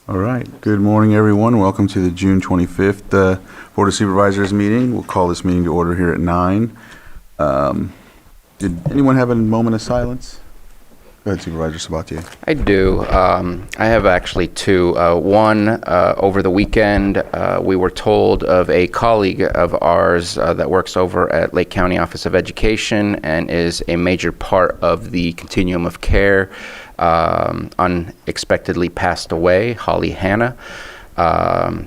All right. Good morning, everyone. Welcome to the June 25th Board of Supervisors meeting. We'll call this meeting to order here at 9. Did anyone have a moment of silence? Go ahead, Supervisor Sabatier. I do. I have actually two. One, over the weekend, we were told of a colleague of ours that works over at Lake County Office of Education and is a major part of the continuum of care, unexpectedly passed away, Holly Hanna.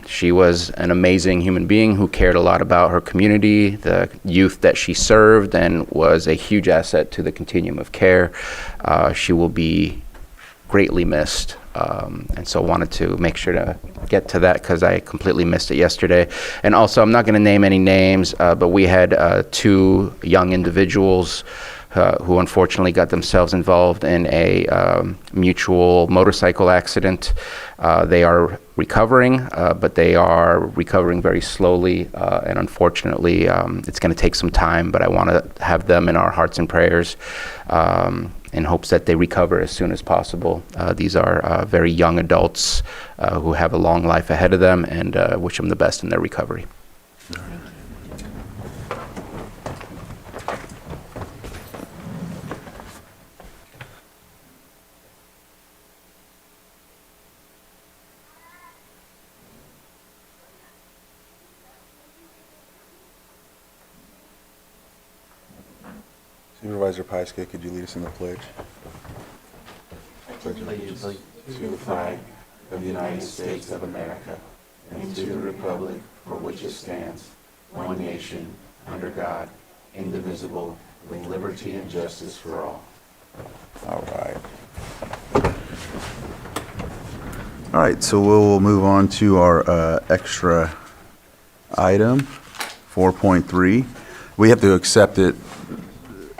She was an amazing human being who cared a lot about her community, the youth that she served, and was a huge asset to the continuum of care. She will be greatly missed, and so wanted to make sure to get to that because I completely missed it yesterday. And also, I'm not going to name any names, but we had two young individuals who unfortunately got themselves involved in a mutual motorcycle accident. They are recovering, but they are recovering very slowly, and unfortunately, it's going to take some time, but I want to have them in our hearts and prayers in hopes that they recover as soon as possible. These are very young adults who have a long life ahead of them, and wish them the best in their recovery. Supervisor Pyska, could you lead us in the pledge? To the flag of the United States of America and to the republic for which it stands, one nation, under God, indivisible, with liberty and justice for all. All right. All right, so we'll move on to our extra item, 4.3. We have to accept it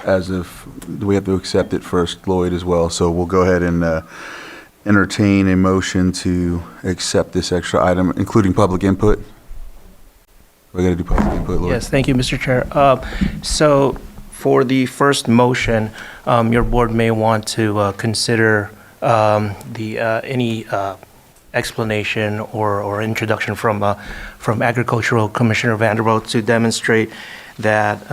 we have to accept it first, Lloyd, as well. So we'll go ahead and entertain a motion to accept this extra item, including public input. We got to do public input, Lloyd. Yes, thank you, Mr. Chair. So for the first motion, your board may want to consider any explanation or introduction from Agricultural Commissioner Vanderbilt to demonstrate that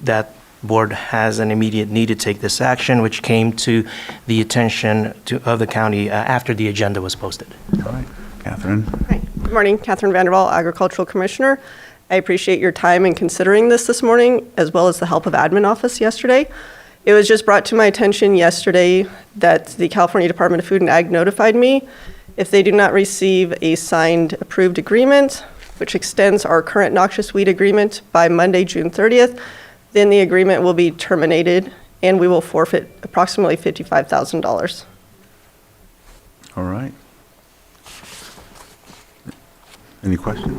that board has an immediate need to take this action, which came to the attention of the county after the agenda was posted. All right, Catherine. Hi. Good morning, Catherine Vanderbilt, Agricultural Commissioner. I appreciate your time in considering this morning, as well as the help of admin office yesterday. It was just brought to my attention yesterday that the California Department of Food and Ag notified me if they do not receive a signed approved agreement, which extends our current noxious weed agreement by Monday, June 30th, then the agreement will be terminated and we will forfeit approximately $55,000. All right. Any questions?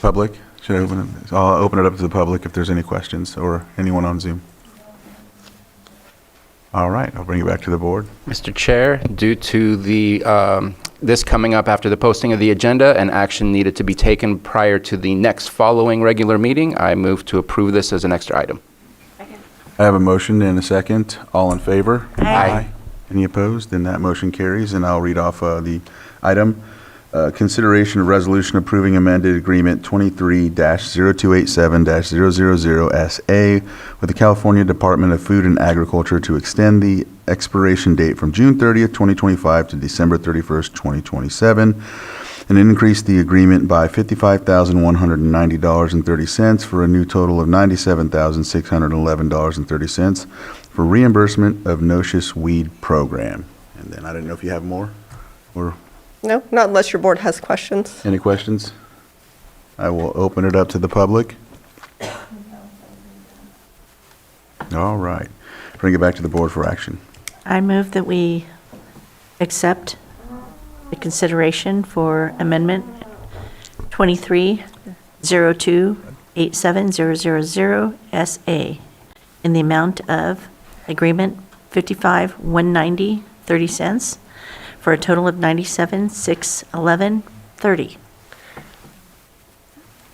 Public? Should I open it? I'll open it up to the public if there's any questions, or anyone on Zoom. All right, I'll bring it back to the board. Mr. Chair, due to the this coming up after the posting of the agenda and action needed to be taken prior to the next following regular meeting, I move to approve this as an extra item. I have a motion and a second. All in favor? Aye. Any opposed? Then that motion carries, and I'll read off the item. Consideration of resolution approving amended agreement 23-0287-000SA with the California Department of Food and Agriculture to extend the expiration date from June 30th, 2025 to December 31st, 2027, and increase the agreement by $55,190.30 for a new total of $97,611.30 for reimbursement of noxious weed program. And then I didn't know if you have more or... No, not unless your board has questions. Any questions? I will open it up to the public. All right. Bring it back to the board for action. I move that we accept the consideration for amendment 23-0287-000SA in the amount of agreement $55,190.30 for a total of $97,611.30.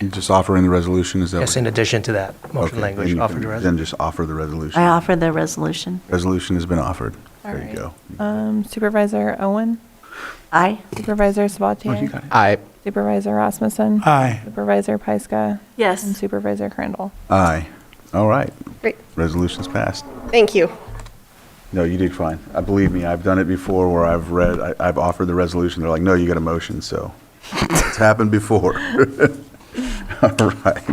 You just offering the resolution, is that? Yes, in addition to that motion Okay, language, and you offered can to resolution. Then just offer the resolution. I offer the resolution. Resolution has been offered. All There you right. go. Supervisor Owen? Aye. Supervisor Oh, you Sabatier? got it. Aye. Supervisor Rasmussen? Aye. Supervisor Pyska? And Yes. Supervisor Crandall? Aye. All right. Great. Resolution's passed. Thank you. No, you did fine. Believe me, I've done it before where I've offered the resolution. They're like, no, you got a motion, so it's happened before. All right.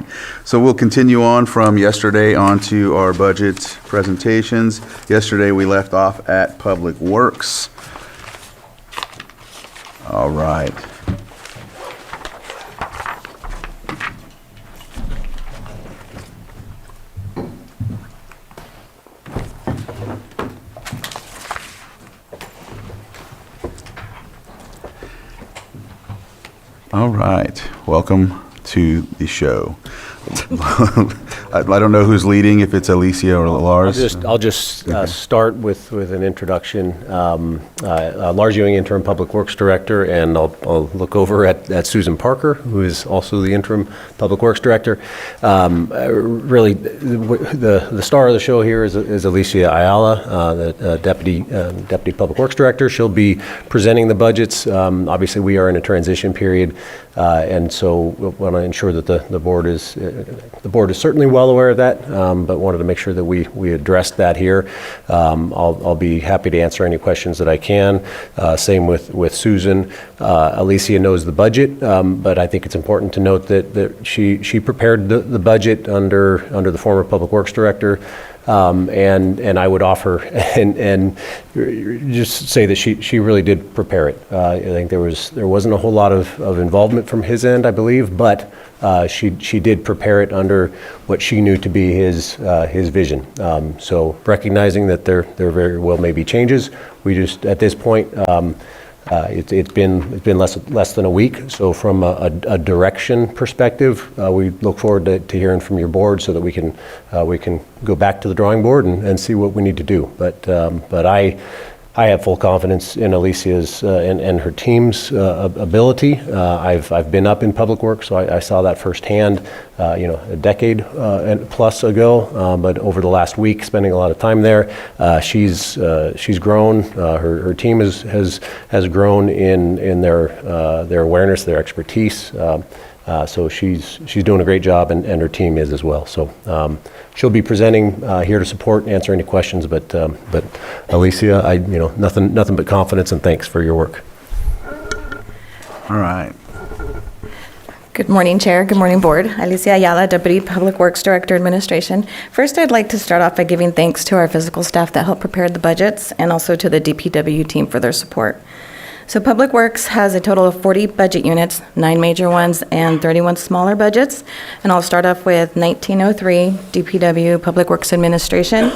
So we'll continue on from yesterday onto our budget presentations. Yesterday, we left off at Public Works. All right. All right, welcome to the show. I don't know who's leading, if it's Alicia or Lars. I'll just start with an introduction. Lars Ewing, Interim Public Works Director, and I'll look over at Susan Parker, who is also the Interim Public Works Director. Really, the star of the show here is Alicia Ayala, the Deputy Public Works Director. She'll be presenting the budgets. Obviously, we are in a transition period, and so we want to ensure that the board is certainly well aware of that, but wanted to make sure that we addressed that here. I'll be happy to answer any questions that I can. Same with Susan. Alicia knows the budget, but I think it's important to note that she prepared the budget under the former Public Works Director. And I would offer and just say that she really did prepare it. I think there wasn't a whole lot of involvement from his end, I believe, but she did prepare it under what she knew to be his vision. So recognizing that there very well may be changes, we just at this point. It's been less than a week, so from a direction perspective, we look forward to hearing from your board so that we can go back to the drawing board and see what we need to do. But I have full confidence in Alicia's and her team's ability. I've been up in public work, so I saw that firsthand, a decade and plus ago. But over the last week, spending a lot of time there, she's grown. Her team has grown in their awareness, their expertise. So she's doing a great job, and her team is as well. So she'll be presenting here to support and answer any questions. But Alicia, nothing but confidence and thanks for your work. All right. Good morning, Chair. Good morning, Board. Alicia Ayala, Deputy Public Works Director, Administration. First, I'd like to start off by giving thanks to our fiscal staff that helped prepare the budgets and also to the DPW team for their support. So Public Works has a total of 40 budget units, 9 major ones and 31 smaller budgets. And I'll start off with 1903, DPW, Public Works Administration.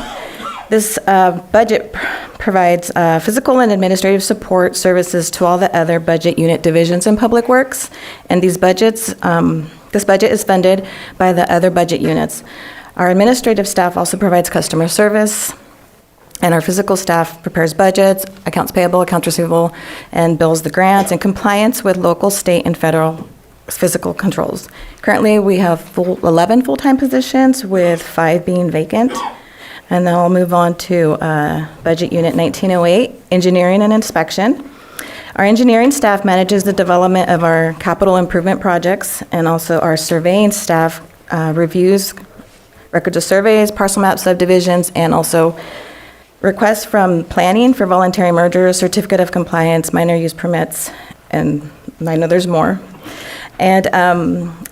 This budget provides physical and administrative support services to all the other budget unit divisions in Public Works. And this budget is funded by the other budget units. Our administrative staff also provides customer service, and our physical staff prepares budgets, accounts payable, accounts receivable, and bills the grants in compliance with local, state, and federal physical controls. Currently, we have 11 full-time positions, with 5 being vacant. And then I'll move on to Budget Unit 1908, Engineering and Inspection. Our engineering staff manages the development of our capital improvement projects, and also our surveying staff reviews records of surveys, parcel map subdivisions, and also requests from planning for voluntary mergers, certificate of compliance, minor use permits, and I know there's more. And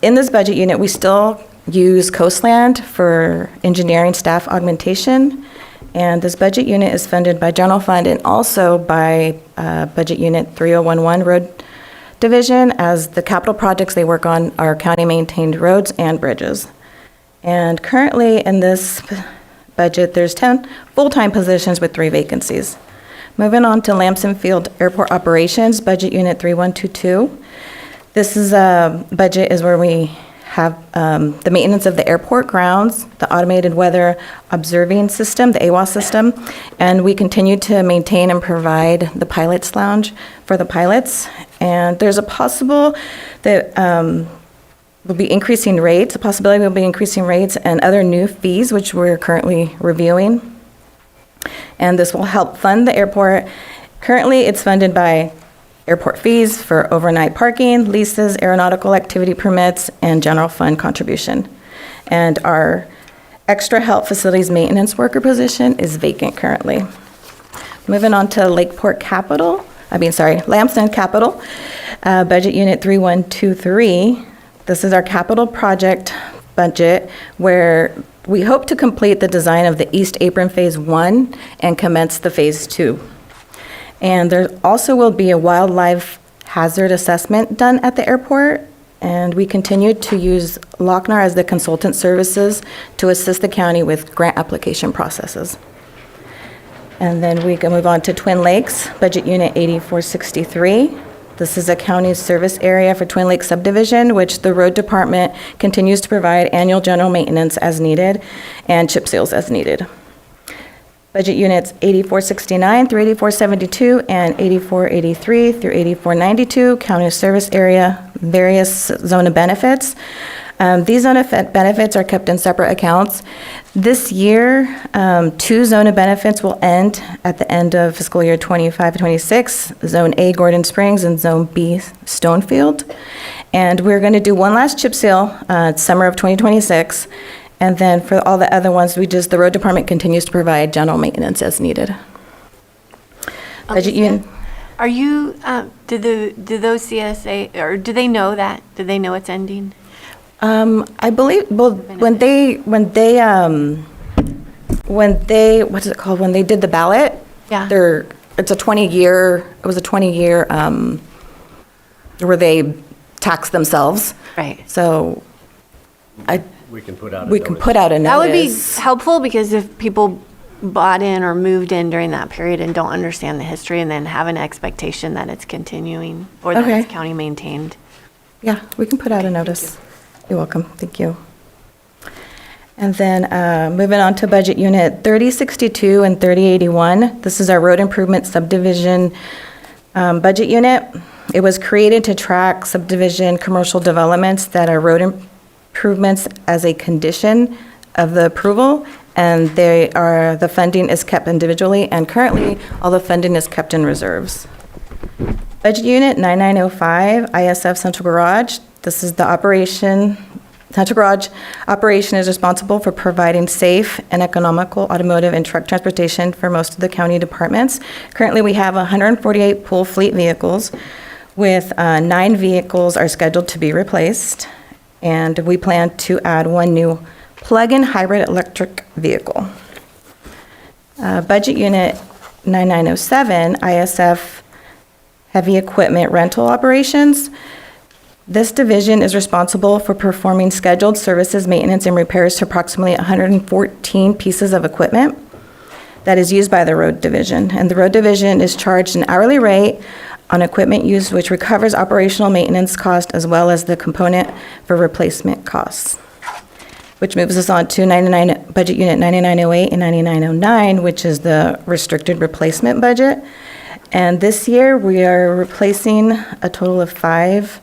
in this budget unit, we still use Coastland for engineering staff augmentation. And this budget unit is funded by general fund and also by budget unit 3011 Road Division, as the capital projects they work on are county maintained roads and bridges. And currently in this budget, there's 10 full-time positions with 3 vacancies. Moving on to Lamson Field Airport Operations, budget unit 3122. This is a budget is where we have the maintenance of the airport grounds, the automated weather observing system, the AWAS system, and we continue to maintain and provide the pilot's lounge for the pilots. And there's a possible that we'll be increasing rates, a possibility we'll be increasing rates and other new fees, which we're currently reviewing. And this will help fund the airport. Currently, it's funded by airport fees for overnight parking, leases, aeronautical activity permits, and general fund contribution. And our extra help facilities maintenance worker position is vacant currently. Moving on to Lambton Capital, Budget Unit 3123. This is our capital project budget where we hope to complete the design of the East Apron Phase 1 and commence the Phase 2. And there also will be a wildlife hazard assessment done at the airport, and we continue to use Lochnar as the consultant services to assist the county with grant application processes. And then we can move on to Twin Lakes, Budget Unit 8463. This is a county service area for Twin Lakes subdivision, which the road department continues to provide annual general maintenance as needed and chip seals as needed. Budget units 8469 through 8472 and 8483 through 8492, county service area, various zone of benefits. These zone of benefits are kept in separate accounts. This year, 2 zone of benefits will end at the end of fiscal year 25-26, Zone A, Gordon Springs, and Zone B, Stonefield. And we're going to do one last chip seal, summer of 2026. And then for all the other ones, the road department continues to provide general maintenance as needed. Budget unit. Are you, do those CSA, or do they know that? Do they know it's ending? I believe, well, when they, what is it called, when they did the ballot? Yeah. It was a 20-year, where they tax themselves. Right. So We can put out a we can notice. put out a That would be notice. helpful, because if people bought in or moved in during that period and don't understand the history and then have an expectation that it's continuing or that Okay. it's county maintained. Yeah, we can put out a notice. You're welcome, thank you. And then moving on to Budget Unit 3062 and 3081. This is our road improvement subdivision budget unit. It was created to track subdivision commercial developments that are road improvements as a condition of the approval, and the funding is kept individually, and currently all the funding is kept in reserves. Budget Unit 9905, ISF Central Garage. This is the Central Garage operation is responsible for providing safe and economical automotive and truck transportation for most of the county departments. Currently, we have 148 pool fleet vehicles, with 9 vehicles are scheduled to be replaced, and we plan to add 1 new plug-in hybrid electric vehicle. Budget Unit 9907, ISF Heavy Equipment Rental Operations. This division is responsible for performing scheduled services, maintenance, and repairs to approximately 114 pieces of equipment that is used by the road division. And the road division is charged an hourly rate on equipment used, which recovers operational maintenance cost as well as the component for replacement costs. Which moves us on to Budget Unit 9908 and 9909, which is the restricted replacement budget. And this year, we are replacing a total of 5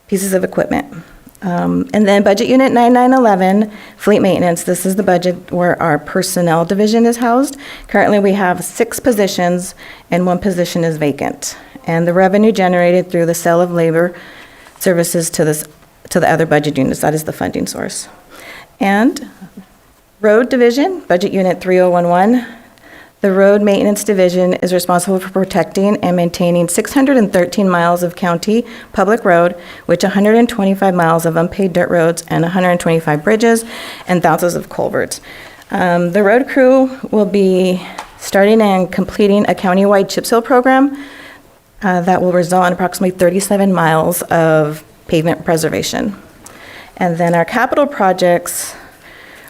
pieces of equipment. And then Budget Unit 9911, Fleet Maintenance. This is the budget where our personnel division is housed. Currently, we have 6 positions, and 1 position is vacant. And the revenue generated through the sale of labor services to the other budget units, that is the funding source. And Road Division, Budget Unit 3011. The Road Maintenance Division is responsible for protecting and maintaining 613 miles of county public road, which 125 miles of unpaved dirt roads and 125 bridges and thousands of culverts. The road crew will be starting and completing a countywide chip seal program that will result in approximately 37 miles of pavement preservation. And then our capital projects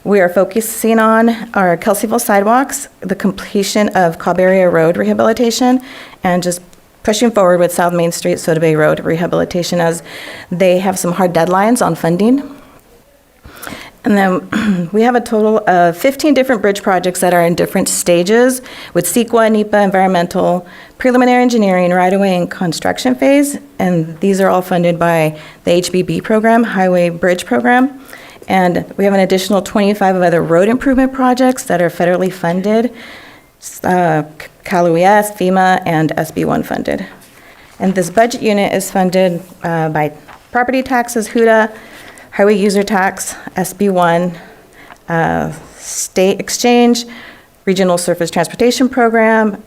we are focusing on our Kelseyville sidewalks, the completion of Cobb Area Road rehabilitation, and just pushing forward with South Main Street, Soda Bay Road rehabilitation, as they have some hard deadlines on funding. And then we have a total of 15 different bridge projects that are in different stages with CEQA, NEPA, environmental, preliminary engineering, right-of-way, and construction phase. And these are all funded by the HBB program, Highway Bridge Program. And we have an additional 25 of other road improvement projects that are federally funded, Cal OES, FEMA, and SB1 funded. And this budget unit is funded by property taxes, HUDA, highway user tax, SB1, state exchange, regional surface transportation program,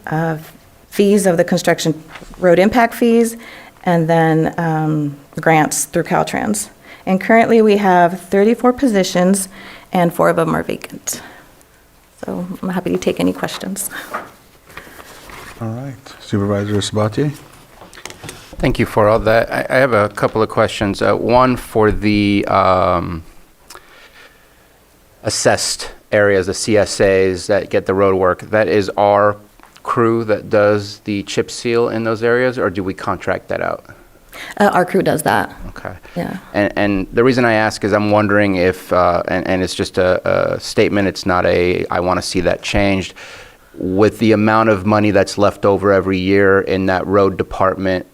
fees of the construction road impact fees, and then grants through Caltrans. And currently, we have 34 positions, and 4 of them are vacant. So I'm happy to take any questions. All right. Supervisor Sabatier? Thank you for all that. I have a couple of questions. One for the assessed areas, the CSAs that get the road work. That is our crew that does the chip seal in those areas, or do we contract that out? Our crew does that. Okay. Yeah. And the reason I ask is I'm wondering if, and it's just a statement, it's not I want to see that changed. With the amount of money that's left over every year in that road department,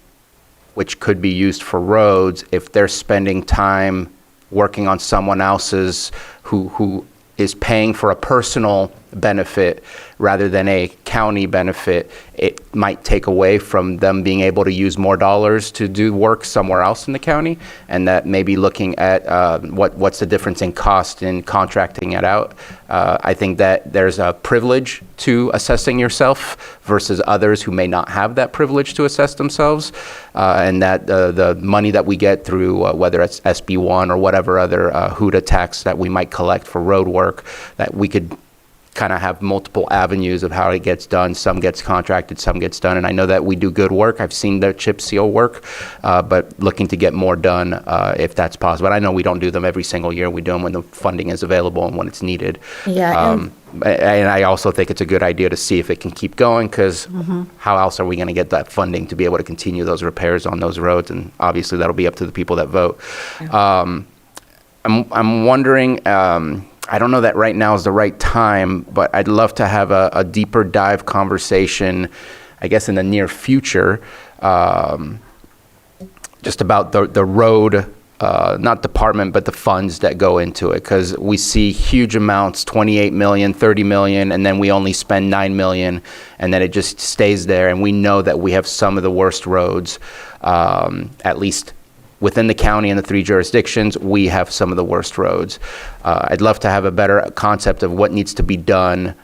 which could be used for roads, if they're spending time working on someone else's who is paying for a personal benefit rather than a county benefit, it might take away from them being able to use more dollars to do work somewhere else in the county, and that maybe looking at what's the difference in cost in contracting it out. I think that there's a privilege to assessing yourself versus others who may not have that privilege to assess themselves, and that the money that we get through whether it's SB1 or whatever other HUDA tax that we might collect for road work, that we could kind of have multiple avenues of how it gets done. Some gets contracted, some gets done. And I know that we do good work. I've seen the chip seal work, but looking to get more done if that's possible. I know we don't do them every single year. We do them when the funding is available and when it's needed. Yeah. And I also think it's a good idea to see if it can keep going, because how else are we going to get that funding to be able to continue those repairs on those roads? And obviously that'll be up to the people that vote. Yeah. I'm wondering, I don't know that right now is the right time, but I'd love to have a deeper dive conversation, I guess in the near future, just about the road, not department, but the funds that go into it. Because we see huge amounts, 28 million, 30 million, and then we only spend 9 million, and then it just stays there. And we know that we have some of the worst roads, at least within the county and the 3 jurisdictions. We have some of the worst roads. I'd love to have a better concept of what needs to be done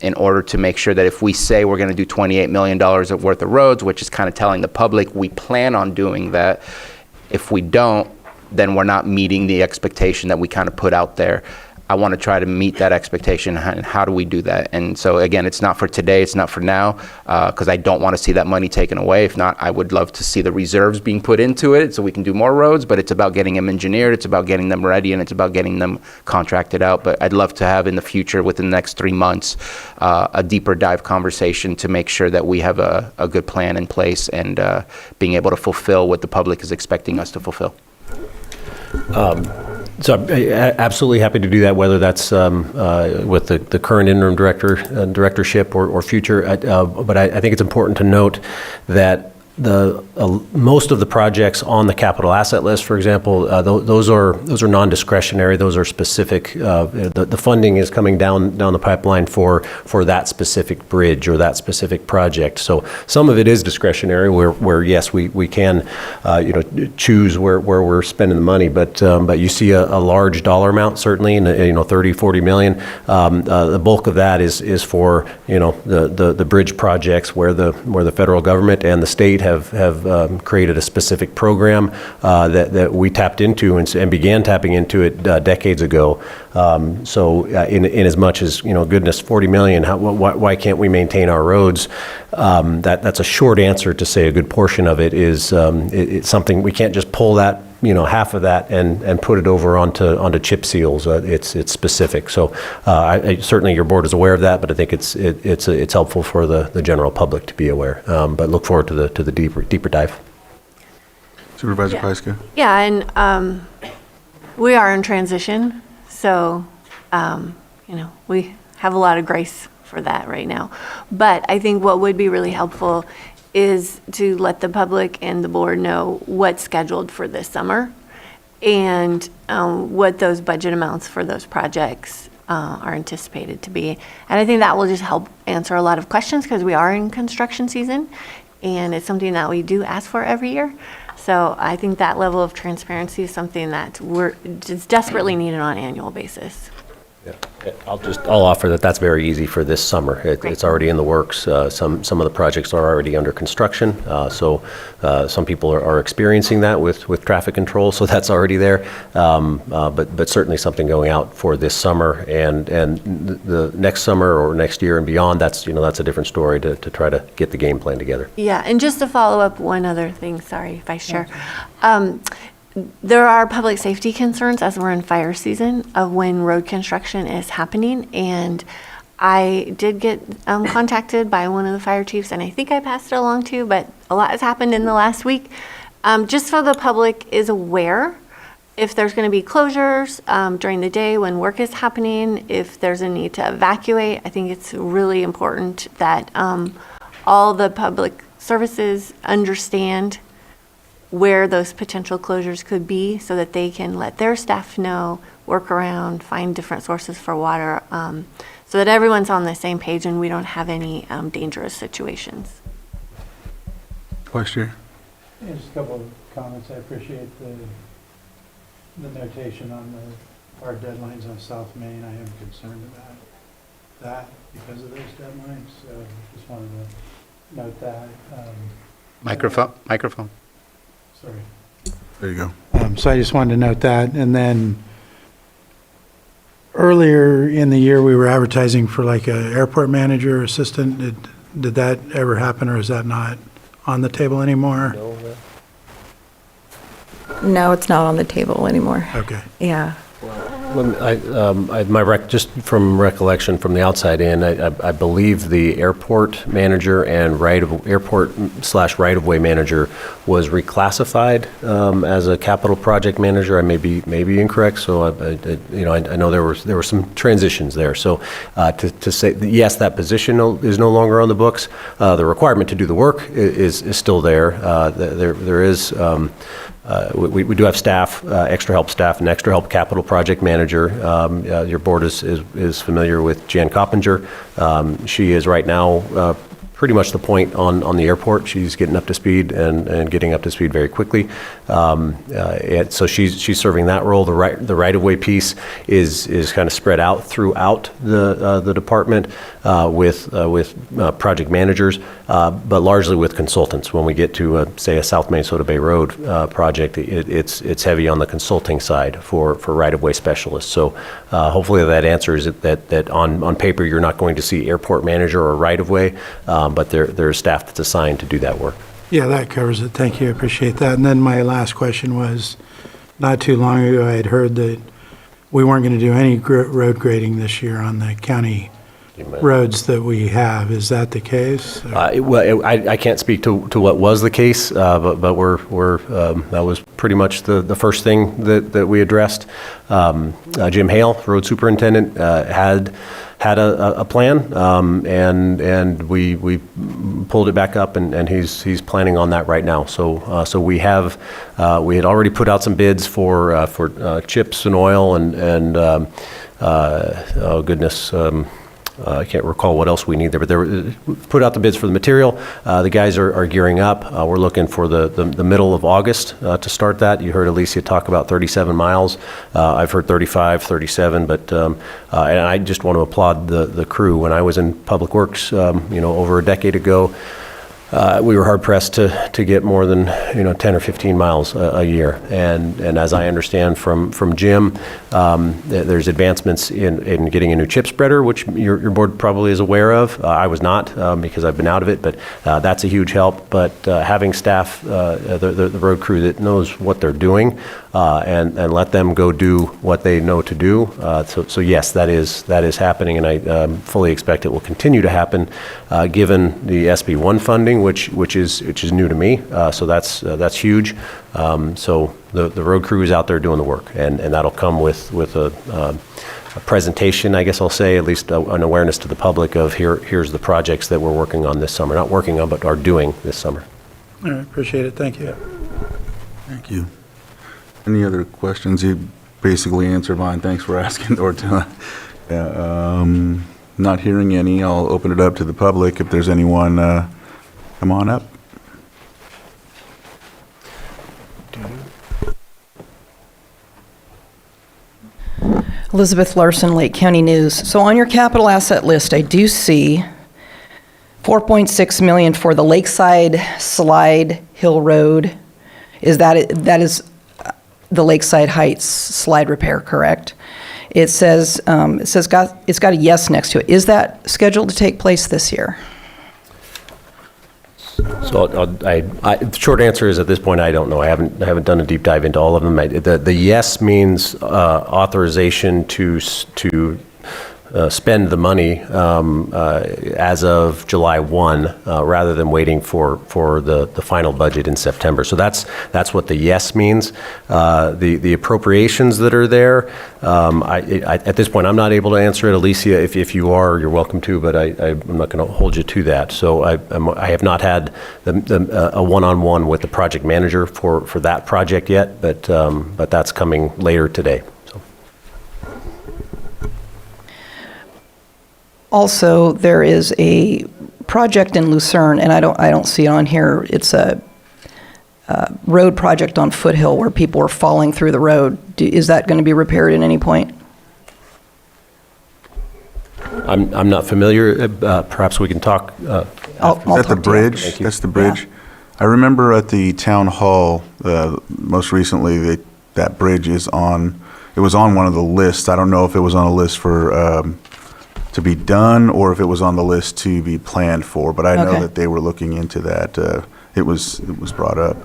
in order to make sure that if we say we're going to do $28 million worth of roads, which is kind of telling the public we plan on doing that, if we don't, then we're not meeting the expectation that we kind of put out there. I want to try to meet that expectation, and how do we do that? And so again, it's not for today, it's not for now, because I don't want to see that money taken away. If not, I would love to see the reserves being put into it so we can do more roads, but it's about getting them engineered, it's about getting them ready, and it's about getting them contracted out. But I'd love to have in the future, within the next 3 months, a deeper dive conversation to make sure that we have a good plan in place and being able to fulfill what the public is expecting us to fulfill. So I'm absolutely happy to do that, whether that's with the current interim directorship or future. But I think it's important to note that most of the projects on the capital asset list, for example, those are non-discretionary. Those are specific. The funding is coming down the pipeline for that specific bridge or that specific project. So some of it is discretionary, where yes, we can choose where we're spending the money. But you see a large dollar amount, certainly, in 30-40 million. The bulk of that is for the bridge projects where the federal government and the state have created a specific program that we tapped into and began tapping into it decades ago. So in as much as, goodness, 40 million, why can't we maintain our roads? That's a short answer to say a good portion of it is it's something we can't just pull that, half of that and put it over onto chip seals. It's specific. So certainly your board is aware of that, but I think it's helpful for the general public to be aware. But look forward to the deeper dive. Supervisor Pyska? Yeah, and we are in transition, so we have a lot of grace for that right now. But I think what would be really helpful is to let the public and the board know what's scheduled for this summer and what those budget amounts for those projects are anticipated to be. And I think that will just help answer a lot of questions because we are in construction season and it's something that we do ask for every year. So I think that level of transparency is something that it's desperately needed on an annual basis. Yeah. I'll offer that that's very easy for this summer. Great. It's already in the works. Some of the projects are already under construction. So some people are experiencing that with traffic control, so that's already there. But certainly something going out for this summer and the next summer or next year and beyond. That's a different story to try to get the game plan together. Yeah, and just to follow up one other thing, sorry, Vice Chair. There are public safety concerns as we're in fire season of when road construction is happening. And I did get contacted by one of the fire chiefs, and I think I passed it along to you, but a lot has happened in the last week. Just so the public is aware, if there's going to be closures during the day when work is happening, if there's a need to evacuate, I think it's really important that all the public services understand where those potential closures could be so that they can let their staff know, work around, find different sources for water, so that everyone's on the same page and we don't have any dangerous situations. Vice Chair. Yeah, just a couple of comments. I appreciate the notation on the hard deadlines on South Main. I am concerned about that because of those deadlines, so just wanted to note that. Microphone. Sorry. There you go. So I just wanted to note that. And then earlier in the year, we were advertising for like an airport manager assistant. Did that ever happen, or is that not on the table anymore? No, it's not on the table anymore. Okay. Yeah. Just from recollection from the outside in, I believe the airport manager and airport/right-of-way manager was reclassified as a capital project manager. I may be incorrect, so I know there were some transitions there. So to say yes, that position is no longer on the books. The requirement to do the work is still there. There is. We do have staff, extra help staff, and extra help capital project manager. Your board is familiar with Jan Coppinger. She is right now pretty much the point on the airport. She's getting up to speed and getting up to speed very quickly. So she's serving that role. The right-of-way piece is kind of spread out throughout the department with project managers, but largely with consultants. When we get to say a South Minnesota Bay Road project, it's heavy on the consulting side for right-of-way specialists. So hopefully that answers it. That on paper you're not going to see airport manager or right-of-way. But there's staff that's assigned to do that work. Yeah, that covers it. Thank you. I appreciate that. And then my last question was, not too long ago, I had heard that we weren't going to do any road grading this year on the county roads that we have. Is that the case? I can't speak to what was the case, but that was pretty much the first thing that we addressed. Jim Hale, road superintendent, had a plan, and we pulled it back up, and he's planning on that right now. So we had already put out some bids for chips and oil and oh goodness. I can't recall what else we need there, but put out the bids for the material. The guys are gearing up. We're looking for the middle of August to start that. You heard Alicia talk about 37 miles. I've heard 35, 37, but and I just want to applaud the crew. When I was in Public Works, over a decade ago, we were hard pressed to get more than 10 or 15 miles a year, and as I understand from Jim, there's advancements in getting a new chip spreader, which your board probably is aware of. I was not because I've been out of it, but that's a huge help. But having staff, the road crew that knows what they're doing, and let them go do what they know to do. So yes, that is happening, and I fully expect it will continue to happen, given the SB1 funding, which is new to me. So that's huge. So the road crew is out there doing the work, and that'll come with a presentation, I guess I'll say, at least an awareness to the public of here's the projects that we're working on this summer. Not working on, but are doing this summer. All right, appreciate it. Thank you. Thank you. Any other questions? You basically answered mine. Thanks for asking, or Not hearing any, I'll open it up to the public. If there's anyone, come on up. Elizabeth Larson, Lake County News. So on your capital asset list, I do see 4.6 million for the Lakeside Slide Hill Road. That is the Lakeside Heights slide repair, correct? It's got a yes next to it. Is that scheduled to take place this year? So the short answer is at this point, I don't know. I haven't done a deep dive into all of them. The yes means authorization to spend the money as of July 1, rather than waiting for the final budget in September. So that's what the yes means. The appropriations that are there, at this point, I'm not able to answer it. Alicia, if you are, you're welcome to, but I'm not going to hold you to that. So I have not had a one-on-one with the project manager for that project yet, but that's coming later today. Also, there is a project in Lucerne, and I don't see it on here. It's a road project on Foothill where people are falling through the road. Is that going to be repaired at any point? I'm not familiar. Perhaps we can talk. I'll Is that the talk to you. bridge? Thank you. That's the bridge? I remember at the town hall, most recently, that bridge it was on one of the lists. I don't know if it was on a list for, to be done or if it was on the list to be planned for, but I know Okay. that they were looking into that. It was brought up.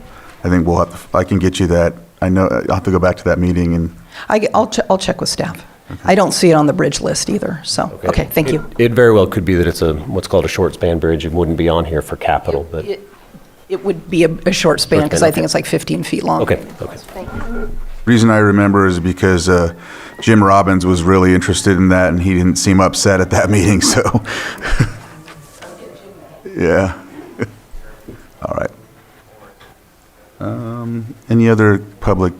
I think I can get you that. I know, I'll have to go back to that meeting and. I'll check with staff. I don't see it on the bridge list either, so, okay, thank you. It very well could be that it's what's called a short span bridge. It wouldn't be on here for capital, but. It would be a short span, because I think it's like 15 feet long. Okay. Reason I remember is because Jim Robbins was really interested in that, and he didn't seem upset at that meeting, so. Yeah. All right. Any other public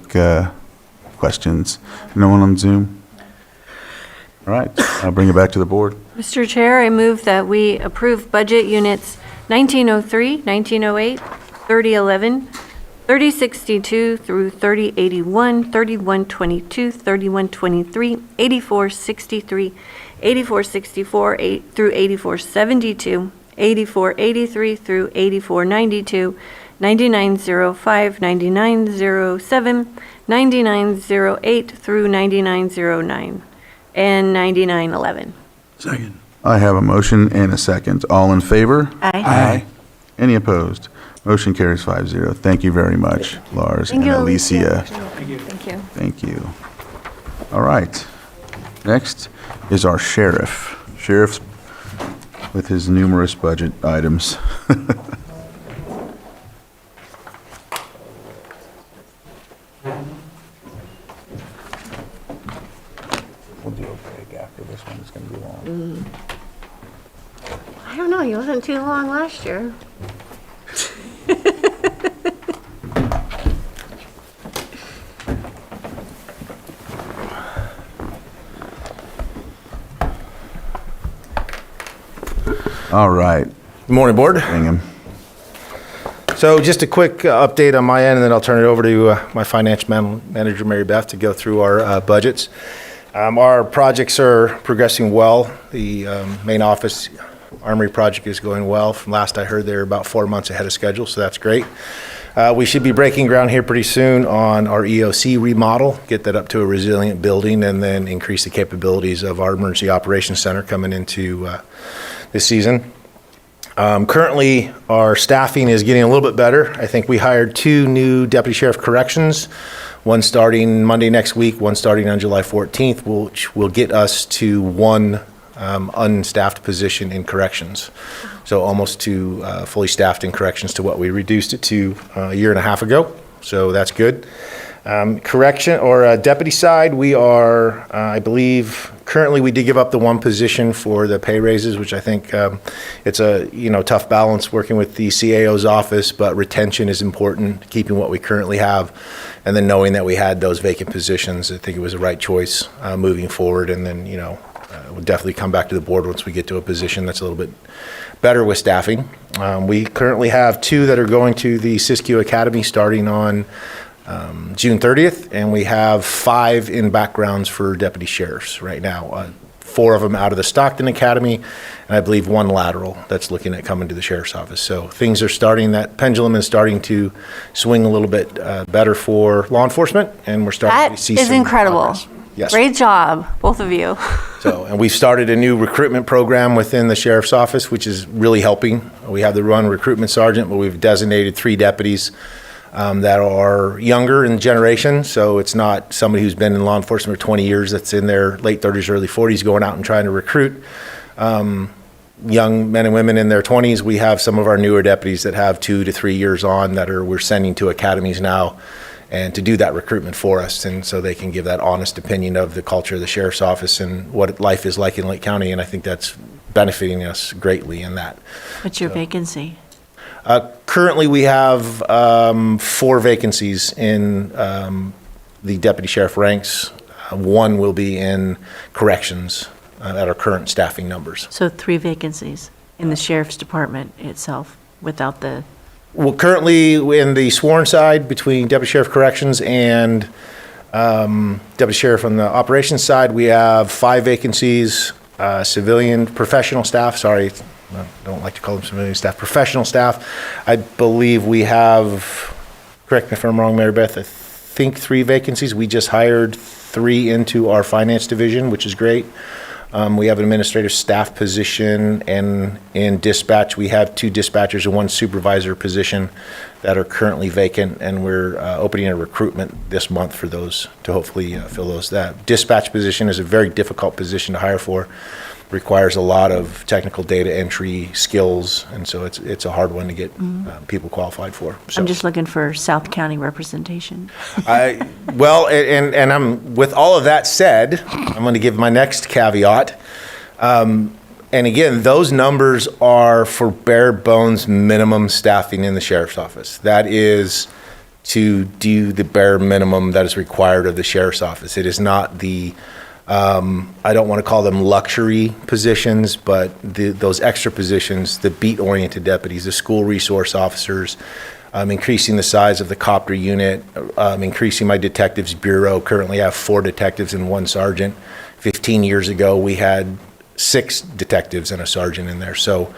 questions? No one on Zoom? All right, I'll bring it back to the board. Mr. Chair, I move that we approve budget units 1903, 1908, 3011, 3062 through 3081, 3122, 3123, 8463, 8464 through 8472, 8483 through 8492, 9905, 9907, 9908 through 9909, and 9911. Second. I have a motion and a second. All in favor? Aye. Any opposed? Motion carries 5-0. Thank you very much, Lars and Thank you, Alicia. Thank you. Thank you. All right. Next is our sheriff. Sheriff's with his numerous budget items. We'll do a break after this one. It's going to be long. I don't know, you wasn't too long last year. All right. Good morning, Board. Bingham. So just a quick update on my end, and then I'll turn it over to my finance manager, Mary Beth, to go through our budgets. Our projects are progressing well. The main office armory project is going well. From last I heard, they're about 4 months ahead of schedule, so that's great. We should be breaking ground here pretty soon on our EOC remodel, get that up to a resilient building, and then increase the capabilities of our Emergency Operations Center coming into this season. Currently, our staffing is getting a little bit better. I think we hired 2 new Deputy Sheriff Corrections, one starting Monday next week, one starting on July 14th, which will get us to 1 unstaffed position in corrections. So almost to fully staffed in corrections to what we reduced it to a year and a half ago. So that's good. Deputy side, we are, I believe, currently we did give up the 1 position for the pay raises, which I think it's a tough balance working with the CAO's office, but retention is important, keeping what we currently have, and then knowing that we had those vacant positions. I think it was the right choice moving forward, and then we'll definitely come back to the board once we get to a position that's a little bit better with staffing. We currently have 2 that are going to the Siskiyou Academy starting on June 30th, and we have 5 in backgrounds for deputy sheriffs right now. 4 of them out of the Stockton Academy, and I believe 1 lateral that's looking at coming to the sheriff's office. So things are starting, that pendulum is starting to swing a little bit better for law enforcement, and we're starting to see That is some incredible. progress. Yes. Great job, both of you. So, and we've started a new recruitment program within the sheriff's office, which is really helping. We have the run recruitment sergeant, but we've designated 3 deputies that are younger in generation. So it's not somebody who's been in law enforcement for 20 years that's in their late 30s, early 40s going out and trying to recruit young men and women in their 20s. We have some of our newer deputies that have 2 to 3 years on that we're sending to academies now and to do that recruitment for us, and so they can give that honest opinion of the culture of the sheriff's office and what life is like in Lake County, and I think that's benefiting us greatly in that. What's your vacancy? Currently, we have 4 vacancies in the deputy sheriff ranks. 1 will be in corrections at our current staffing numbers. So 3 vacancies in the sheriff's department itself without the, Well, currently in the sworn side between deputy sheriff corrections and deputy sheriff on the operations side, we have 5 vacancies. Civilian professional staff, sorry, I don't like to call them civilian staff, professional staff. I believe we have, correct me if I'm wrong, Mary Beth, I think 3 vacancies. We just hired 3 into our finance division, which is great. We have an administrative staff position, and in dispatch, we have 2 dispatchers and 1 supervisor position that are currently vacant, and we're opening a recruitment this month for those to hopefully fill those. That dispatch position is a very difficult position to hire for, requires a lot of technical data entry skills, and so it's a hard one to get people qualified for. So. I'm just looking for South County representation. Well, and I'm, with all of that said, I'm going to give my next caveat. And again, those numbers are for bare bones minimum staffing in the sheriff's office. That is to do the bare minimum that is required of the sheriff's office. It is not the, I don't want to call them luxury positions, but those extra positions, the beat-oriented deputies, the school resource officers, increasing the size of the copter unit, increasing my detectives bureau. Currently I have 4 detectives and 1 sergeant. 15 years ago, we had 6 detectives and a sergeant in there. So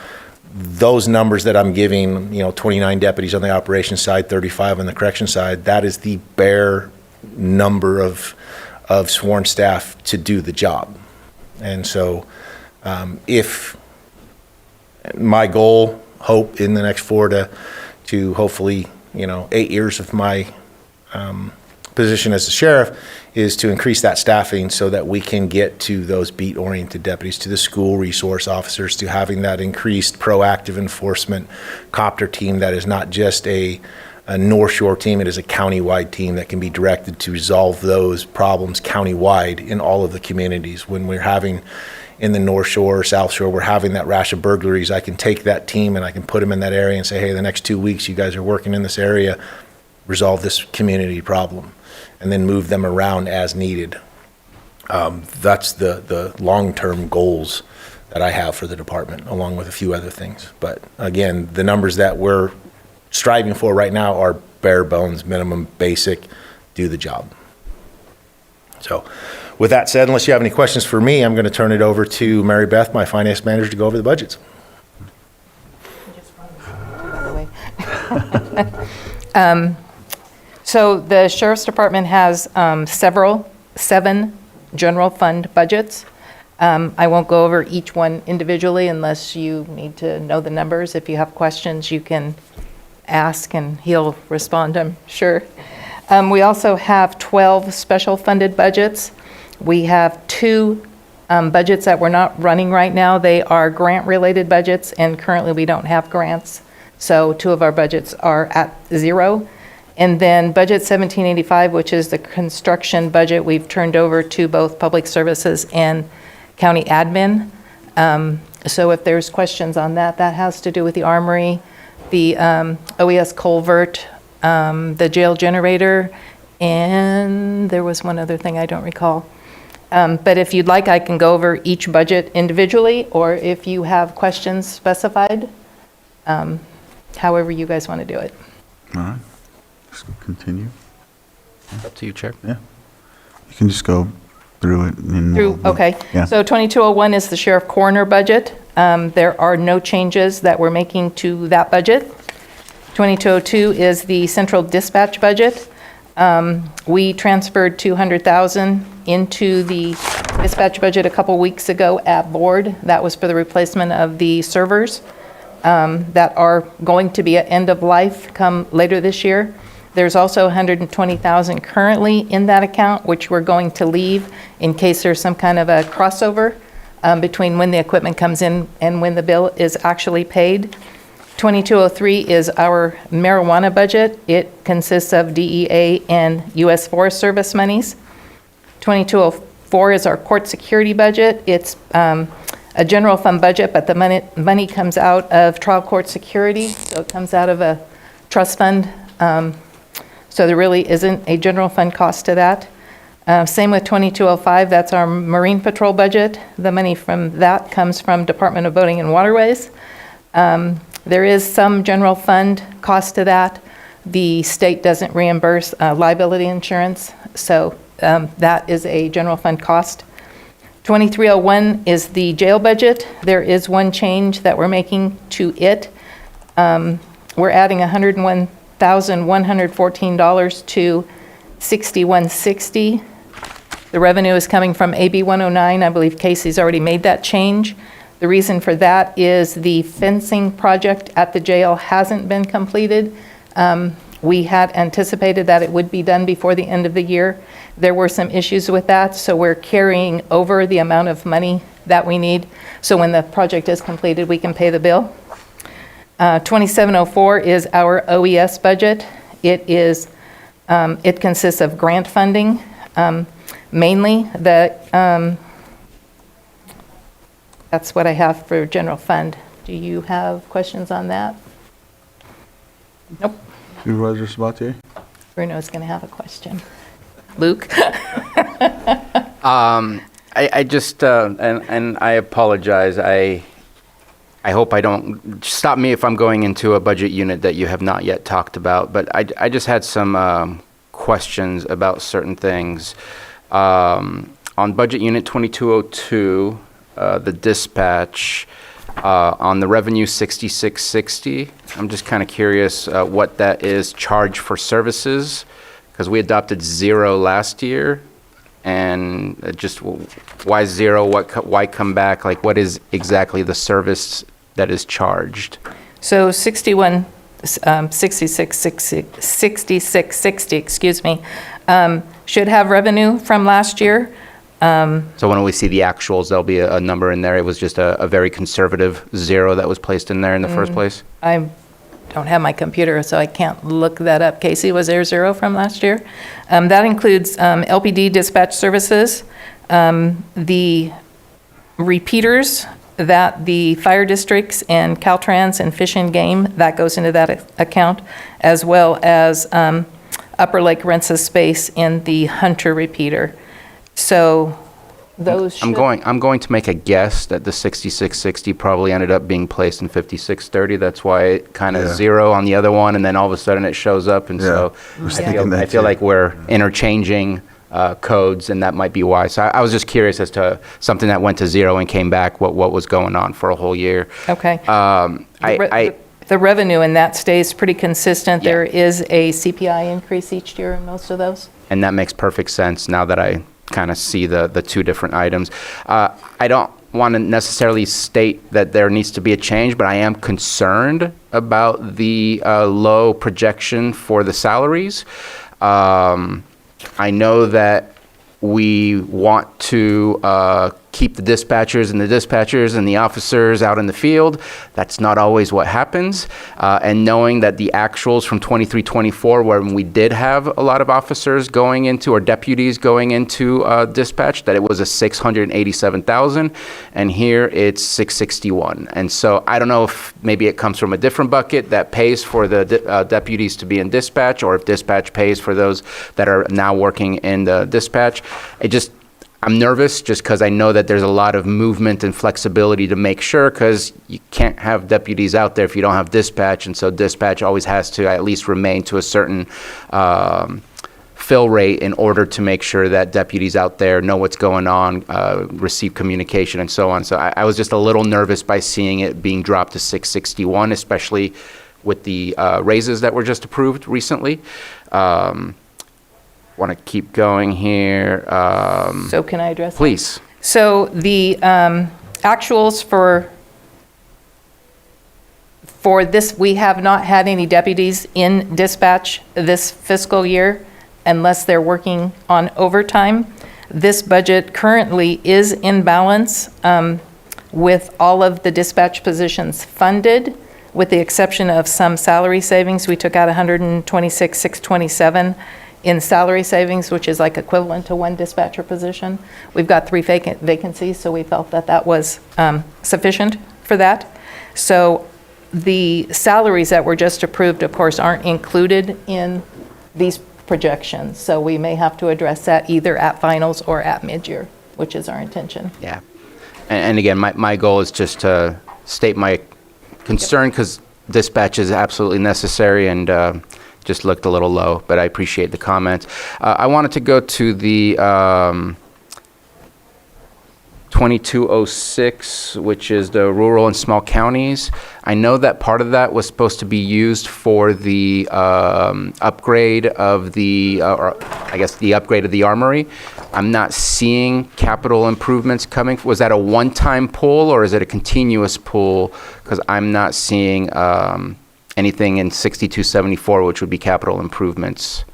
those numbers that I'm giving, 29 deputies on the operations side, 35 on the correction side, that is the bare number of sworn staff to do the job. And so if my goal, hope in the next 4 to hopefully, 8 years of my position as a sheriff is to increase that staffing so that we can get to those beat-oriented deputies, to the school resource officers, to having that increased proactive enforcement copter team that is not just a North Shore team, it is a county-wide team that can be directed to resolve those problems county-wide in all of the communities. When we're having in the North Shore, South Shore, we're having that rash of burglaries, I can take that team and I can put them in that area and say, hey, the next 2 weeks you guys are working in this area, resolve this community problem, and then move them around as needed. That's the long-term goals that I have for the department, along with a few other things. But again, the numbers that we're striving for right now are bare bones, minimum, basic, do the job. So with that said, unless you have any questions for me, I'm going to turn it over to Mary Beth, my finance manager, to go over the budgets. So the Sheriff's Department has 7 general fund budgets. I won't go over each one individually unless you need to know the numbers. If you have questions, you can ask and he'll respond, I'm sure. We also have 12 special funded budgets. We have 2 budgets that we're not running right now. They are grant-related budgets, and currently we don't have grants. So 2 of our budgets are at 0. And then budget 1785, which is the construction budget, we've turned over to both public services and county admin. So if there's questions on that, that has to do with the armory, the OES culvert, the jail generator, and there was one other thing I don't recall. But if you'd like, I can go over each budget individually, or if you have questions specified, however you guys want to do it. All right, just continue. Up to you, Chair. Yeah, you can just go through it. And Okay. Yeah. So 2201 is the sheriff coroner budget. There are no changes that we're making to that budget. 2202 is the central dispatch budget. We transferred 200,000 into the dispatch budget a couple weeks ago at board. That was for the replacement of the servers that are going to be at end of life come later this year. There's also 120,000 currently in that account, which we're going to leave in case there's some kind of a crossover between when the equipment comes in and when the bill is actually paid. 2203 is our marijuana budget. It consists of DEA and U.S. Forest Service monies. 2204 is our court security budget. It's a general fund budget, but the money comes out of trial court security, so it comes out of a trust fund. So there really isn't a general fund cost to that. Same with 2205, that's our Marine Patrol budget. The money from that comes from Department of Boating and Waterways. There is some general fund cost to that. The state doesn't reimburse liability insurance, so that is a general fund cost. 2301 is the jail budget. There is one change that we're making to it. We're adding $101,114 to 6160. The revenue is coming from AB 109. I believe Casey's already made that change. The reason for that is the fencing project at the jail hasn't been completed. We had anticipated that it would be done before the end of the year. There were some issues with that, so we're carrying over the amount of money that we need. So when the project is completed, we can pay the bill. 2704 is our OES budget. It consists of grant funding, mainly. That's what I have for general fund. Do you have questions on that? Nope. Supervisor Sabatier? Bruno's going to have a question. Luke? I just, and I apologize, I hope I don't, stop me if I'm going into a budget unit that you have not yet talked about, but I just had some questions about certain things. On budget unit 2202, the dispatch, on the revenue 6660, I'm just kind of curious what that is, charge for services, because we adopted 0 last year, and just why 0, why come back, like what is exactly the service that is charged? So 6660, excuse me, should have revenue from last year. So when we see the actuals, there'll be a number in there. It was just a very conservative 0 that was placed in there in the first place? I don't have my computer, so I can't look that up. Casey, was there 0 from last year? That includes LPD dispatch services, the repeaters that the fire districts and Caltrans and Fish and Game, that goes into that account, as well as Upper Lake rents a space in the Hunter repeater. So those should... I'm going to make a guess that the 6660 probably ended up being placed in 5630. That's why it kind of 0 on the other one, and then all of a sudden it shows up, and so I feel like we're interchanging codes, and that might be why. So I was just curious as to something that went to 0 and came back, what was going on for a whole year. Okay. The revenue in that stays pretty consistent. There is a CPI increase each year in most of those. And that makes perfect sense now that I kind of see the two different items. I don't want to necessarily state that there needs to be a change, but I am concerned about the low projection for the salaries. I know that we want to keep the dispatchers and the officers out in the field. That's not always what happens. And knowing that the actuals from 23-24, when we did have a lot of officers going into, or deputies going into dispatch, that it was a 687,000, and here it's 661. And so I don't know if maybe it comes from a different bucket that pays for the deputies to be in dispatch, or if dispatch pays for those that are now working in the dispatch. I'm nervous just because I know that there's a lot of movement and flexibility to make sure, because you can't have deputies out there if you don't have dispatch, and so dispatch always has to at least remain to a certain fill rate in order to make sure that deputies out there know what's going on, receive communication, and so on. So I was just a little nervous by seeing it being dropped to 661, especially with the raises that were just approved recently. Want to keep going here. So can I address that? Please. So the actuals for this, we have not had any deputies in dispatch this fiscal year unless they're working on overtime. This budget currently is in balance with all of the dispatch positions funded, with the exception of some salary savings. We took out 126,627 in salary savings, which is like equivalent to one dispatcher position. We've got 3 vacancies, so we felt that that was sufficient for that. So the salaries that were just approved, of course, aren't included in these projections. So we may have to address that either at finals or at mid-year, which is our intention. Yeah. And again, my goal is just to state my concern, because dispatch is absolutely necessary, and just looked a little low, but I appreciate the comments. I wanted to go to the 2206, which is the rural and small counties. I know that part of that was supposed to be used for the upgrade of the, or I guess the upgrade of the armory. I'm not seeing capital improvements coming. Was that a one-time pull, or is it a continuous pull? Because I'm not seeing anything in 6274, which would be capital improvements.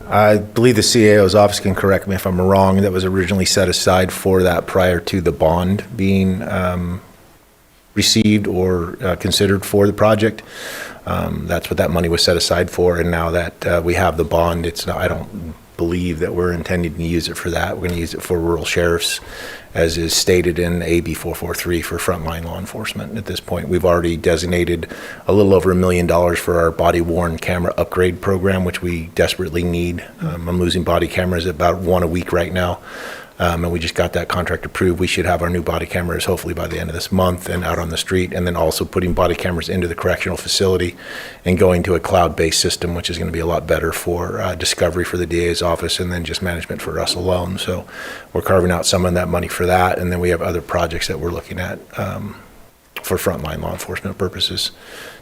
I believe the CAO's office can correct me if I'm wrong, that was originally set aside for that prior to the bond being received or considered for the project. That's what that money was set aside for, and now that we have the bond, it's not, I don't believe that we're intending to use it for that. We're going to use it for rural sheriffs, as is stated in AB 443 for frontline law enforcement. At this point, we've already designated a little over $1 million for our body-worn camera upgrade program, which we desperately need. I'm losing body cameras about 1 a week right now, and we just got that contract approved. We should have our new body cameras hopefully by the end of this month and out on the street, and then also putting body cameras into the correctional facility and going to a cloud-based system, which is going to be a lot better for discovery for the DA's office and then just management for us alone. So we're carving out some of that money for that, and then we have other projects that we're looking at for frontline law enforcement purposes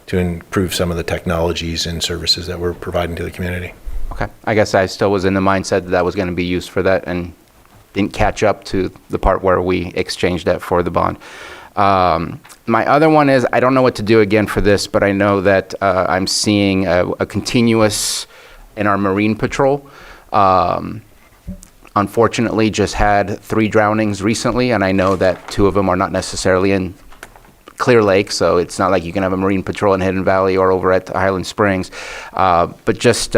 to improve some of the technologies and services that we're providing to the community. Okay. I guess I still was in the mindset that that was going to be used for that, and didn't catch up to the part where we exchanged that for the bond. My other one is, I don't know what to do again for this, but I know that I'm seeing a continuous in our Marine Patrol. Unfortunately, just had 3 drownings recently, and I know that 2 of them are not necessarily in Clear Lake, so it's not like you can have a Marine Patrol in Hidden Valley or over at Highland Springs. But just,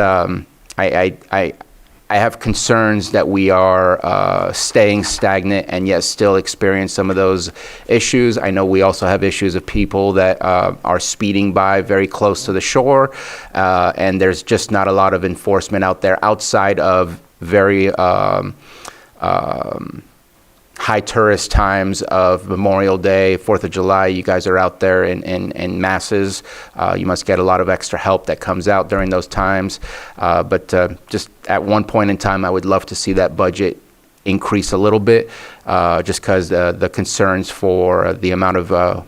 I have concerns that we are staying stagnant and yet still experience some of those issues. I know we also have issues of people that are speeding by very close to the shore, and there's just not a lot of enforcement out there outside of very high tourist times of Memorial Day, 4th of July. You guys are out there in masses. You must get a lot of extra help that comes out during those times. But just at one point in time, I would love to see that budget increase a little bit, just because the concerns for the amount of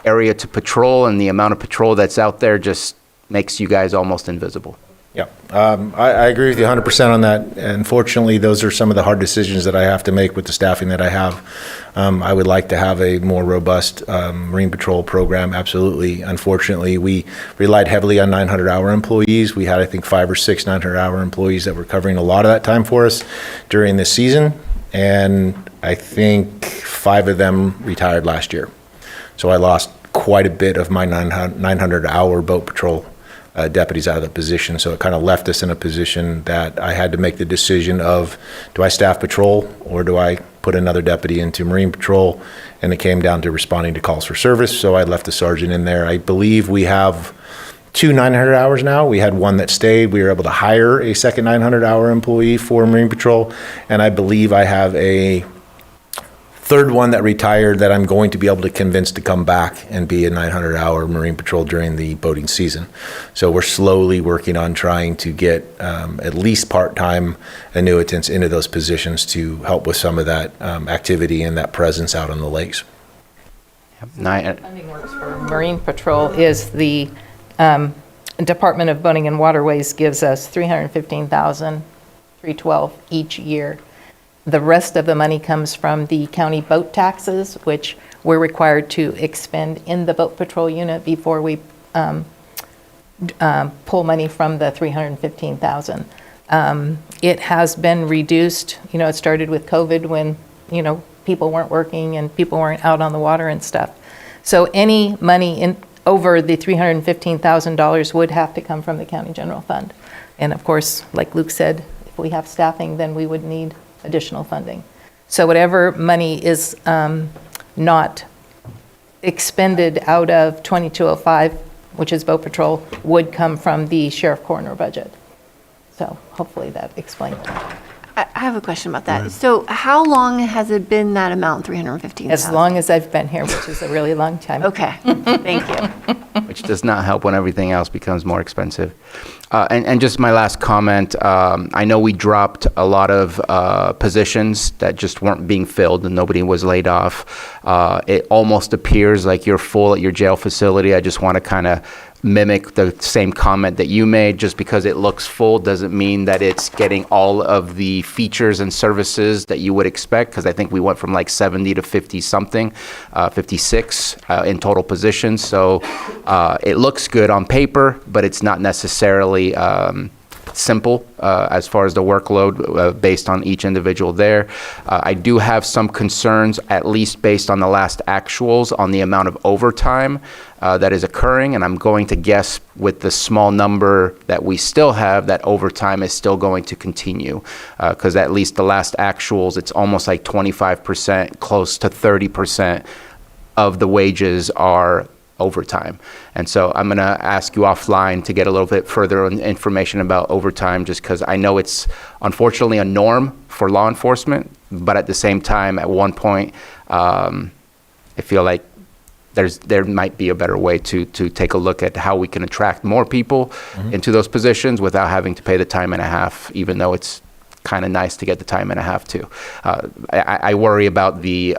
area to patrol and the amount of patrol that's out there just makes you guys almost invisible. Yeah, I agree with you 100% on that. Unfortunately, those are some of the hard decisions that I have to make with the staffing that I have. I would like to have a more robust Marine Patrol program, absolutely. Unfortunately, we relied heavily on 900-hour employees. We had, I think, 5 or 6 900-hour employees that were covering a lot of that time for us during this season, and I think 5 of them retired last year. So I lost quite a bit of my 900-hour boat patrol deputies out of the position, so it kind of left us in a position that I had to make the decision of, do I staff patrol or do I put another deputy into Marine Patrol? And it came down to responding to calls for service, so I left the sergeant in there. I believe we have 2 900 hours now. We had one that stayed. We were able to hire a second 900-hour employee for Marine Patrol, and I believe I have a third one that retired that I'm going to be able to convince to come back and be a 900-hour Marine Patrol during the boating season. So we're slowly working on trying to get at least part-time annuitants into those positions to help with some of that activity and that presence out on the lakes. Funding works for Marine Patrol is the Department of Boating and Waterways gives us $315,312 each year. The rest of the money comes from the county boat taxes, which we're required to expend in the boat patrol unit before we pull money from the $315,000. It has been reduced. It started with COVID when, people weren't working and people weren't out on the water and stuff. So any money over the $315,000 would have to come from the county general fund. And of course, like Luke said, if we have staffing, then we would need additional funding. So whatever money is not expended out of 2205, which is boat patrol, would come from the sheriff coroner budget. So hopefully that explains it. I have a question about that. So how long has it been that amount, 315,000? As long as I've been here, which is a really long time. Okay, thank you. Which does not help when everything else becomes more expensive. And just my last comment, I know we dropped a lot of positions that just weren't being filled and nobody was laid off. It almost appears like you're full at your jail facility. I just want to kind of mimic the same comment that you made. Just because it looks full doesn't mean that it's getting all of the features and services that you would expect, because I think we went from like 70 to 50 something, 56 in total positions. So it looks good on paper, but it's not necessarily simple as far as the workload based on each individual there. I do have some concerns, at least based on the last actuals, on the amount of overtime that is occurring, and I'm going to guess with the small number that we still have, that overtime is still going to continue, because at least the last actuals, it's almost like 25%, close to 30% of the wages are overtime. And so I'm going to ask you offline to get a little bit further information about overtime, just because I know it's unfortunately a norm for law enforcement, but at the same time, at one point, I feel like there might be a better way to take a look at how we can attract more people into those positions without having to pay the time and a half, even though it's kind of nice to get the time and a half too. I worry about the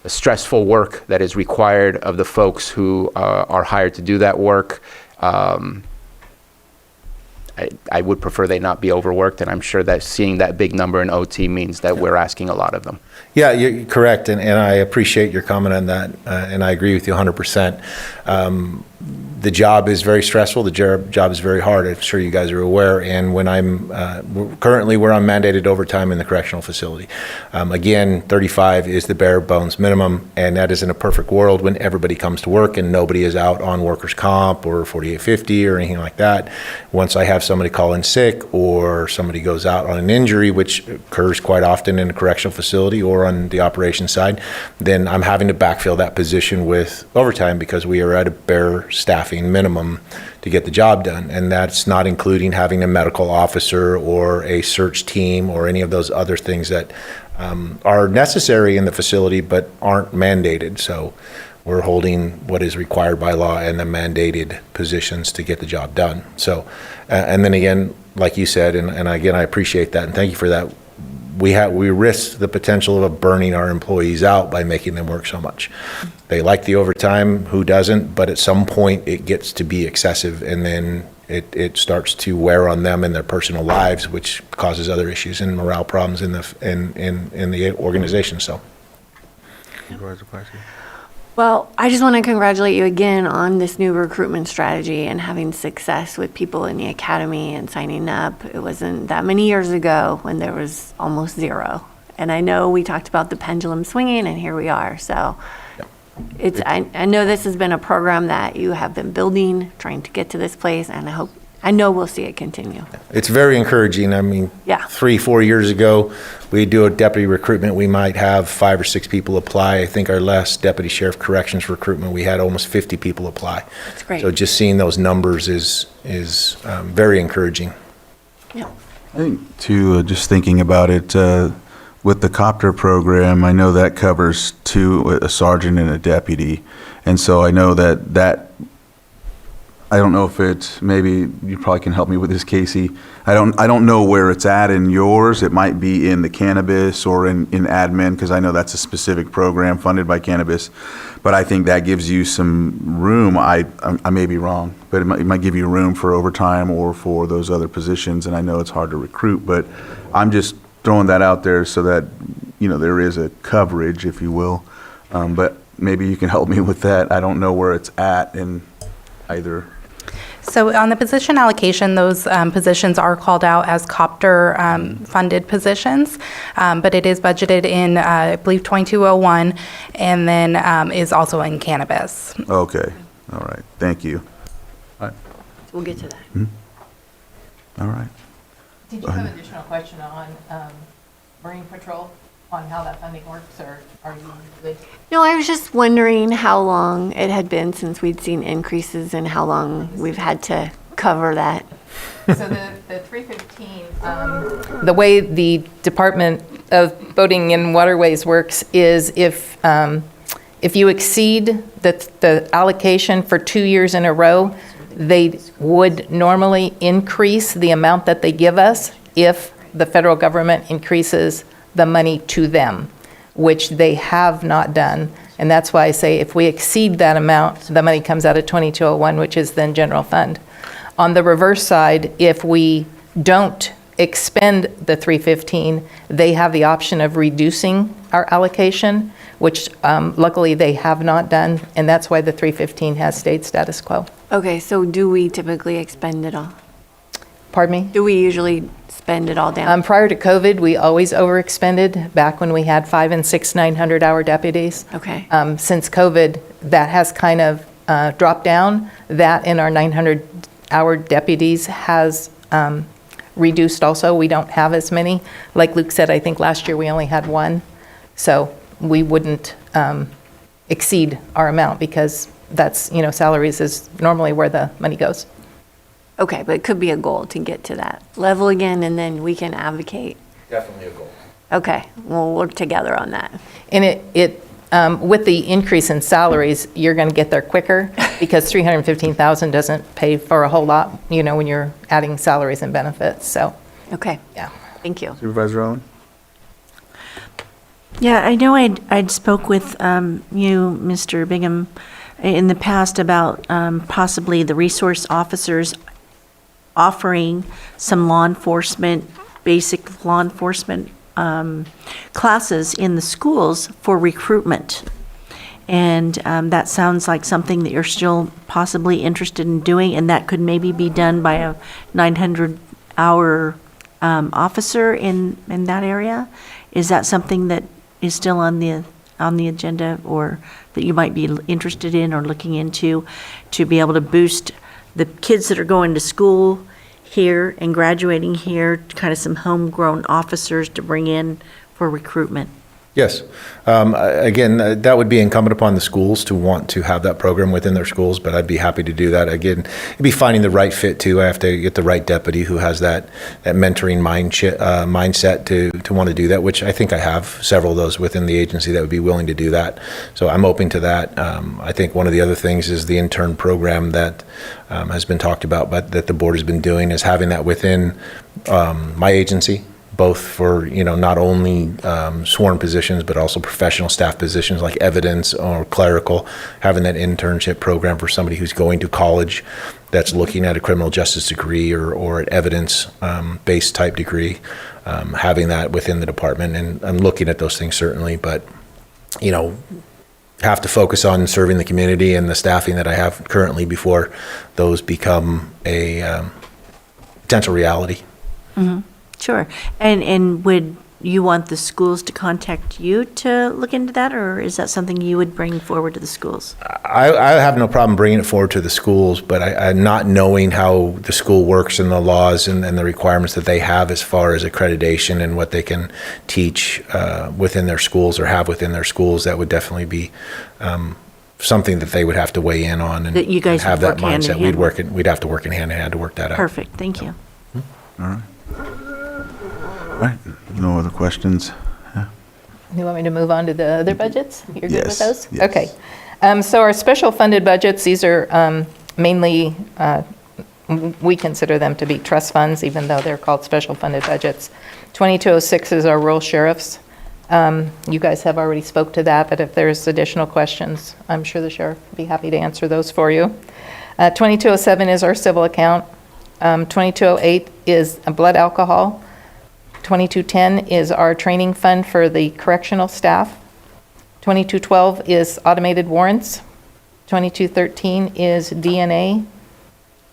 stressful work that is required of the folks who are hired to do that work. I would prefer they not be overworked, and I'm sure that seeing that big number in OT means that we're asking a lot of them. Yeah, you're correct, and I appreciate your comment on that, and I agree with you 100%. The job is very stressful. The job is very hard. I'm sure you guys are aware. And when currently we're on mandated overtime in the correctional facility. Again, 35 is the bare bones minimum, and that is in a perfect world when everybody comes to work and nobody is out on workers' comp or 4850 or anything like that. Once I have somebody call in sick or somebody goes out on an injury, which occurs quite often in a correctional facility or on the operations side, then I'm having to backfill that position with overtime because we are at a bare staffing minimum to get the job done. And that's not including having a medical officer or a search team or any of those other things that are necessary in the facility but aren't mandated. So we're holding what is required by law and the mandated positions to get the job done. So, and then again, like you said, and again, I appreciate that and thank you for that. We risk the potential of burning our employees out by making them work so much. They like the overtime, who doesn't? But at some point it gets to be excessive, and then it starts to wear on them in their personal lives, which causes other issues and morale problems in the organization. So. Well, I just want to congratulate you again on this new recruitment strategy and having success with people in the academy and signing up. It wasn't that many years ago when there was almost zero. And I know we talked about the pendulum swinging, and here we are. So I know this has been a program that you have been building, trying to get to this place, and I hope I know we'll see it continue. It's very encouraging. I mean, Yeah. 3-4 years ago, we do a deputy recruitment, we might have 5 or 6 people apply. I think our last deputy sheriff corrections recruitment, we had almost 50 people apply. That's great. So just seeing those numbers is very encouraging. Yeah. I think, too, just thinking about it, with the copter program, I know that covers a sergeant and a deputy. And so I know that I don't know if it's, maybe you probably can help me with this, Casey. I don't know where it's at in yours. It might be in the cannabis or in admin, because I know that's a specific program funded by cannabis. But I think that gives you some room. I may be wrong, but it might give you room for overtime or for those other positions. And I know it's hard to recruit, but I'm just throwing that out there so that, there is a coverage, if you will. But maybe you can help me with that. I don't know where it's at in either. So on the position allocation, those positions are called out as copter funded positions, but it is budgeted in, I believe, 2201, and then is also in cannabis. Okay, all right, thank you. We'll get to that. All right. Did you have an additional question on Marine Patrol, on how that funding works, or are you good? No, I was just wondering how long it had been since we'd seen increases and how long we've had to cover that. So the 315, The way the Department of Boating and Waterways works is if you exceed the allocation for 2 years in a row, they would normally increase the amount that they give us if the federal government increases the money to them, which they have not done. And that's why I say if we exceed that amount, the money comes out of 2201, which is then general fund. On the reverse side, if we don't expend the 315, they have the option of reducing our allocation, which luckily they have not done, and that's why the 315 has stayed status quo. Okay, so do we typically expend it all? Pardon me? Do we usually spend it all down? Prior to COVID, we always overexpended, back when we had 5 and 6 900-hour deputies. Okay. Since COVID, that has kind of dropped down. That and our 900-hour deputies has reduced also. We don't have as many. Like Luke said, I think last year we only had 1. So we wouldn't exceed our amount because that's, salaries is normally where the money goes. Okay, but it could be a goal to get to that level again, and then we can advocate. Definitely a goal. Okay, we'll work together on that. And it with the increase in salaries, you're going to get there quicker because $315,000 doesn't pay for a whole lot, when you're adding salaries and benefits. So, Okay, yeah. thank you. Supervisor Owen? Yeah, I know I'd spoke with you, Mr. Bingham, in the past about possibly the resource officers offering some basic law enforcement classes in the schools for recruitment. And that sounds like something that you're still possibly interested in doing, and that could maybe be done by a 900-hour officer in that area. Is that something that is still on the agenda, or that you might be interested in or looking into, to be able to boost the kids that are going to school here and graduating here, kind of some homegrown officers to bring in for recruitment? Yes. Again, that would be incumbent upon the schools to want to have that program within their schools, but I'd be happy to do that. Again, it'd be finding the right fit too. I have to get the right deputy who has that mentoring mindset to want to do that, which I think I have several of those within the agency that would be willing to do that. So I'm open to that. I think one of the other things is the intern program that has been talked about, but that the board has been doing, is having that within my agency, both for, not only sworn positions, but also professional staff positions like evidence or clerical, having that internship program for somebody who's going to college that's looking at a criminal justice degree or an evidence-based type degree, having that within the department. And I'm looking at those things certainly, but, have to focus on serving the community and the staffing that I have currently before those become a potential reality. Mm-hmm. Sure. And would you want the schools to contact you to look into that, or is that something you would bring forward to the schools? I have no problem bringing it forward to the schools, but I not knowing how the school works and the laws and the requirements that they have as far as accreditation and what they can teach within their schools or have within their schools, that would definitely be something that they would have to weigh in on and That you guys have would that work hand in mindset. hand. We'd have to work in hand in hand to work that out. Perfect, thank you. All right. All right, no other questions? You want me to move on to the other budgets? You're good with Yes, those? yes. Okay. So our special funded budgets, these are mainly, we consider them to be trust funds, even though they're called special funded budgets. 2206 is our rural sheriffs. You guys have already spoke to that, but if there's additional questions, I'm sure the sheriff would be happy to answer those for you. 2207 is our civil account. 2208 is blood alcohol. 2210 is our training fund for the correctional staff. 2212 is automated warrants. 2213 is DNA.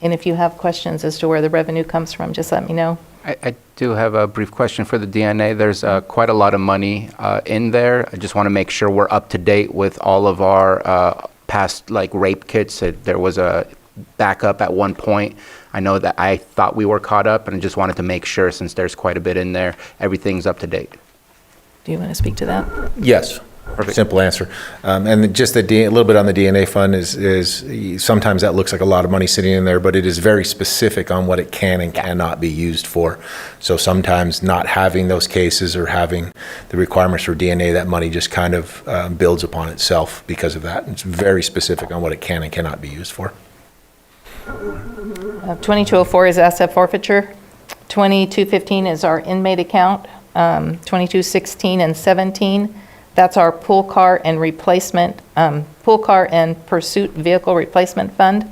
And if you have questions as to where the revenue comes from, just let me know. I do have a brief question for the DNA. There's quite a lot of money in there. I just want to make sure we're up to date with all of our past rape kits. There was a backup at one point. I know that I thought we were caught up, and I just wanted to make sure, since there's quite a bit in there, everything's up to date. Do you want to speak to that? Yes. Perfect. Simple answer. And just a little bit on the DNA fund is sometimes that looks like a lot of money sitting in there, but it is very specific on what it can and cannot be used for. So sometimes not having those cases or having the requirements for DNA, that money just kind of builds upon itself because of that. It's very specific on what it can and cannot be used for. 2204 is asset forfeiture. 2215 is our inmate account. 2216 and 17, that's our pool car and pursuit vehicle replacement fund.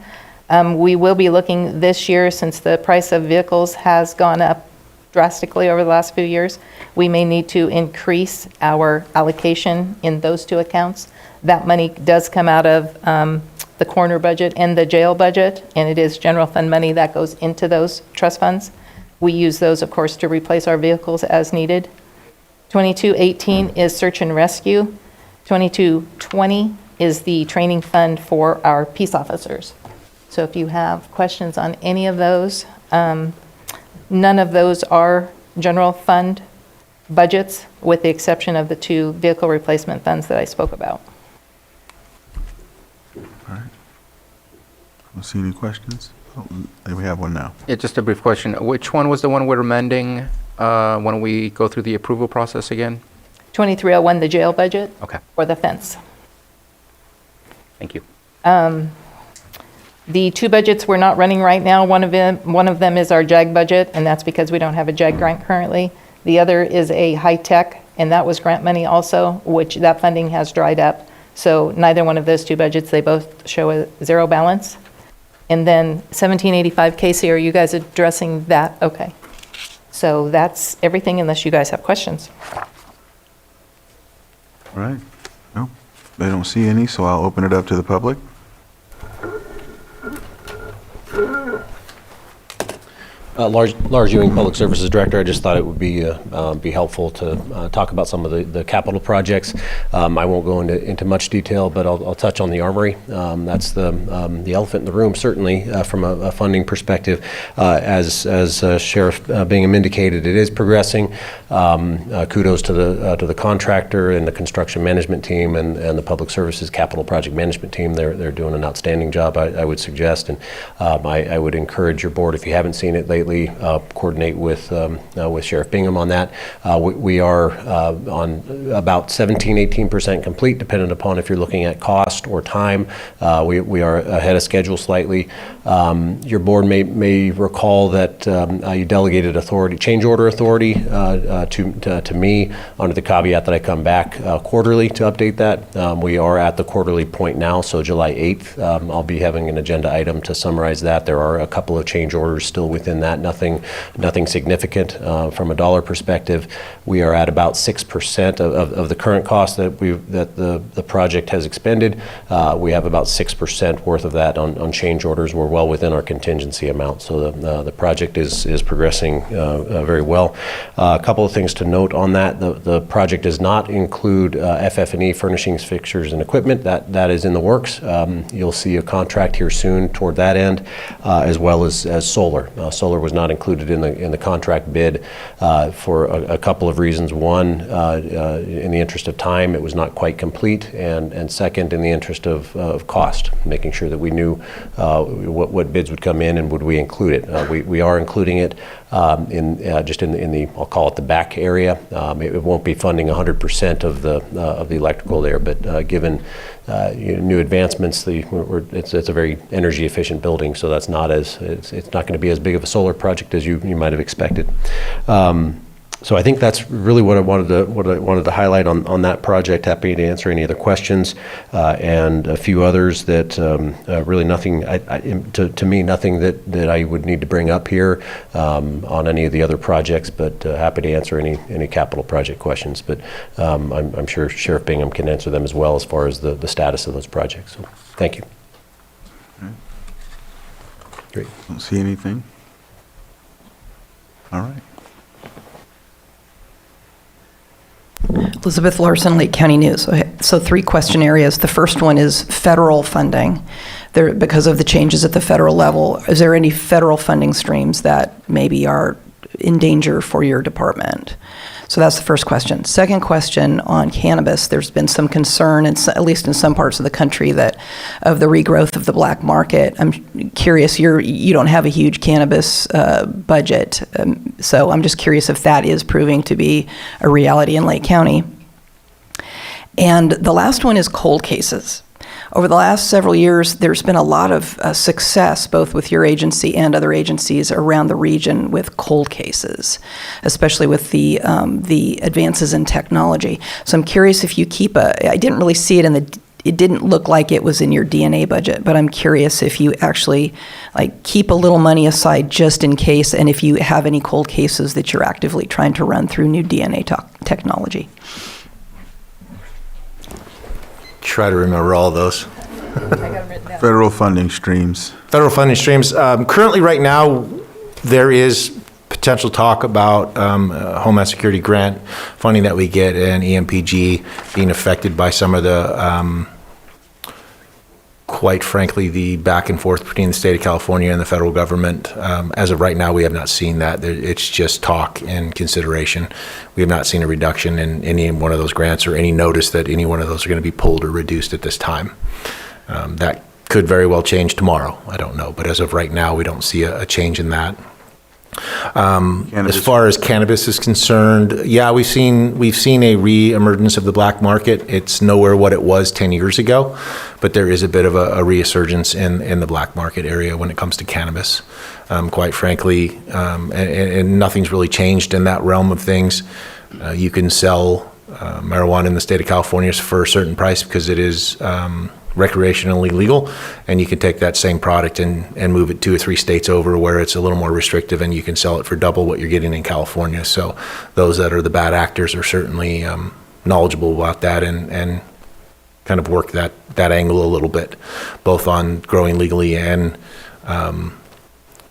We will be looking this year, since the price of vehicles has gone up drastically over the last few years, we may need to increase our allocation in those two accounts. That money does come out of the coroner budget and the jail budget, and it is general fund money that goes into those trust funds. We use those, of course, to replace our vehicles as needed. 2218 is search and rescue. 2220 is the training fund for our peace officers. So if you have questions on any of those, none of those are general fund budgets, with the exception of the two vehicle replacement funds that I spoke about. All right. Don't see any questions? Oh, we have one now. Yeah, just a brief question. Which one was the one we're amending when we go through the approval process again? 2301, the jail budget. Okay. Or the fence. Thank you. The two budgets we're not running right now, one of them is our JAG budget, and that's because we don't have a JAG grant currently. The other is a high-tech, and that was grant money also, which that funding has dried up. So neither one of those two budgets, they both show a zero balance. And then 1785, Casey, are you guys addressing that? Okay. So that's everything, unless you guys have questions. All right. No, I don't see any, so I'll open it up to the public. Lars Ewing, Public Services Director. I just thought it would be helpful to talk about some of the capital projects. I won't go into much detail, but I'll touch on the armory. That's the elephant in the room, certainly, from a funding perspective. As Sheriff Bingham indicated, it is progressing. Kudos to the contractor and the construction management team and the Public Services Capital Project Management team. They're doing an outstanding job, I would suggest. And I would encourage your board, if you haven't seen it lately, coordinate with Sheriff Bingham on that. We are on about 17-18% complete, depending upon if you're looking at cost or time. We are ahead of schedule slightly. Your board may recall that you delegated change order authority to me, under the caveat that I come back quarterly to update that. We are at the quarterly point now, so July 8th, I'll be having an agenda item to summarize that. There are a couple of change orders still within that that, nothing significant from a dollar perspective. We are at about 6% of the current cost that the project has expended. We have about 6% worth of that on change orders. We're well within our contingency amount, so the project is progressing very well. A couple of things to note on that: the project does not include FF&E, furnishings, fixtures, and equipment. That is in the works. You'll see a contract here soon toward that end, as well as solar. Solar was not included in the contract bid for a couple of reasons. One, in the interest of time, it was not quite complete, and second, in the interest of cost, making sure that we knew what bids would come in and would we include it. We are including it in the I'll call it the back area. It won't be funding 100% of the electrical there, but given new advancements, it's a very energy efficient building, so that's not it's not going to be as big of a solar project as you might have expected. So I think that's really what I wanted to highlight on that project. Happy to answer any other questions, and a few others that really nothing, to me, nothing that I would need to bring up here on any of the other projects, but happy to answer any capital project questions. But I'm sure Sheriff Bingham can answer them as well as far as the status of those projects. So thank you. Okay. Great. Don't see anything. All right. Elizabeth Larson, Lake County News. So 3 question areas. The first one is federal funding. Because of the changes at the federal level, is there any federal funding streams that maybe are in danger for your department? So that's the first question. Second question on cannabis. There's been some concern, at least in some parts of the country, that of the regrowth of the black market. I'm curious, you don't have a huge cannabis budget, so I'm just curious if that is proving to be a reality in Lake County. And the last one is cold cases. Over the last several years, there's been a lot of success, both with your agency and other agencies around the region, with cold cases, especially with the advances in technology. So I'm curious if you keep I didn't really see it it didn't look like it was in your DNA budget, but I'm curious if you actually keep a little money aside just in case, and if you have any cold cases that you're actively trying to run through new DNA technology. Try to remember all those. Federal funding streams. Federal funding streams. Currently, right now, there is potential talk about Homeland Security grant funding that we get and EMPG being affected by some of the, quite frankly, the back and forth between the state of California and the federal government. As of right now, we have not seen that. It's just talk and consideration. We have not seen a reduction in any one of those grants or any notice that any one of those are going to be pulled or reduced at this time. That could very well change tomorrow. I don't know. But as of right now, we don't see a change in that. As far as cannabis is concerned, yeah, we've seen a re-emergence of the black market. It's nowhere what it was 10 years ago, but there is a bit of a resurgence in the black market area when it comes to cannabis. Quite frankly, and nothing's really changed in that realm of things. You can sell marijuana in the state of California for a certain price because it is recreationally legal, and you can take that same product and move it 2 or 3 states over where it's a little more restrictive, and you can sell it for double what you're getting in California. So those that are the bad actors are certainly knowledgeable about that and kind of work that angle a little bit, both on growing legally and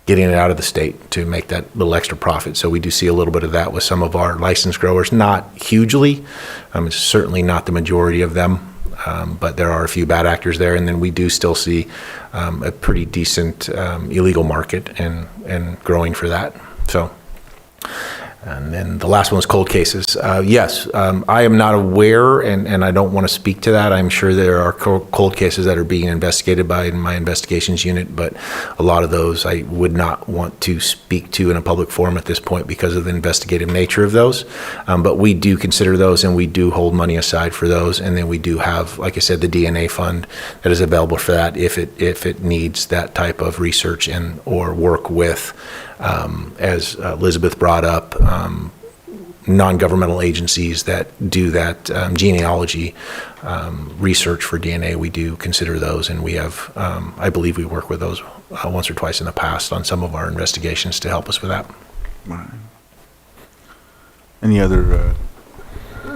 getting it out of the state to make that little extra profit. So we do see a little bit of that with some of our licensed growers, not hugely. It's certainly not the majority of them. But there are a few bad actors there, and then we do still see a pretty decent illegal market and growing for that. So, and then the last one was cold cases. Yes, I am not aware, and I don't want to speak to that. I'm sure there are cold cases that are being investigated by my investigations unit, but a lot of those I would not want to speak to in a public forum at this point because of the investigative nature of those. But we do consider those, and we do hold money aside for those, and then we do have, like I said, the DNA fund that is available for that if it needs that type of research and or work with, as Elizabeth brought up, non-governmental agencies that do that genealogy research for DNA, we do consider those, and we have, I believe we work with those once or twice in the past on some of our investigations to help us with that. Right. Any other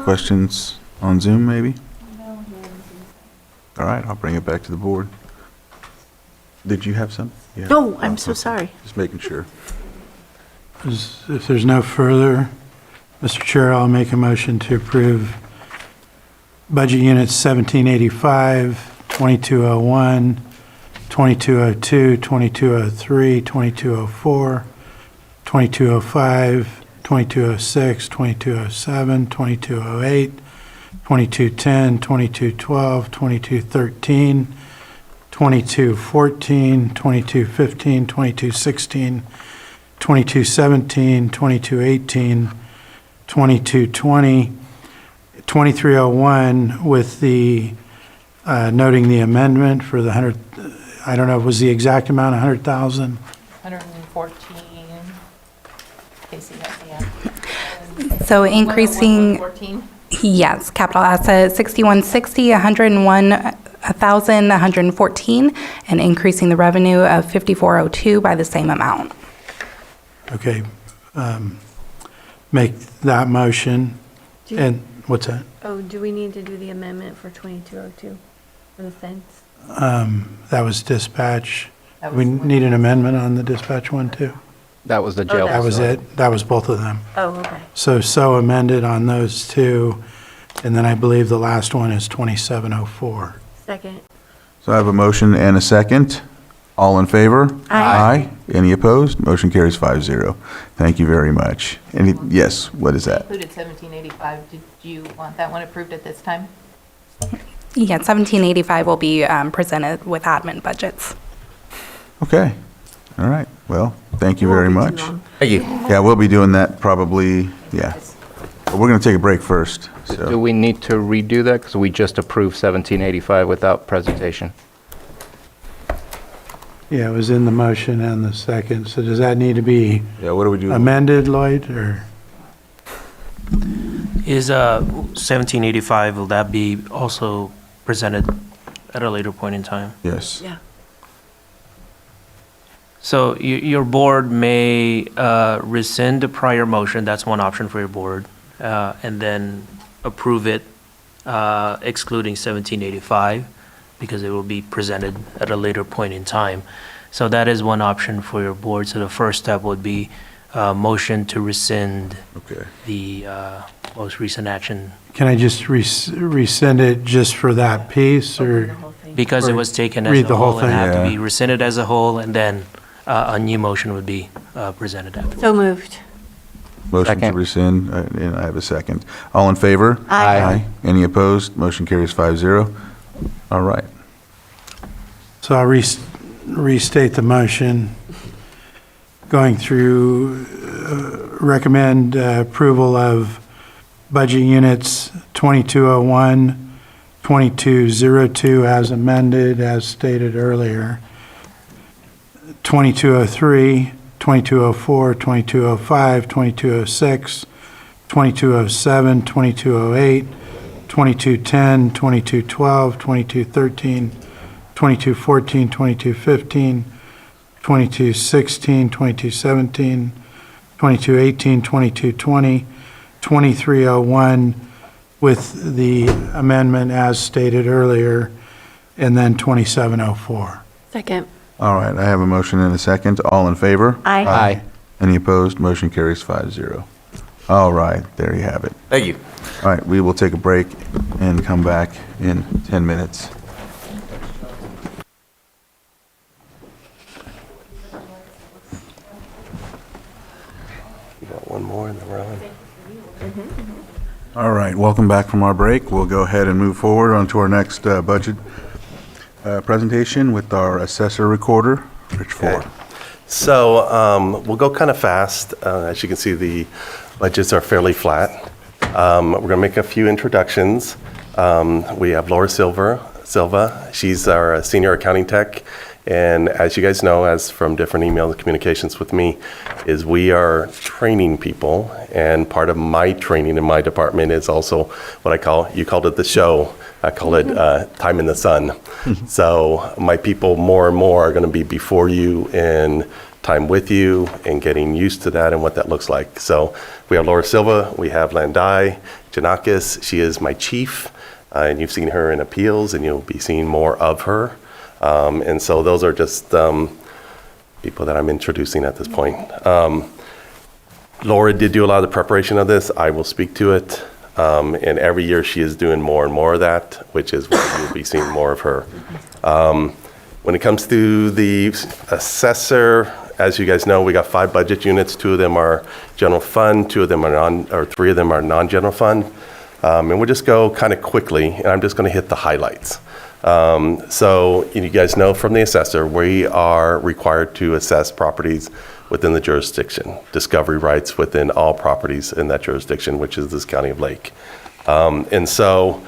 questions on Zoom, maybe? No. All right, I'll bring it back to the board. Did you have some? Yeah. No, I'm so sorry. Just making sure. If there's no further, Mr. Chair, I'll make a motion to approve budget units 1785, 2201, 2202, 2203, 2204, 2205, 2206, 2207, 2208, 2210, 2212, 2213, 2214, 2215, 2216, 2217, 2218, 2220, 2301 with the, noting the amendment for the 100, I don't know, was the exact amount 100,000? 114. Casey has the answer. So increasing, 114. yes, capital asset 6160, 101,114, and increasing the revenue of 5402 by the same amount. Okay, make that motion. And what's that? Oh, do we need to do the amendment for 2202 for the fence? That was dispatch. That We was- need an amendment on the dispatch one, too? That was the jail. That was it? That was both of them? Oh, okay. So amended on those two, and then I believe the last one is 2704. Second. So I have a motion and a second. All in favor? Aye. Any opposed? Motion carries 5-0. Thank you very much. Yes, what is that? Included 1785. Did you want that one approved at this time? Yeah, 1785 will be presented with admin budgets. Okay. All right. Well, thank you very much. Thank you. Yeah, we'll be doing that probably, yeah. But we're going to take a break first, Do so. we need to redo that? Because we just approved 1785 without presentation. Yeah, it was in the motion and the second, so does that need to be Yeah, what do we do? amended, Lloyd, or? Is 1785, will that be also presented at a later point in time? Yes. Yeah. So your board may rescind a prior motion, that's one option for your board, and then approve it excluding 1785, because it will be presented at a later point in time. So that is one option for your board. So the first step would be motion to rescind Okay. the most recent action, Can I just rescind it just for that piece, or? because it Or was taken as read a the whole whole and thing. have to be Yeah. rescinded as a whole, and then a new motion would be presented afterwards. So moved. Motion to Second. rescind, and I have a second. All in favor? Aye. Any opposed? Motion carries 5-0. All right. So I'll restate the motion. Going through, recommend approval of budget units 2201, 2202 as amended, as stated earlier, 2203, 2204, 2205, 2206, 2207, 2208, 2210, 2212, 2213, 2214, 2215, 2216, 2217, 2218, 2220, 2301 with the amendment as stated earlier, and then 2704. Second. All right, I have a motion and a second. All in favor? Aye. Any opposed? Motion carries 5-0. All right, there you have it. Thank you. All right, we will take a break and come back in 10 minutes. You got one more and then we're on. All right, welcome back from our break. We'll go ahead and move forward onto our next budget presentation with our assessor recorder, Rich Ford. So we'll go kind of fast. As you can see, the budgets are fairly flat. We're going to make a few introductions. We have Laura Silva. She's our senior accounting tech. And as you guys know, as from different email communications with me, is we are training people. And part of my training in my department is also what you called it the show. I call it time in the sun. So my people more and more are going to be before you in time with you and getting used to that and what that looks like. So we have Laura Silva, we have Landai Janakis. She is my chief, and you've seen her in appeals, and you'll be seeing more of her. And so those are just people that I'm introducing at this point. Laura did do a lot of the preparation of this. I will speak to it. And every year she is doing more and more of that, which is why you'll be seeing more of her. When it comes to the assessor, as you guys know, we got 5 budget units. 2 of them are general fund, 3 of them are non-general fund. And we'll just go kind of quickly, and I'm just going to hit the highlights. So you guys know from the assessor, we are required to assess properties within the jurisdiction, discovery rights within all properties in that jurisdiction, which is this county of Lake. And so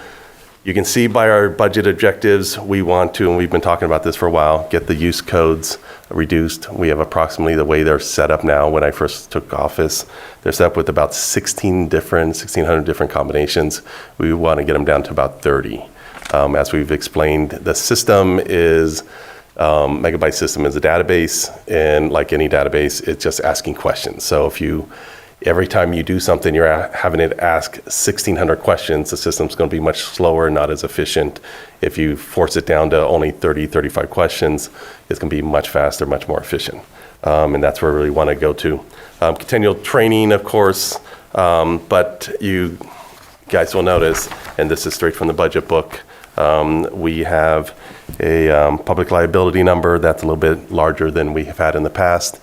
you can see by our budget objectives, we want to, and we've been talking about this for a while, get the use codes reduced. We have approximately, the way they're set up now, when I first took office, they're set up with about 1,600 different combinations. We want to get them down to about 30. As we've explained, the system is, Megabyte system is a database, and like any database, it's just asking questions. So if every time you do something, you're having it ask 1,600 questions, the system's going to be much slower, not as efficient. If you force it down to only 30, 35 questions, it's going to be much faster, much more efficient. And that's where we really want to go to. Continual training, of course, but you guys will notice, and this is straight from the budget book, we have a public liability number that's a little bit larger than we have had in the past.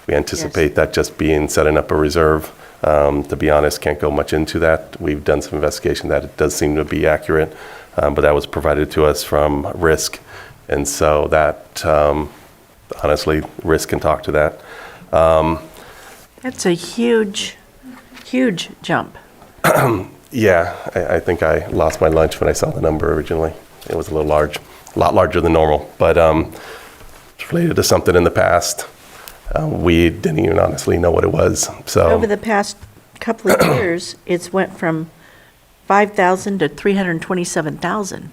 We anticipate that just being setting up a reserve. To be honest, can't go much into that. We've done some investigation that it does seem to be accurate, but that was provided to us from risk. And so that, honestly, risk can talk to that. That's a huge, huge jump. Yeah, I think I lost my lunch when I saw the number originally. It was a lot larger than normal, but it's related to something in the past. We didn't even honestly know what it was. So Over the past couple of years, it's went from 5,000 to 327,000.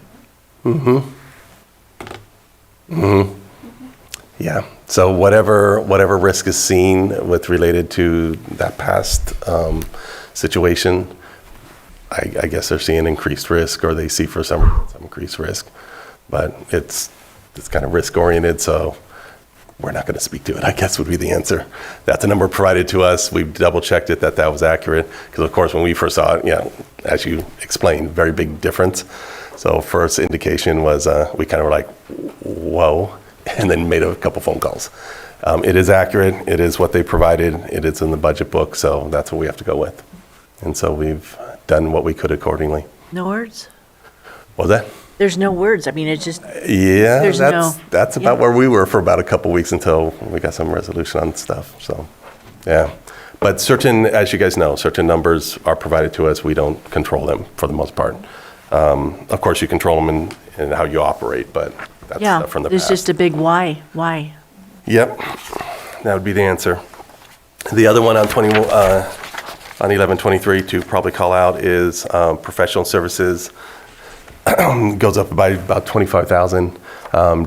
yeah, so whatever risk is seen with related to that past situation, I guess they're seeing increased risk, or they see for some increased risk, but it's kind of risk oriented, so we're not going to speak to it, I guess would be the answer. That's a number provided to us. We've double checked it that was accurate, because of course when we first saw it, as you explained, very big difference. So first indication was we kind of were like, whoa, and then made a couple phone calls. It is accurate. It is what they provided. It is in the budget book, so that's what we have to go with. And so we've done what we could accordingly. No words? What was that? There's no words. I mean, it's just. Yeah, there's that's about where we were for about a couple weeks until we got some resolution on stuff. So, yeah. But certain, as you guys know, certain numbers are provided to us. We don't control them for the most part. Of course, you control them in how you operate, but that's stuff from the past. There's just a big why. Why? Yep, that would be the answer. The other one on 1123 to probably call out is professional services. Goes up by about 25,000.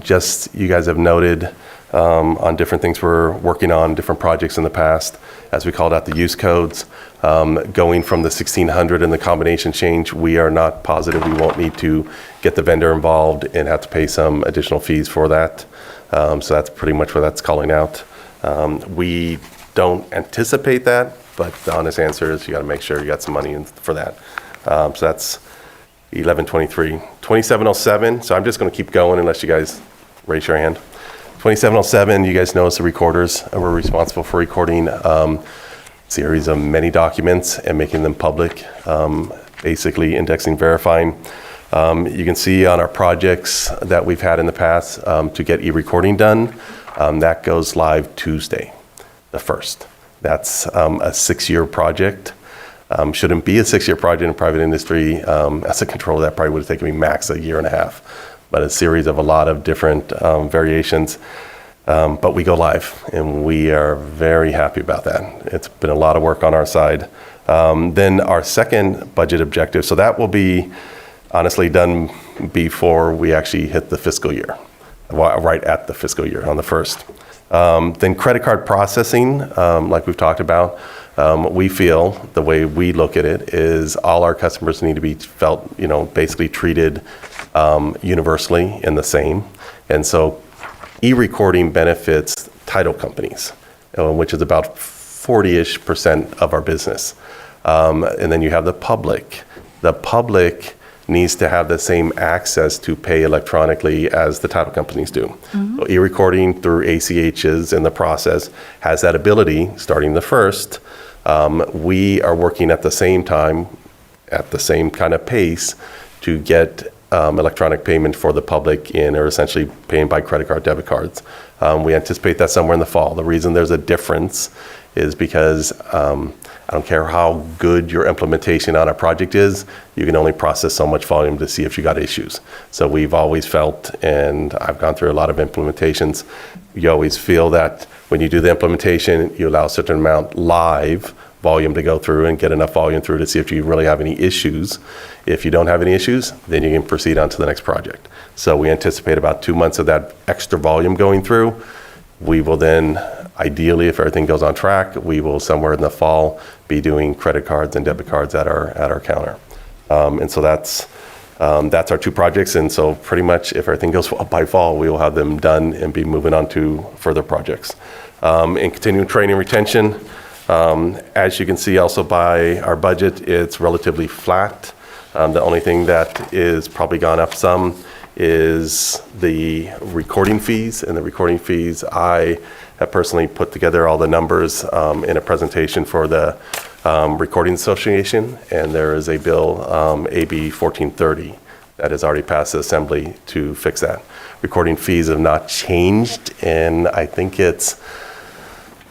Just you guys have noted on different things we're working on, different projects in the past, as we called out the use codes. Going from the 1,600 and the combination change, we are not positive we won't need to get the vendor involved and have to pay some additional fees for that. So that's pretty much what that's calling out. We don't anticipate that, but the honest answer is you got to make sure you got some money for that. So that's 1123. 2707, so I'm just going to keep going unless you guys raise your hand. 2707, you guys know it's the recorders, and we're responsible for recording series of many documents and making them public, basically indexing, verifying. You can see on our projects that we've had in the past to get e-recording done, that goes live Tuesday, the 1st. That's a 6-year project. Shouldn't be a 6-year project in private industry. As a controller, that probably would have taken me max a year and a half, but a series of a lot of different variations. But we go live, and we are very happy about that. It's been a lot of work on our side. Then our second budget objective, so that will be honestly done before we actually hit the fiscal year, right at the fiscal year on the 1st. Then credit card processing, like we've talked about, we feel the way we look at it is all our customers need to be felt, basically treated universally in the same. And so e-recording benefits title companies, which is about 40-ish% of our business. And then you have the public. The public needs to have the same access to pay electronically as the title companies do. So e-recording through ACHs in the process has that ability starting the 1st. We are working at the same time, at the same kind of pace to get electronic payment for the public in, or essentially paying by credit card, debit cards. We anticipate that somewhere in the fall. The reason there's a difference is because I don't care how good your implementation on a project is, you can only process so much volume to see if you got issues. So we've always felt, and I've gone through a lot of implementations, you always feel that when you do the implementation, you allow a certain amount live volume to go through and get enough volume through to see if you really have any issues. If you don't have any issues, then you can proceed on to the next project. So we anticipate about 2 months of that extra volume going through. We will then, ideally, if everything goes on track, we will somewhere in the fall be doing credit cards and debit cards at our counter. And so that's our 2 projects. And so pretty much if everything goes well by fall, we will have them done and be moving on to further projects. In continuing training retention, as you can see also by our budget, it's relatively flat. The only thing that is probably gone up some is the recording fees. And the recording fees, I have personally put together all the numbers in a presentation for the Recording Association. And there is a bill, AB 1430, that has already passed the Assembly to fix that. Recording fees have not changed, and I think it's,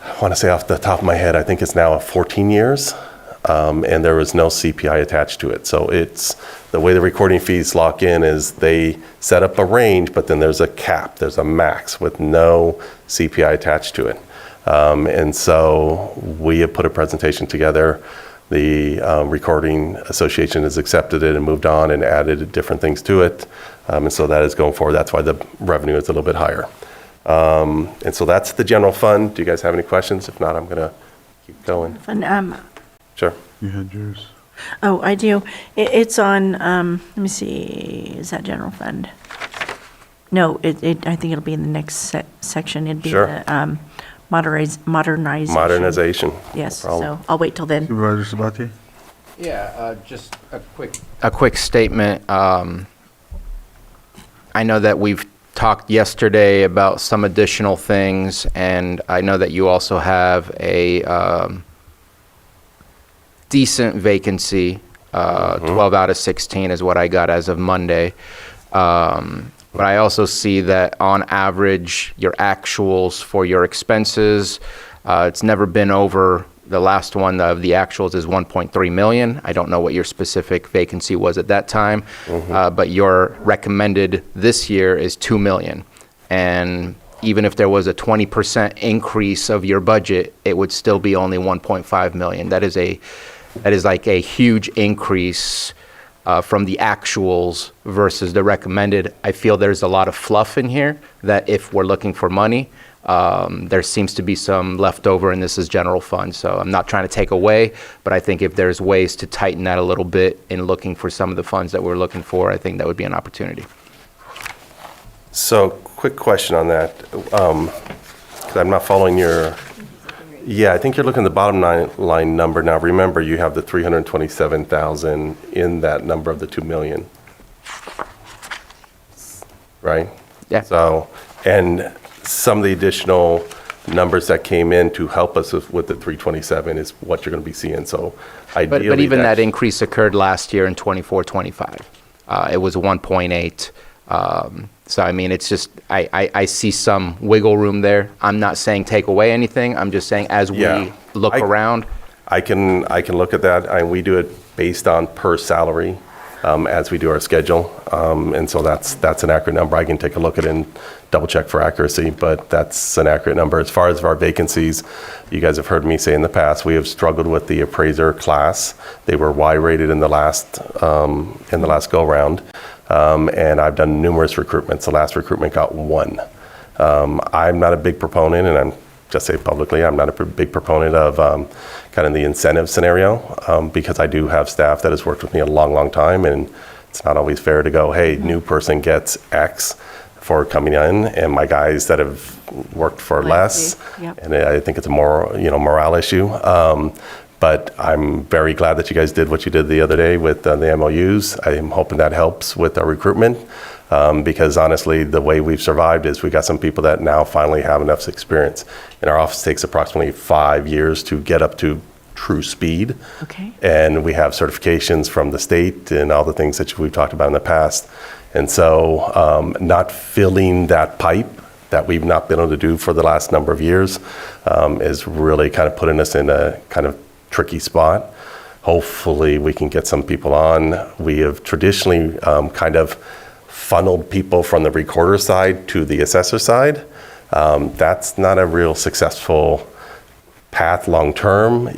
I want to say off the top of my head, I think it's now 14 years. And there was no CPI attached to it. So it's the way the recording fees lock in is they set up a range, but then there's a cap, there's a max with no CPI attached to it. And so we have put a presentation together. The Recording Association has accepted it and moved on and added different things to it. And so that is going forward. That's why the revenue is a little bit higher. And so that's the general fund. Do you guys have any questions? If not, I'm going to keep going. Sure. You had yours. Oh, I do. It's on, let me see, is that general fund? No, I think it'll be in the next section. It'd be Sure. the modernization. Modernization. Yes, No problem. so I'll wait till then. Supervisor Sabatier? Yeah, just a quick statement. I know that we've talked yesterday about some additional things, and I know that you also have a decent vacancy. 12 out of 16 is what I got as of Monday. But I also see that on average, your actuals for your expenses, it's never been over. The last one of the actuals is 1.3 million. I don't know what your specific vacancy was at that time, but your recommended this year is 2 million. And even if there was a 20% increase of your budget, it would still be only 1.5 million. That is like a huge increase from the actuals versus the recommended. I feel there's a lot of fluff in here that if we're looking for money, there seems to be some leftover, and this is general fund. So I'm not trying to take away, but I think if there's ways to tighten that a little bit in looking for some of the funds that we're looking for, I think that would be an opportunity. So quick question on that, because I'm not following your, I think you're looking at the bottom line number. Now remember, you have the 327,000 in that number of the 2 million, right? Yeah. So, and some of the additional numbers that came in to help us with the 327 is what you're going to be seeing. So ideally, But even that increase occurred last year in 24-25. It was 1.8. So I mean, it's just I see some wiggle room there. I'm not saying take away anything. I'm just saying as we look around. I can look at that, and we do it based on per salary as we do our schedule, and so that's an accurate number. I can take a look at it and double check for accuracy, but that's an accurate number. As far as our vacancies, you guys have heard me say in the past, we have struggled with the appraiser class. They were Y rated in the last go round. and I've done numerous recruitments. The last recruitment got 1. I'm not a big proponent, and I'm just say publicly, I'm not a big proponent of kind of the incentive scenario, because I do have staff that has worked with me a long, long time, and it's not always fair to go, hey, new person gets X for coming in, and my guys that have worked for less, and I think it's a morale issue. But I'm very glad that you guys did what you did the other day with the MOUs. I'm hoping that helps with our recruitment, because honestly, the way we've survived is we got some people that now finally have enough experience. And our office takes approximately 5 years to get up to true speed. Okay. And we have certifications from the state and all the things that we've talked about in the past. And so not filling that pipe that we've not been able to do for the last number of years is really kind of putting us in a kind of tricky spot. Hopefully we can get some people on. We have traditionally kind of funneled people from the recorder side to the assessor side. That's not a real successful path long term.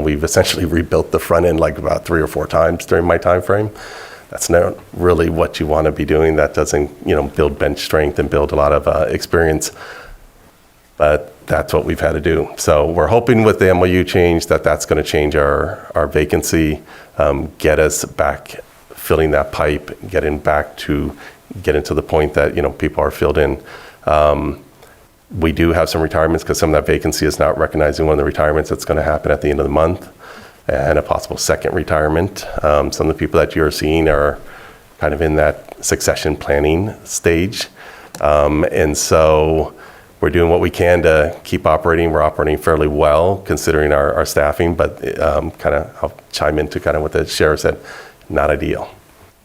We've essentially rebuilt the front end like about 3 or 4 times during my time frame. That's not really what you want to be doing. That doesn't, build bench strength and build a lot of experience. But that's what we've had to do. So we're hoping with the MOU change that's going to change our vacancy, get us back filling that pipe, getting to the point that, people are filled in. We do have some retirements because some of that vacancy is not recognizing one of the retirements that's going to happen at the end of the month, and a possible second retirement. Some of the people that you're seeing are kind of in that succession planning stage. And so we're doing what we can to keep operating. We're operating fairly well considering our staffing, but I'll chime into kind of what the sheriff said, not ideal.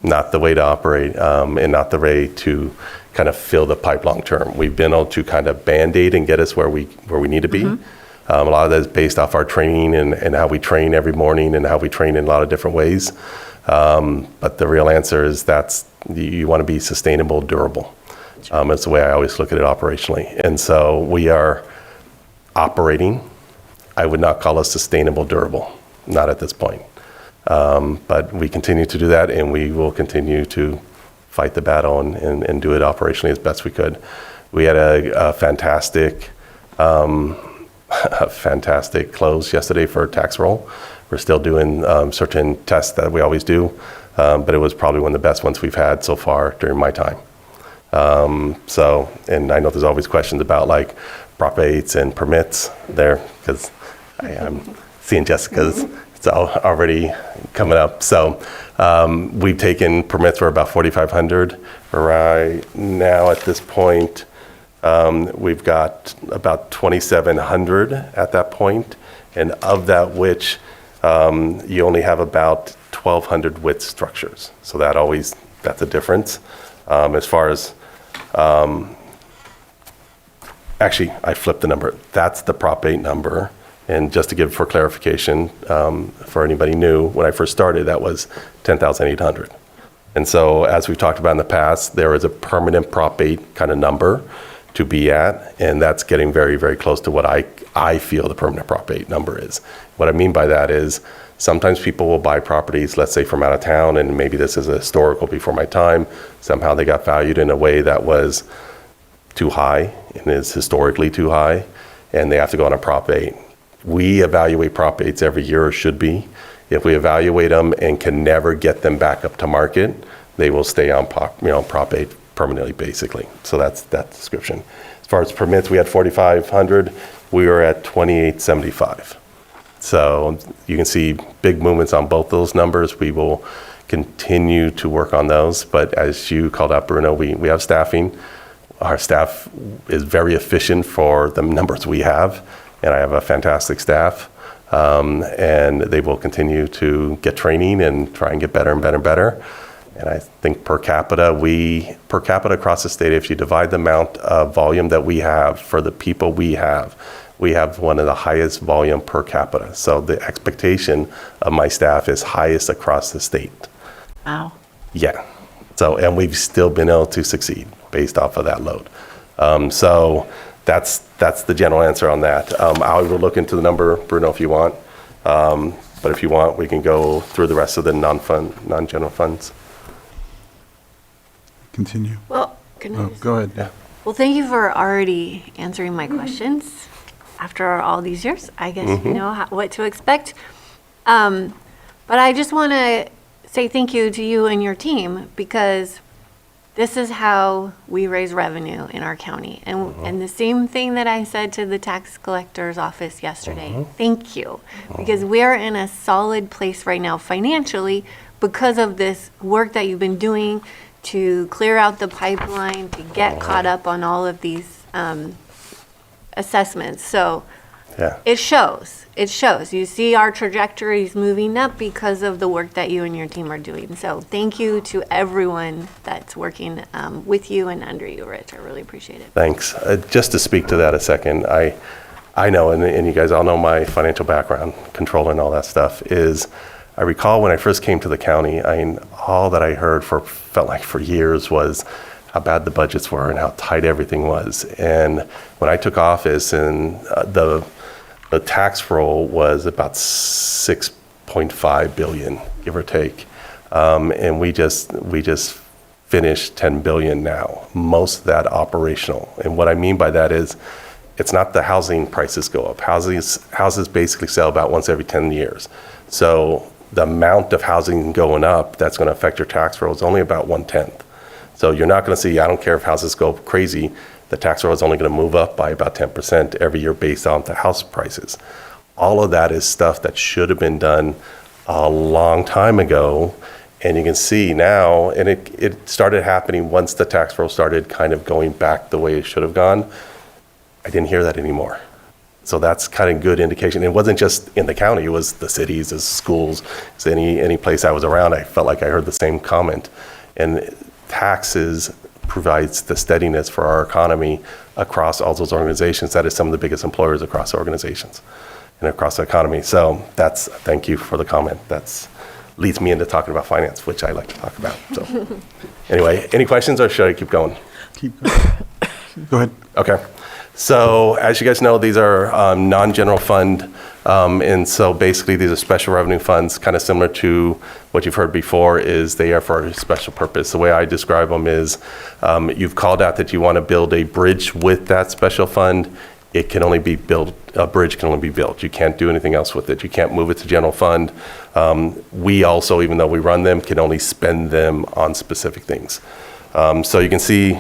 Not the way to operate, and not the way to kind of fill the pipe long term. We've been able to kind of band-aid and get us where we need to be. A lot of that is based off our training and how we train every morning and how we train in a lot of different ways. But the real answer is you want to be sustainable, durable. It's the way I always look at it operationally. And so we are operating. I would not call us sustainable, durable, not at this point. But we continue to do that, and we will continue to fight the battle and do it operationally as best we could. We had a fantastic close yesterday for tax roll. We're still doing certain tests that we always do, but it was probably one of the best ones we've had so far during my time. And I know there's always questions about like Prop 8s and permits there, because I'm seeing Jessica's, it's already coming up. So we've taken permits for about 4,500. Right now at this point, we've got about 2,700 at that point. And of that which you only have about 1,200 width structures. So that's a difference. As far as, actually, I flipped the number. That's the Prop 8 number. And just to give for clarification, for anybody new, when I first started, that was 10,800. And so as we've talked about in the past, there is a permanent Prop 8 kind of number to be at, and that's getting very, very close to what I feel the permanent Prop 8 number is. What I mean by that is sometimes people will buy properties, let's say from out of town, and maybe this is a historical before my time. Somehow they got valued in a way that was too high and is historically too high, and they have to go on a Prop 8. We evaluate Prop 8s every year, or should be. If we evaluate them and can never get them back up to market, they will stay on Prop 8 permanently, basically. So that's that description. As far as permits, we had 4,500. We were at 2,875. So you can see big movements on both those numbers. We will continue to work on those. But as you called out, Bruno, we have staffing. Our staff is very efficient for the numbers we have. And I have a fantastic staff. And they will continue to get training and try and get better and better and better. And I think per capita across the state, if you divide the amount of volume that we have for the people we have one of the highest volume per capita. So the expectation of my staff is highest across the state. Wow. Yeah. So, and we've still been able to succeed based off of that load. So that's the general answer on that. I will look into the number, Bruno, if you want. But if you want, we can go through the rest of the non-general funds. continue. Well, can I Oh, just- go ahead. Yeah. Well, thank you for already answering my questions. After all these years, I guess you know what to expect. But I just want to say thank you to you and your team, because this is how we raise revenue in our county. And the same thing that I said to the tax collector's office yesterday, thank you. Because we're in a solid place right now financially because of this work that you've been doing to clear out the pipeline, to get caught up on all of these assessments. So Yeah. it shows. It shows. You see our trajectories moving up because of the work that you and your team are doing. So thank you to everyone that's working with you and under you, Rich. I really appreciate it. Thanks. Just to speak to that a second, I know, and you guys all know my financial background, control and all that stuff, is I recall when I first came to the county, all that I heard felt like for years was how bad the budgets were and how tight everything was. And when I took office, and the tax roll was about 6.5 billion, give or take, and we just finished 10 billion now. Most of that operational. And what I mean by that is, it's not the housing prices go up. Houses basically sell about once every 10 years. So the amount of housing going up that's going to affect your tax roll is only about 1/10. So you're not going to see, I don't care if houses go crazy, the tax roll is only going to move up by about 10% every year based on the house prices. All of that is stuff that should have been done a long time ago. And you can see now, and it started happening once the tax roll started kind of going back the way it should have gone. I didn't hear that anymore. So that's kind of good indication. It wasn't just in the county, it was the cities, the schools, so any place I was around, I felt like I heard the same comment. And taxes provides the steadiness for our economy across all those organizations. That is some of the biggest employers across organizations and across the economy. So thank you for the comment. That's leads me into talking about finance, which I like to talk about. So anyway, any questions or should I keep going? Keep going. Go ahead. Okay. So as you guys know, these are non-general fund. And so basically these are special revenue funds, kind of similar to what you've heard before, is they are for a special purpose. The way I describe them is you've called out that you want to build a bridge with that special fund. It can only be built, a bridge can only be built. You can't do anything else with it. You can't move it to general fund. We also, even though we run them, can only spend them on specific things. So you can see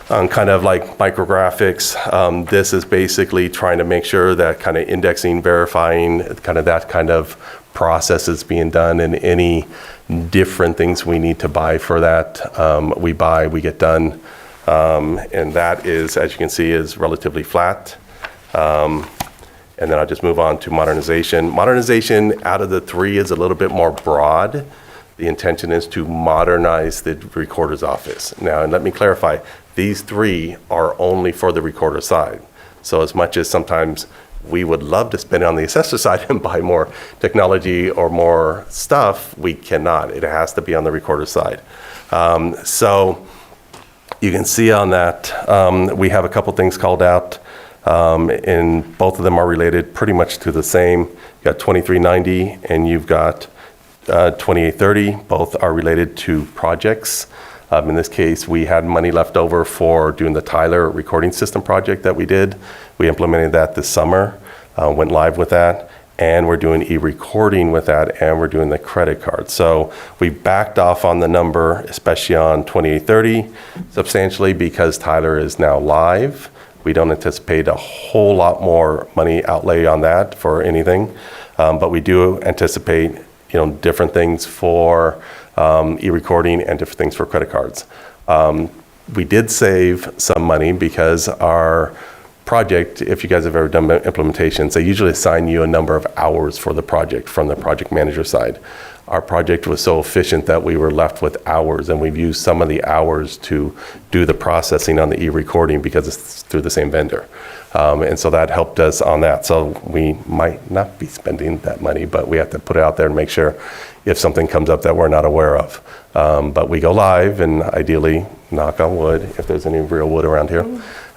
kind of like micrographics. This is basically trying to make sure that kind of indexing, verifying, kind of that kind of process is being done, and any different things we need to buy for that, we get done. And that is, as you can see, is relatively flat. And then I'll just move on to modernization. Modernization out of the three is a little bit more broad. The intention is to modernize the recorder's office. Now, and let me clarify, these three are only for the recorder side. So as much as sometimes we would love to spend it on the assessor side and buy more technology or more stuff, we cannot. It has to be on the recorder side. So you can see on that, we have a couple things called out, and both of them are related pretty much to the same. You got 2390 and you've got 2830. Both are related to projects. In this case, we had money left over for doing the Tyler recording system project that we did. We implemented that this summer, went live with that, and we're doing e-recording with that, and we're doing the credit card. So we backed off on the number, especially on 2830, substantially because Tyler is now live. We don't anticipate a whole lot more money outlay on that for anything, but we do anticipate different things for e-recording and different things for credit cards. We did save some money because our project, if you guys have ever done implementations, they usually assign you a number of hours for the project from the project manager side. Our project was so efficient that we were left with hours, and we've used some of the hours to do the processing on the e-recording because it's through the same vendor. And so that helped us on that. So we might not be spending that money, but we have to put it out there and make sure if something comes up that we're not aware of. But we go live, and ideally, knock on wood, if there's any real wood around here,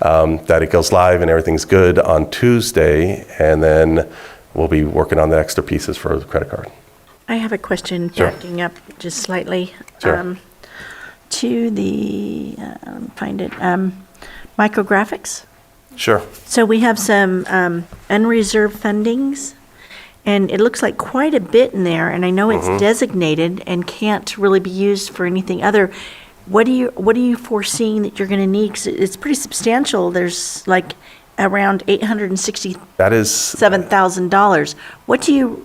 that it goes live and everything's good on Tuesday, and then we'll be working on the extra pieces for the credit card. I have a question Sure. backing up just slightly. Sure. to the, find it, micrographics. Sure. So we have some unreserved fundings, and it looks like quite a bit in there, and I know it's designated and can't really be used for anything other. What are you foreseeing that you're going to need? 'Cause it's pretty substantial. There's like around $867,000. What do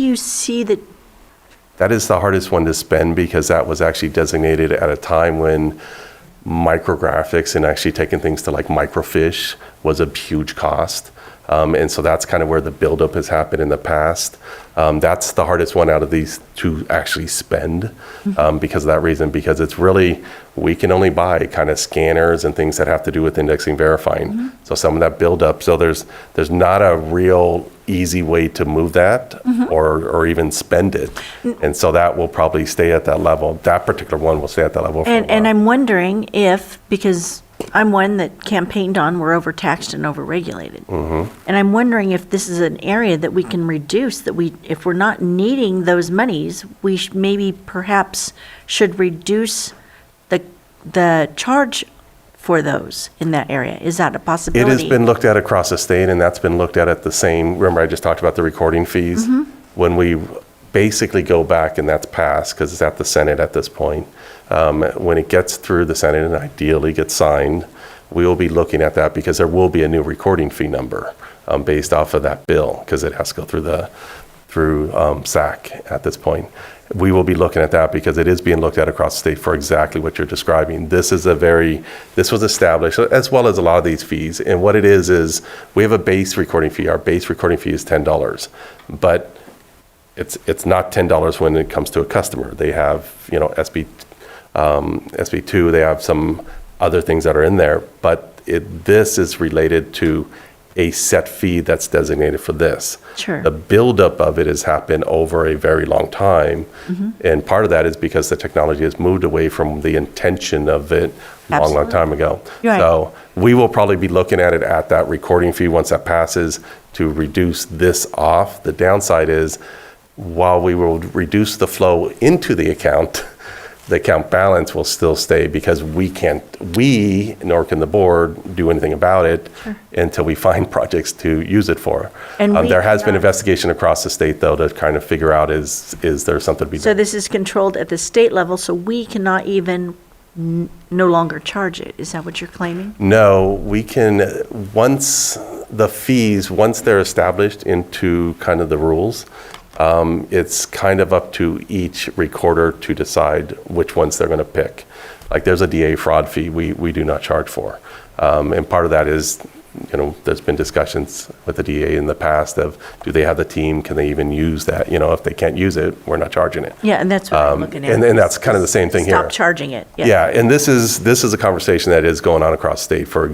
you see that? That is the hardest one to spend because that was actually designated at a time when micrographics and actually taking things to like microfiche was a huge cost. And so that's kind of where the buildup has happened in the past. That's the hardest one out of these to actually spend because of that reason, because it's really, we can only buy kind of scanners and things that have to do with indexing, verifying. So some of that buildup, so there's not a real easy way to move that or even spend it. And so that will probably stay at that level. That particular one will stay at that level for a while. And I'm wondering if, because I'm one that campaigned on we're overtaxed and overregulated. And I'm wondering if this is an area that we can reduce, that if we're not needing those monies, we maybe perhaps should reduce the charge for those in that area. Is that a possibility? It has been looked at across the state, and that's been looked at the same, remember I just talked about the recording fees? When we basically go back and that's passed, because it's at the Senate at this point, when it gets through the Senate and ideally gets signed, we will be looking at that because there will be a new recording fee number based off of that bill, because it has to go through SAC at this point. We will be looking at that because it is being looked at across the state for exactly what you're describing. This was established, as well as a lot of these fees. And what it is we have a base recording fee. Our base recording fee is $10, but it's not $10 when it comes to a customer. They have, SB2, they have some other things that are in there, but this is related to a set fee that's designated for this. Sure. The buildup of it has happened over a very long time, and part of that is because the technology has moved away from the intention of it a long time ago. Right. So we will probably be looking at it at that recording fee once that passes to reduce this off. The downside is, while we will reduce the flow into the account balance will still stay because nor can the board do anything about it until we find projects to use it for. And there has been investigation across the state though to kind of figure out is there something to be done. So this is controlled at the state level, so we cannot even no longer charge it. Is that what you're claiming? No, we can, once they're established into kind of the rules, it's kind of up to each recorder to decide which ones they're going to pick. Like there's a DA fraud fee we do not charge for. And part of that is, there's been discussions with the DA in the past of, do they have the team? Can they even use that? If they can't use it, we're not charging it. Yeah, and that's what I'm looking at. And that's kind of the same thing here. Stop charging it. Yeah, and this is a conversation that is going on across the state for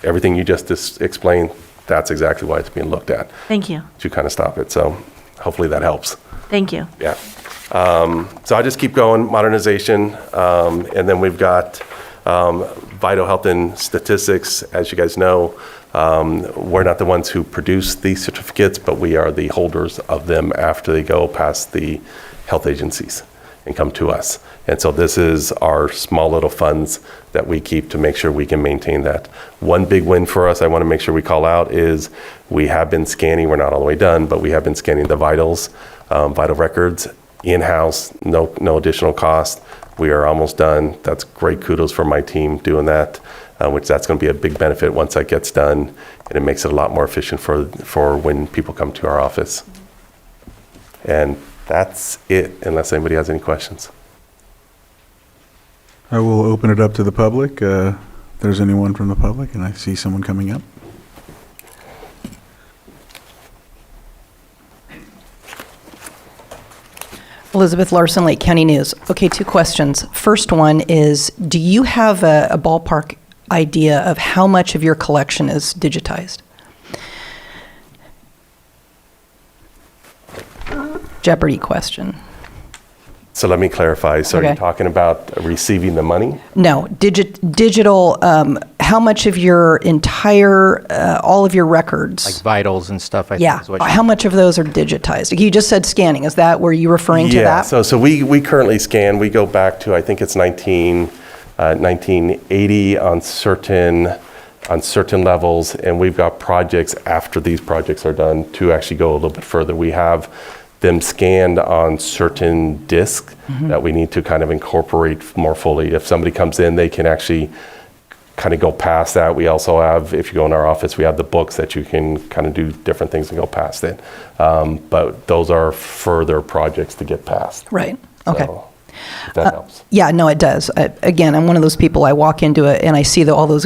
everything you just explained. That's exactly why it's being looked at. Thank you. To kind of stop it. So hopefully that helps. Thank you. Yeah. So I just keep going, modernization, and then we've got vital health and statistics. As you guys know, we're not the ones who produce these certificates, but we are the holders of them after they go past the health agencies and come to us. And so this is our small little funds that we keep to make sure we can maintain that. One big win for us I want to make sure we call out is we have been scanning, we're not all the way done, but we have been scanning the vitals, vital records in-house, no additional cost. We are almost done. That's great kudos for my team doing that, which that's going to be a big benefit once that gets done, and it makes it a lot more efficient for when people come to our office. And that's it, unless anybody has any questions. I will open it up to the public. If there's anyone from the public, and I see someone coming up. Elizabeth Larson, Lake County News. Okay, 2 questions. First one is, do you have a ballpark idea of how much of your collection is digitized? Jeopardy question. So let me clarify. So are Okay. you talking about receiving the money? No, digital, how much of your entire, all of your records? Like vitals and stuff, I think Yeah, is what you how much of those are digitized? You just said scanning, is that where you're referring to that? So we currently scan, we go back to, I think it's 1980 on certain levels, and we've got projects after these projects are done to actually go a little bit further. We have them scanned on certain disks that we need to kind of incorporate more fully. If somebody comes in, they can actually kind of go past that. We also have, if you go in our office, we have the books that you can kind of do different things and go past it. But those are further projects to get past. Right, okay. So, if that helps. Yeah, no, it does. Again, I'm one of those people, I walk into it and I see all those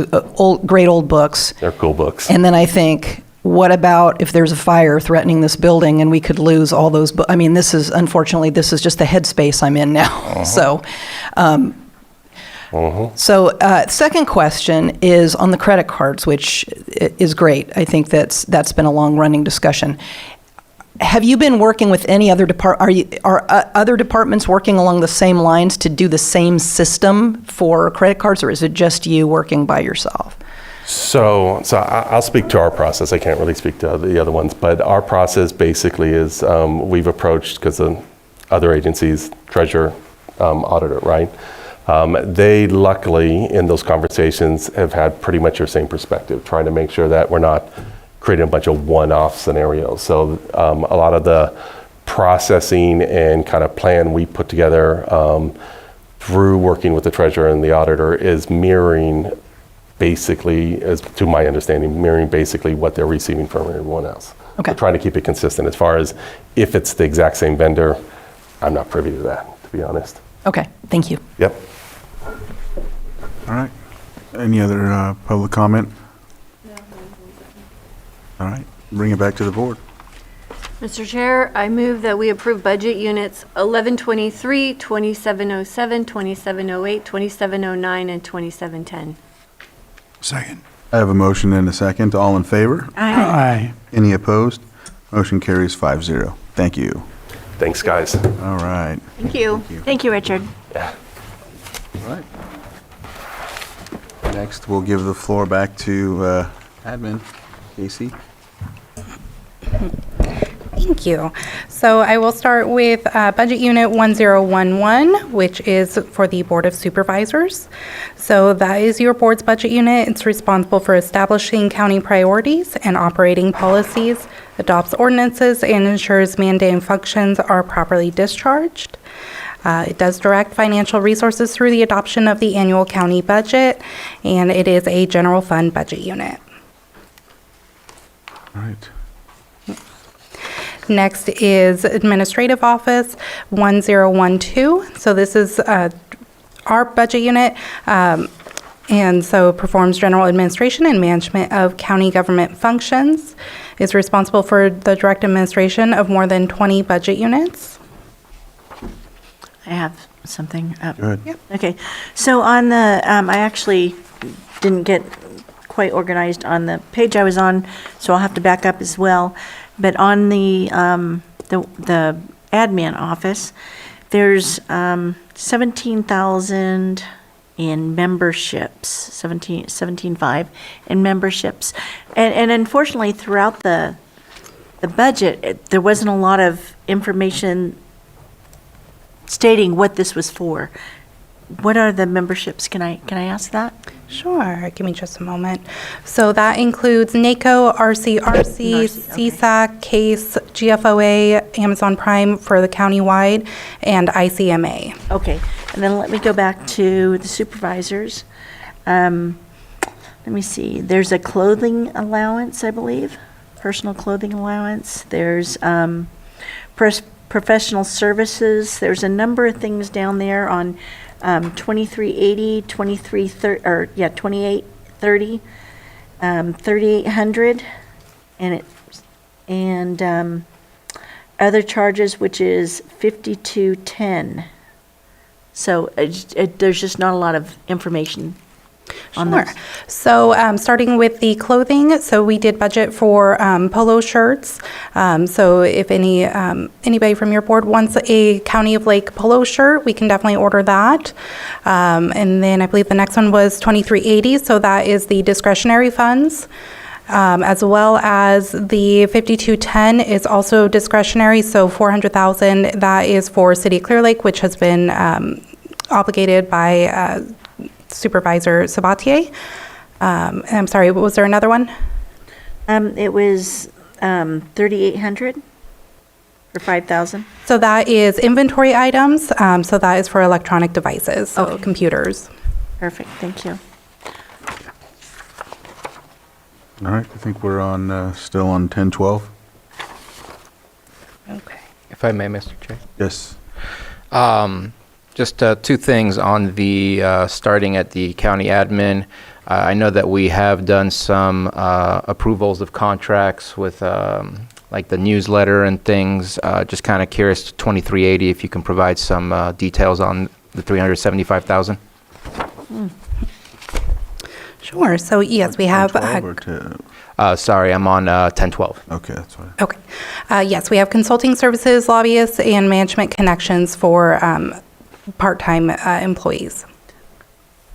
great old books. They're cool books. And then I think, what about if there's a fire threatening this building and we could lose all those books? I mean, unfortunately, this is just the headspace I'm in now. So, second question is on the credit cards, which is great. I think that's been a long-running discussion. Have you been working with any other are other departments working along the same lines to do the same system for credit cards, or is it just you working by yourself? So I'll speak to our process. I can't really speak to the other ones, but our process basically is we've approached, because the other agencies, treasurer, auditor, right? They luckily, in those conversations, have had pretty much your same perspective, trying to make sure that we're not creating a bunch of one-off scenarios. So a lot of the processing and kind of plan we put together through working with the treasurer and the auditor is mirroring basically, as to my understanding, mirroring basically what they're receiving from everyone else. Okay. We're trying to keep it consistent. As far as if it's the exact same vendor, I'm not privy to that, to be honest. Okay, thank you. Yep. All right. Any other public comment? All right, bring it back to the board. Mr. Chair, I move that we approve budget units 1123, 2707, 2708, 2709, and 2710. Second. I have a motion and a second. All in favor? Aye. Any opposed? Motion carries 5-0. Thank you. Thanks, guys. All right. Thank you. Thank you, Richard. Yeah. All right. Next, we'll give the floor back to admin, Casey. Thank you. So I will start with Budget Unit 1011, which is for the Board of Supervisors. So that is your board's budget unit. It's responsible for establishing county priorities and operating policies, adopts ordinances, and ensures mandated functions are properly discharged. It does direct financial resources through the adoption of the annual county budget, and it is a general fund budget unit. All right. Next is Administrative Office 1012. So this is our budget unit, and so performs general administration and management of county government functions. Is responsible for the direct administration of more than 20 budget units. I have something up. Go ahead. Yep. Okay, so on the, I actually didn't get quite organized on the page I was on, so I'll have to back up as well. But on the admin office, there's 17,000 in memberships, 17.5 in memberships. And unfortunately, throughout the budget, there wasn't a lot of information stating what this was for. What are the memberships? Can I ask that? Sure, give me just a moment. So that includes NACO, RCRC, CSAC, CASE, GFOA, Amazon Prime for the countywide, and ICMA. Okay, and then let me go back to the supervisors. Let me see, there's a clothing allowance, I believe, personal clothing allowance. There's professional services. There's a number of things down there on 2380, 2830, 3800, and other charges, which is 5210. So there's just not a lot of information Sure. So starting with the clothing, so we did budget for polo shirts. So if anybody from your board wants a County of Lake polo shirt, we can definitely order that. And then I believe the next one was 2380, so that is the discretionary funds. As well as the 5210 is also discretionary, so 400,000, that is for City of Clear Lake, which has been obligated by Supervisor Sabatier. I'm sorry, was there another one? It was 3,800 or 5,000? So that is inventory items, so that is for electronic devices, so computers. Perfect, thank you. All right, I think we're on, still on 1012. Okay. If I may, Mr. Chair. Yes. Just two things on the, starting at the county admin. I know that we have done some approvals of contracts with like the newsletter and things. Just kind of curious, 2380, if you can provide some details on the 375,000. Sure. So yes, we have. 1012 or Sorry, I'm on 1012. okay, that's fine. Okay. Yes, we have consulting services, lobbyists, and management connections for part-time employees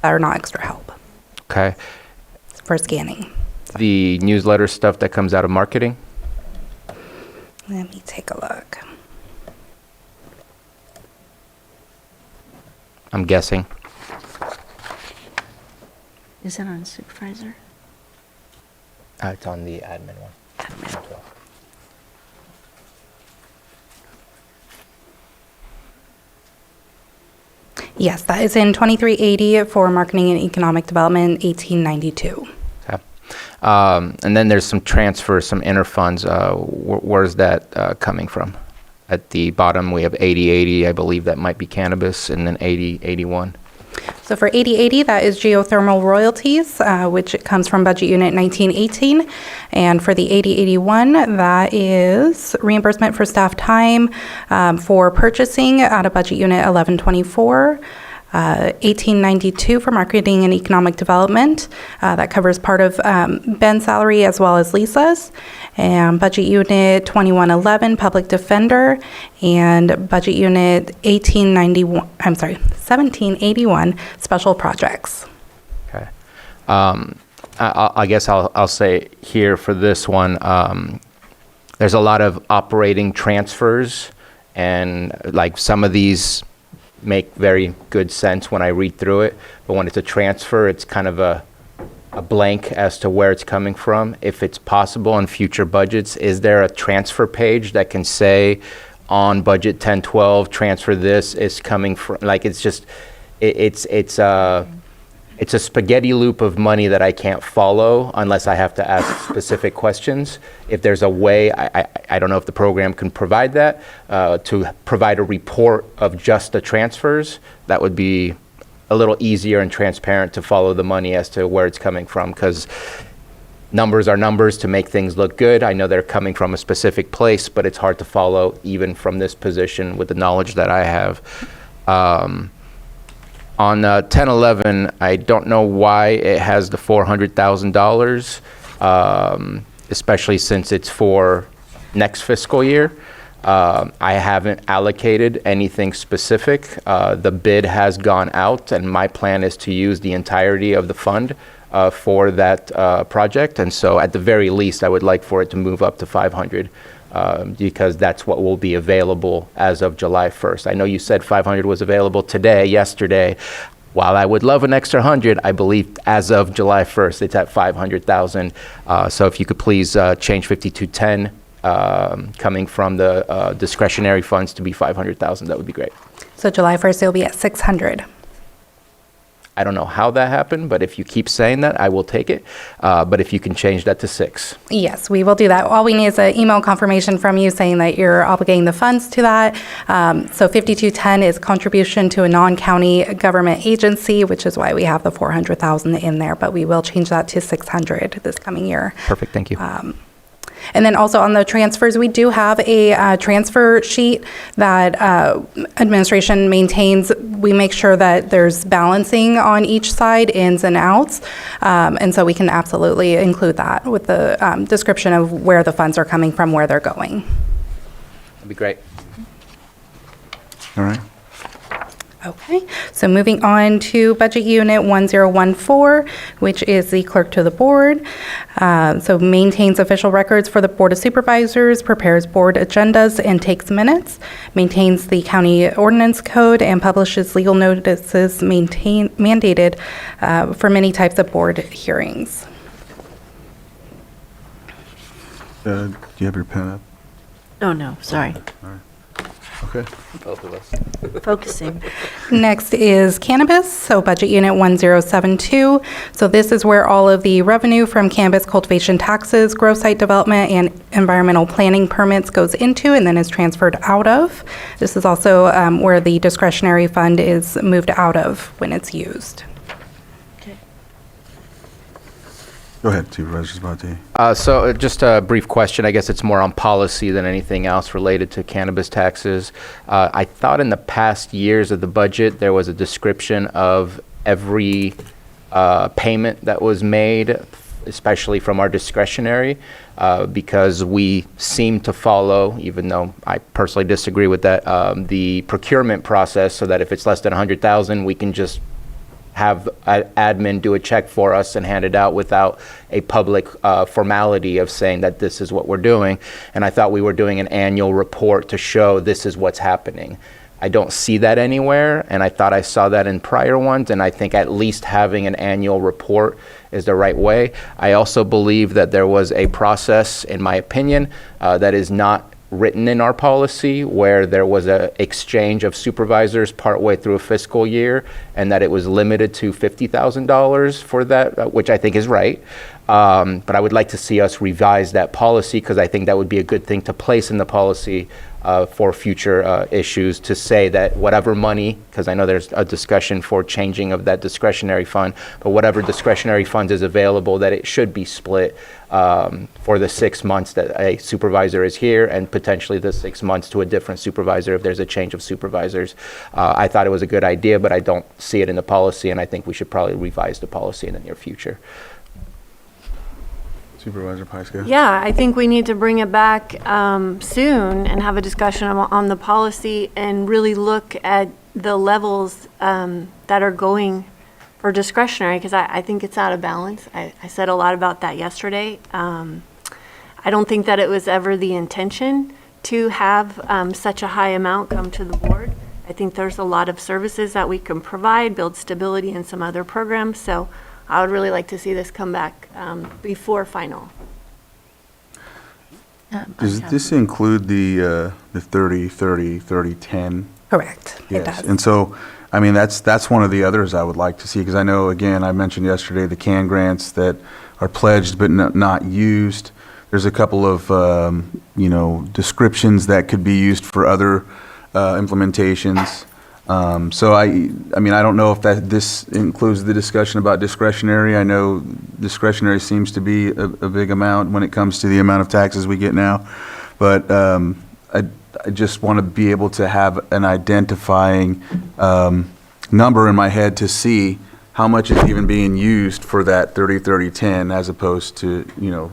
that are not extra help Okay. for scanning. The newsletter stuff that comes out of marketing. Let me take a look. I'm guessing. Is it on supervisor? It's on the admin one. Yes, that is in 2380 for marketing and economic development, 1892. Okay. And then there's some transfer, some interfunds. Where's that coming from? At the bottom, we have 8080. I believe that might be cannabis, and then 8081. So for 8080, that is geothermal royalties, which it comes from Budget Unit 1918. And for the 8081, that is reimbursement for staff time for purchasing out of Budget Unit 1124. 1892 for marketing and economic development. That covers part of Ben's salary as well as Lisa's. And Budget Unit 2111, Public Defender, and Budget Unit 1781, Special Projects. Okay. I guess I'll say here for this one, there's a lot of operating transfers, and like some of these make very good sense when I read through it, but when it's a transfer, it's kind of a blank as to where it's coming from. If it's possible in future budgets, is there a transfer page that can say on budget 1012, transfer this is coming from, like it's just, it's a spaghetti loop of money that I can't follow unless I have to ask specific questions. If there's a way, I don't know if the program can provide that, to provide a report of just the transfers, that would be a little easier and transparent to follow the money as to where it's coming from, because numbers are numbers to make things look good. I know they're coming from a specific place, but it's hard to follow even from this position with the knowledge that I have. On 1011, I don't know why it has the $400,000, especially since it's for next fiscal year. I haven't allocated anything specific. The bid has gone out, and my plan is to use the entirety of the fund for that project. And so at the very least, I would like for it to move up to 500. Because that's what will be available as of July 1st. I know you said 500 was available yesterday. While I would love an extra 100, I believe as of July 1st, it's at 500,000. So if you could please change 5210 coming from the discretionary funds to be 500,000, that would be great. So July 1st, it'll be at 600. I don't know how that happened, but if you keep saying that, I will take it. But if you can change that to 6. Yes, we will do that. All we need is an email confirmation from you saying that you're obligating the funds to that. So 5210 is contribution to a non-county government agency, which is why we have the 400,000 in there, but we will change that to 600 this coming year. Perfect, thank you. And then also on the transfers, we do have a transfer sheet that administration maintains. We make sure that there's balancing on each side, ins and outs. And so we can absolutely include that with the description of where the funds are coming from, where they're going. That'd be great. All right. Okay, so moving on to Budget Unit 1014, which is the clerk to the board. So maintains official records for the Board of Supervisors, prepares board agendas, and takes minutes, maintains the county ordinance code, and publishes legal notices mandated for many types of board hearings. Do you have your pen up? Oh, no, sorry. All right. Okay. Both of us. Focusing. Next is cannabis, so Budget Unit 1072. So this is where all of the revenue from cannabis cultivation taxes, grow site development, and environmental planning permits goes into and then is transferred out of. This is also where the discretionary fund is moved out of when it's used. Go ahead, Supervisor Mtg. So just a brief question. I guess it's more on policy than anything else related to cannabis taxes. I thought in the past years of the budget, there was a description of every payment that was made, especially from our discretionary, because we seem to follow, even though I personally disagree with that, the procurement process, so that if it's less than 100,000, we can just have admin do a check for us and hand it out without a public formality of saying that this is what we're doing. And I thought we were doing an annual report to show this is what's happening. I don't see that anywhere, and I thought I saw that in prior ones, and I think at least having an annual report is the right way. I also believe that there was a process, in my opinion, that is not written in our policy, where there was a exchange of supervisors partway through a fiscal year, and that it was limited to $50,000 for that, which I think is right. But I would like to see us revise that policy, because I think that would be a good thing to place in the policy for future issues, to say that whatever money, because I know there's a discussion for changing of that discretionary fund, but whatever discretionary fund is available, that it should be split for the 6 months that a supervisor is here, and potentially the 6 months to a different supervisor if there's a change of supervisors. I thought it was a good idea, but I don't see it in the policy, and I think we should probably revise the policy in the near future. Supervisor Pyska? Yeah, I think we need to bring it back soon and have a discussion on the policy and really look at the levels that are going for discretionary, because I think it's out of balance. I said a lot about that yesterday. I don't think that it was ever the intention to have such a high amount come to the board. I think there's a lot of services that we can provide, build stability in some other programs. So I would really like to see this come back before final. Does this include the 30, 30, 30, 10? Correct. It Yes. does. And so, I mean, that's one of the others I would like to see, because I know, again, I mentioned yesterday the CAN grants that are pledged but not used. There's a couple of, descriptions that could be used for other implementations. So I mean, I don't know if this includes the discussion about discretionary. I know discretionary seems to be a big amount when it comes to the amount of taxes we get now. But I just want to be able to have an identifying number in my head to see how much is even being used for that 30, 30, 10 as opposed to,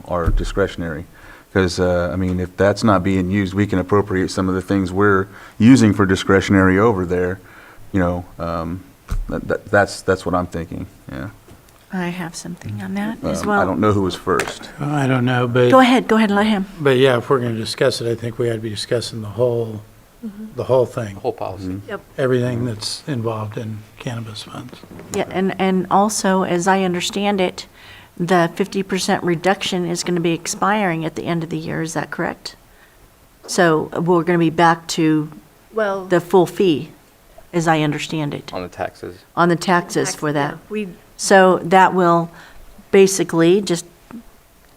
our discretionary. Because, I mean, if that's not being used, we can appropriate some of the things we're using for discretionary over there. That's what I'm thinking, yeah. I have something on that as well. I don't know who was first. I don't know, but. Go ahead, let him. But yeah, if we're going to discuss it, I think we ought to be discussing the whole thing. Whole policy. Yep. Everything that's involved in cannabis funds. Yeah, and also, as I understand it, the 50% reduction is going to be expiring at the end of the year, is that correct? So we're going to be back to Well, the full fee, as I understand it, On the taxes. on the taxes for that. we So that will basically, just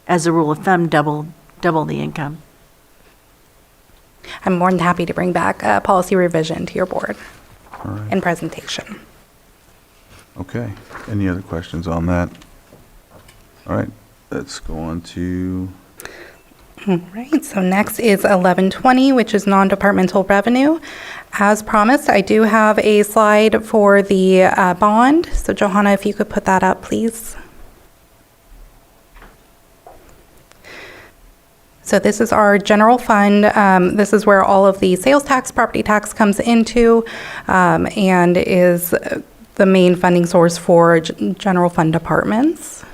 as a rule of thumb, double the income. I'm more than happy to bring back a policy revision to your board All right. and presentation. Okay. Any other questions on that? All right. Let's go on to All right, so next is 1120, which is non-departmental revenue. As promised, I do have a slide for the bond. So Johanna, if you could put that up, please. So this is our general fund. This is where all of the sales tax, property tax comes into, and is the main funding source for general fund departments.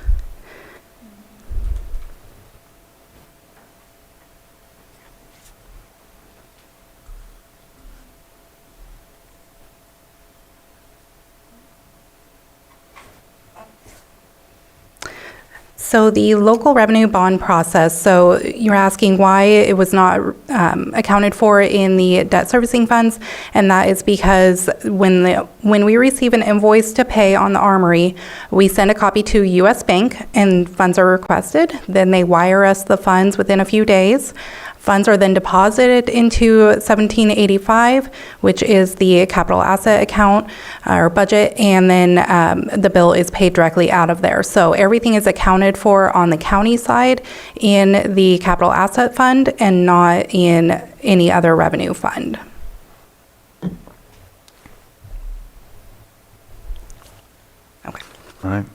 So the local revenue bond process, so you're asking why it was not accounted for in the debt servicing funds, and that is because when we receive an invoice to pay on the Armory, we send a copy to U.S. Bank and funds are requested. Then they wire us the funds within a few days. Funds are then deposited into 1785, which is the capital asset account or budget, and then the bill is paid directly out of there. So everything is accounted for on the county side in the capital asset fund and not in any other revenue fund. Okay. All right.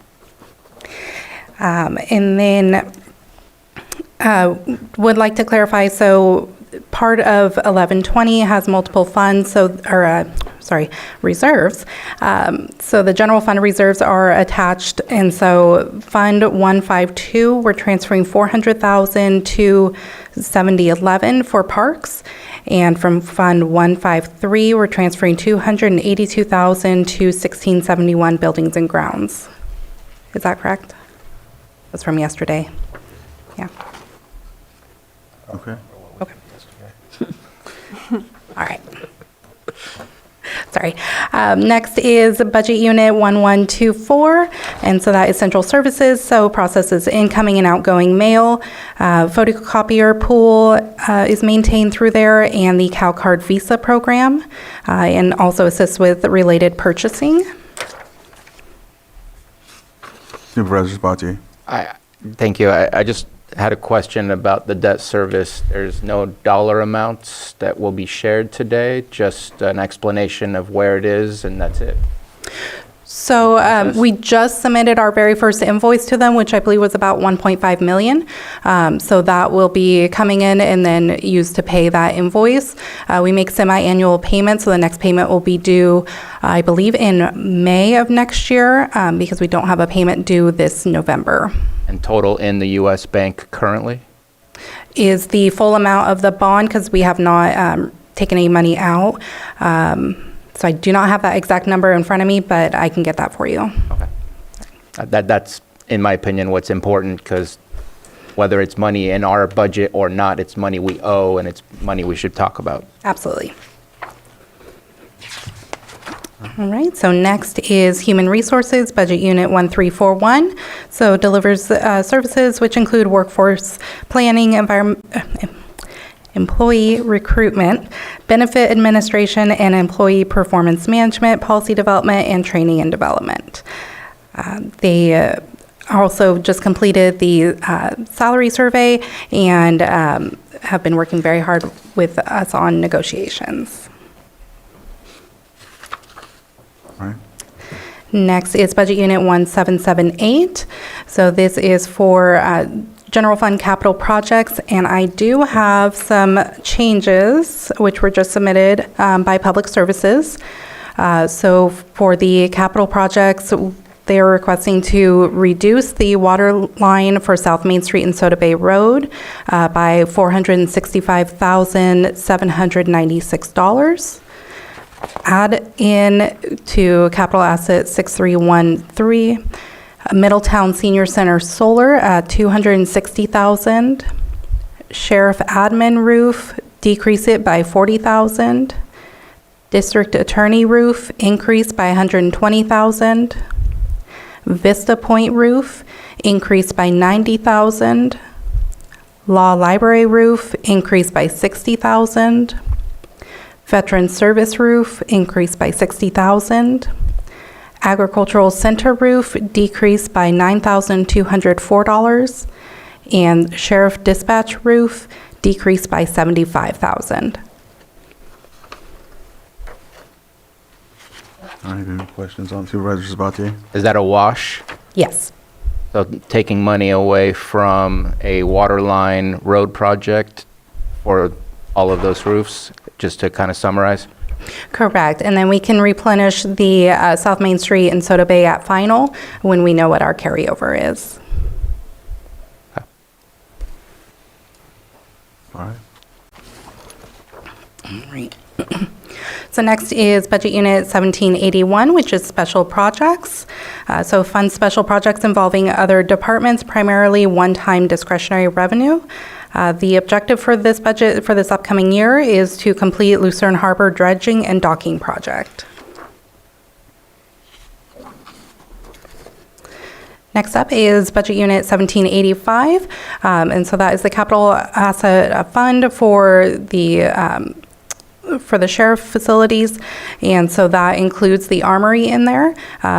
And then would like to clarify, so part of 1120 has multiple funds, reserves. So the general fund reserves are attached, and so Fund 152, we're transferring $400,000 to 7011 for parks, and from Fund 153, we're transferring $282,000 to 1671 buildings and grounds. Is that correct? That's from yesterday. Yeah. Okay. Okay. All right. Sorry. Next is Budget Unit 1124, and so that is central services, so processes incoming and outgoing mail. Photocopier pool is maintained through there, and the CalCard Visa program, and also assists with related purchasing. Supervisor Spatier. Thank you. I just had a question about the debt service. There's no dollar amounts that will be shared today, just an explanation of where it is, and that's it. So we just submitted our very first invoice to them, which I believe was about 1.5 million. So that will be coming in and then used to pay that invoice. We make semi-annual payments, so the next payment will be due, I believe, in May of next year, because we don't have a payment due this November. And total in the U.S. Bank currently? Is the full amount of the bond, because we have not taken any money out. So I do not have that exact number in front of me, but I can get that for you. Okay. That's, in my opinion, what's important, because whether it's money in our budget or not, it's money we owe, and it's money we should talk about. Absolutely. All right, so next is Human Resources, Budget Unit 1341. So delivers services which include workforce planning, employee recruitment, benefit administration, and employee performance management, policy development, and training and development. They also just completed the salary survey and have been working very hard with us on negotiations. All right. Next is Budget Unit 1778. So this is for general fund capital projects, and I do have some changes which were just submitted by Public Services. So for the capital projects, they are requesting to reduce the water line for South Main Street and Soda Bay Road by $465,796. Add in to capital asset 6313, Middletown Senior Center Solar at $260,000. Sheriff Admin Roof, decrease it by $40,000. District Attorney Roof, increase by $120,000. Vista Point Roof, increase by $90,000. Law Library Roof, increase by $60,000. Veteran Service Roof, increased by $60,000. Agricultural Center Roof, decreased by $9,204. And sheriff dispatch roof decreased by $75,000. All right, any questions on Supervisor Sabatier? Is that a wash? Yes. So taking money away from a water line road project for all of those roofs, just to kind of summarize? Correct. And then we can replenish the South Main Street and Soda Bay at final when we know what our carryover is. All right. All right. So next is Budget Unit 1781, which is special projects. So fund special projects involving other departments, primarily one-time discretionary revenue. The objective for this budget for this upcoming year is to complete Lucerne Harbor dredging and docking project. Next up is Budget Unit 1785, and so that is the capital asset fund for the sheriff facilities, and so that includes the armory in there.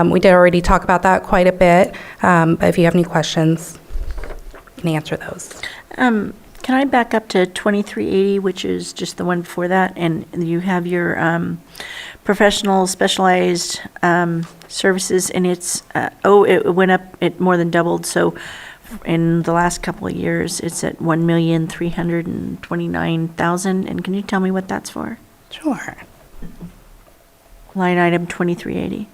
We did already talk about that quite a bit, but if you have any questions, I can answer those. Can I back up to 2380, which is just the one before that, and you have your professional specialized services, and it's, it went up, it more than doubled, so in the last couple of years, it's at $1,329,000, and can you tell me what that's for? Sure. Line item 2380.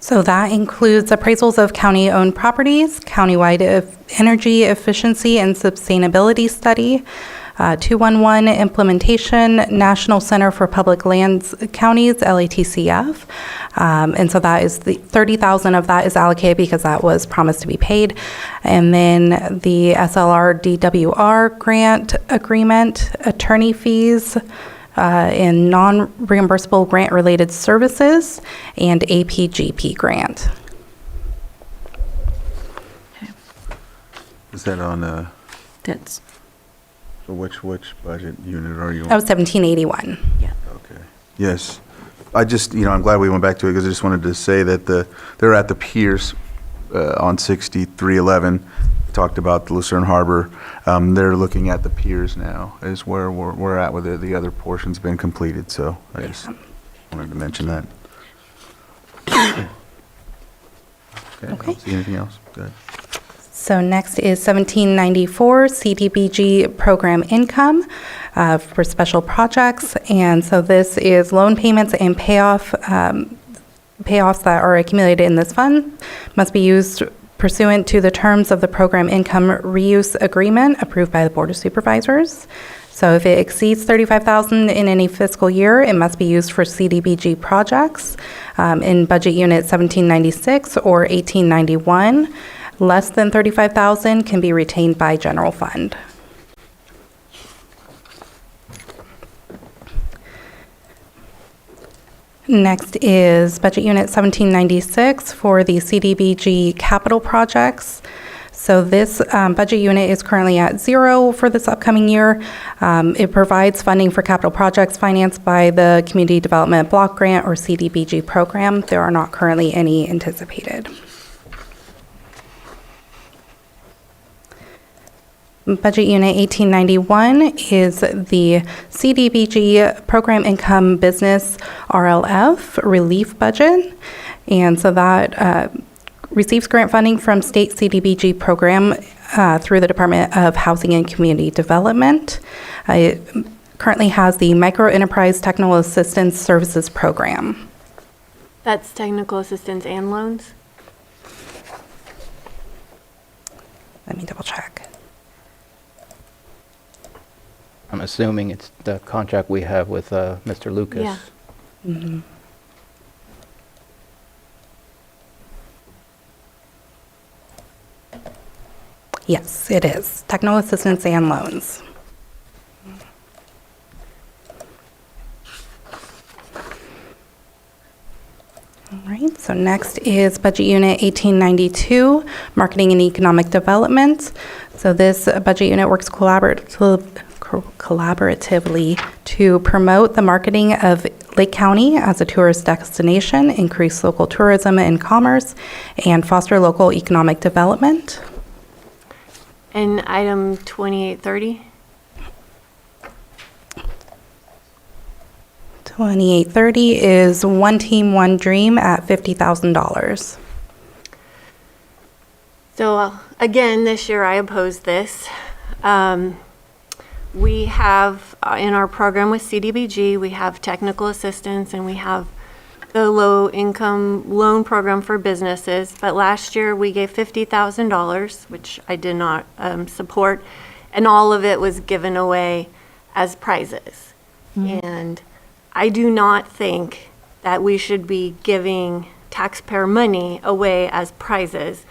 So that includes appraisals of county-owned properties, countywide energy efficiency and sustainability study, 211 implementation, National Center for Public Lands Counties, LATCF. And so that is the 30,000 of that is allocated because that was promised to be paid. And then the SLR DWR grant agreement, attorney fees, in non-reimbursable grant-related services, and APGP grant. Is that on, That's, so which budget unit are you on? That was 1781. yeah. Okay. Yes. I just, I'm glad we went back to it because I just wanted to say that they're at the piers on 6311. Talked about the Lucerne Harbor. They're looking at the piers now is where we're at with it. The other portion's been completed, so I just wanted to mention that. Okay. I don't see anything else. Good. So next is 1794 CDBG program income for special projects. And so this is loan payments and payoffs that are accumulated in this fund must be used pursuant to the terms of the program income reuse agreement approved by the Board of Supervisors. So if it exceeds $35,000 in any fiscal year, it must be used for CDBG projects in Budget Unit 1796 or 1891. Less than $35,000 can be retained by general fund. Next is Budget Unit 1796 for the CDBG capital projects. So this budget unit is currently at zero for this upcoming year. It provides funding for capital projects financed by the Community Development Block Grant or CDBG program. There are not currently any anticipated. Budget Unit 1891 is the CDBG Program Income Business RLF Relief Budget. And so that receives grant funding from state CDBG program through the Department of Housing and Community Development. It currently has the Micro Enterprise Technical Assistance Services Program. That's technical assistance and loans? Let me double check. I'm assuming it's the contract we have with Mr. Lucas. Yeah. Mm-hmm. Yes, it is. Technical assistance and loans. All right, so next is Budget Unit 1892, Marketing and Economic Development. So this budget unit works collaboratively collaboratively to promote the marketing of Lake County as a tourist destination, increase local tourism and commerce, and foster local economic development. And item 2830? 2830 is One Team, One Dream at $50,000. So again, this year I oppose this. We have, in our program with CDBG, we have technical assistance and we have the low-income loan program for businesses. But last year we gave $50,000, which I did not support, and all of it was given away as prizes. And I do not think that we should be giving taxpayer money away as prizes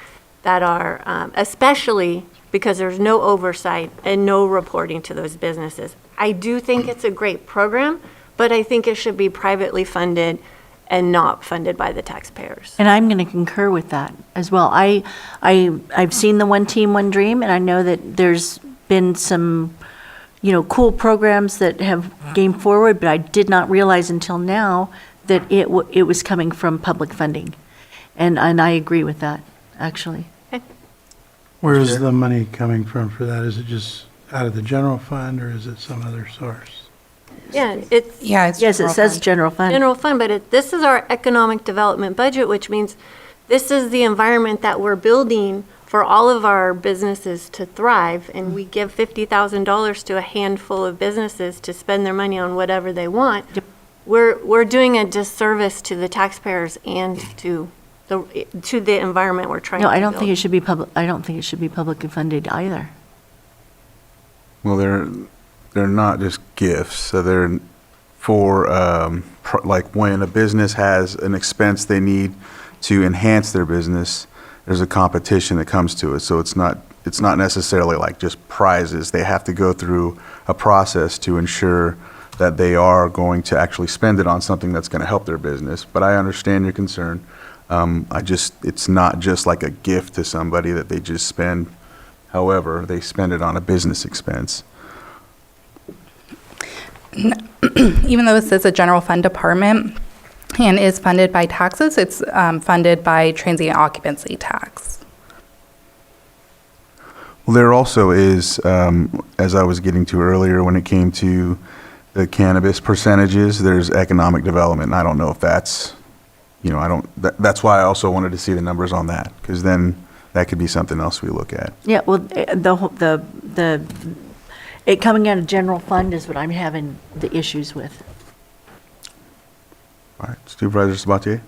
that are, especially because there's no oversight and no reporting to those businesses. I do think it's a great program, but I think it should be privately funded and not funded by the taxpayers. And I'm going to concur with that as well. I've seen the One Team, One Dream, and I know that there's been some, cool programs that have came forward, but I did not realize until now that it was coming from public funding. And I agree with that, actually. Where is the money coming from for that? Is it just out of the general fund or is it some other source? Yeah, it's Yes, it says general fund. general fund, but this is our economic development budget, which means this is the environment that we're building for all of our businesses to thrive. And we give $50,000 to a handful of businesses to spend their money on whatever they want. We're doing a disservice to the taxpayers and to the environment we're trying to No, build. I don't think it should be public. I don't think it should be publicly funded either. Well, they're not just gifts. So they're for like when a business has an expense they need to enhance their business, there's a competition that comes to it. So it's not necessarily like just prizes. They have to go through a process to ensure that they are going to actually spend it on something that's going to help their business. But I understand your concern. It's not just like a gift to somebody that they just spend. However, they spend it on a business expense. Even though this is a general fund department and is funded by taxes, it's funded by transient occupancy tax. Well, there also is, as I was getting to earlier, when it came to the cannabis percentages, there's economic development. And I don't know if that's, that's why I also wanted to see the numbers on that, because then that could be something else we look at. Yeah, well, it coming out of general fund is what I'm having the issues with. All right, Supervisor Sabatier?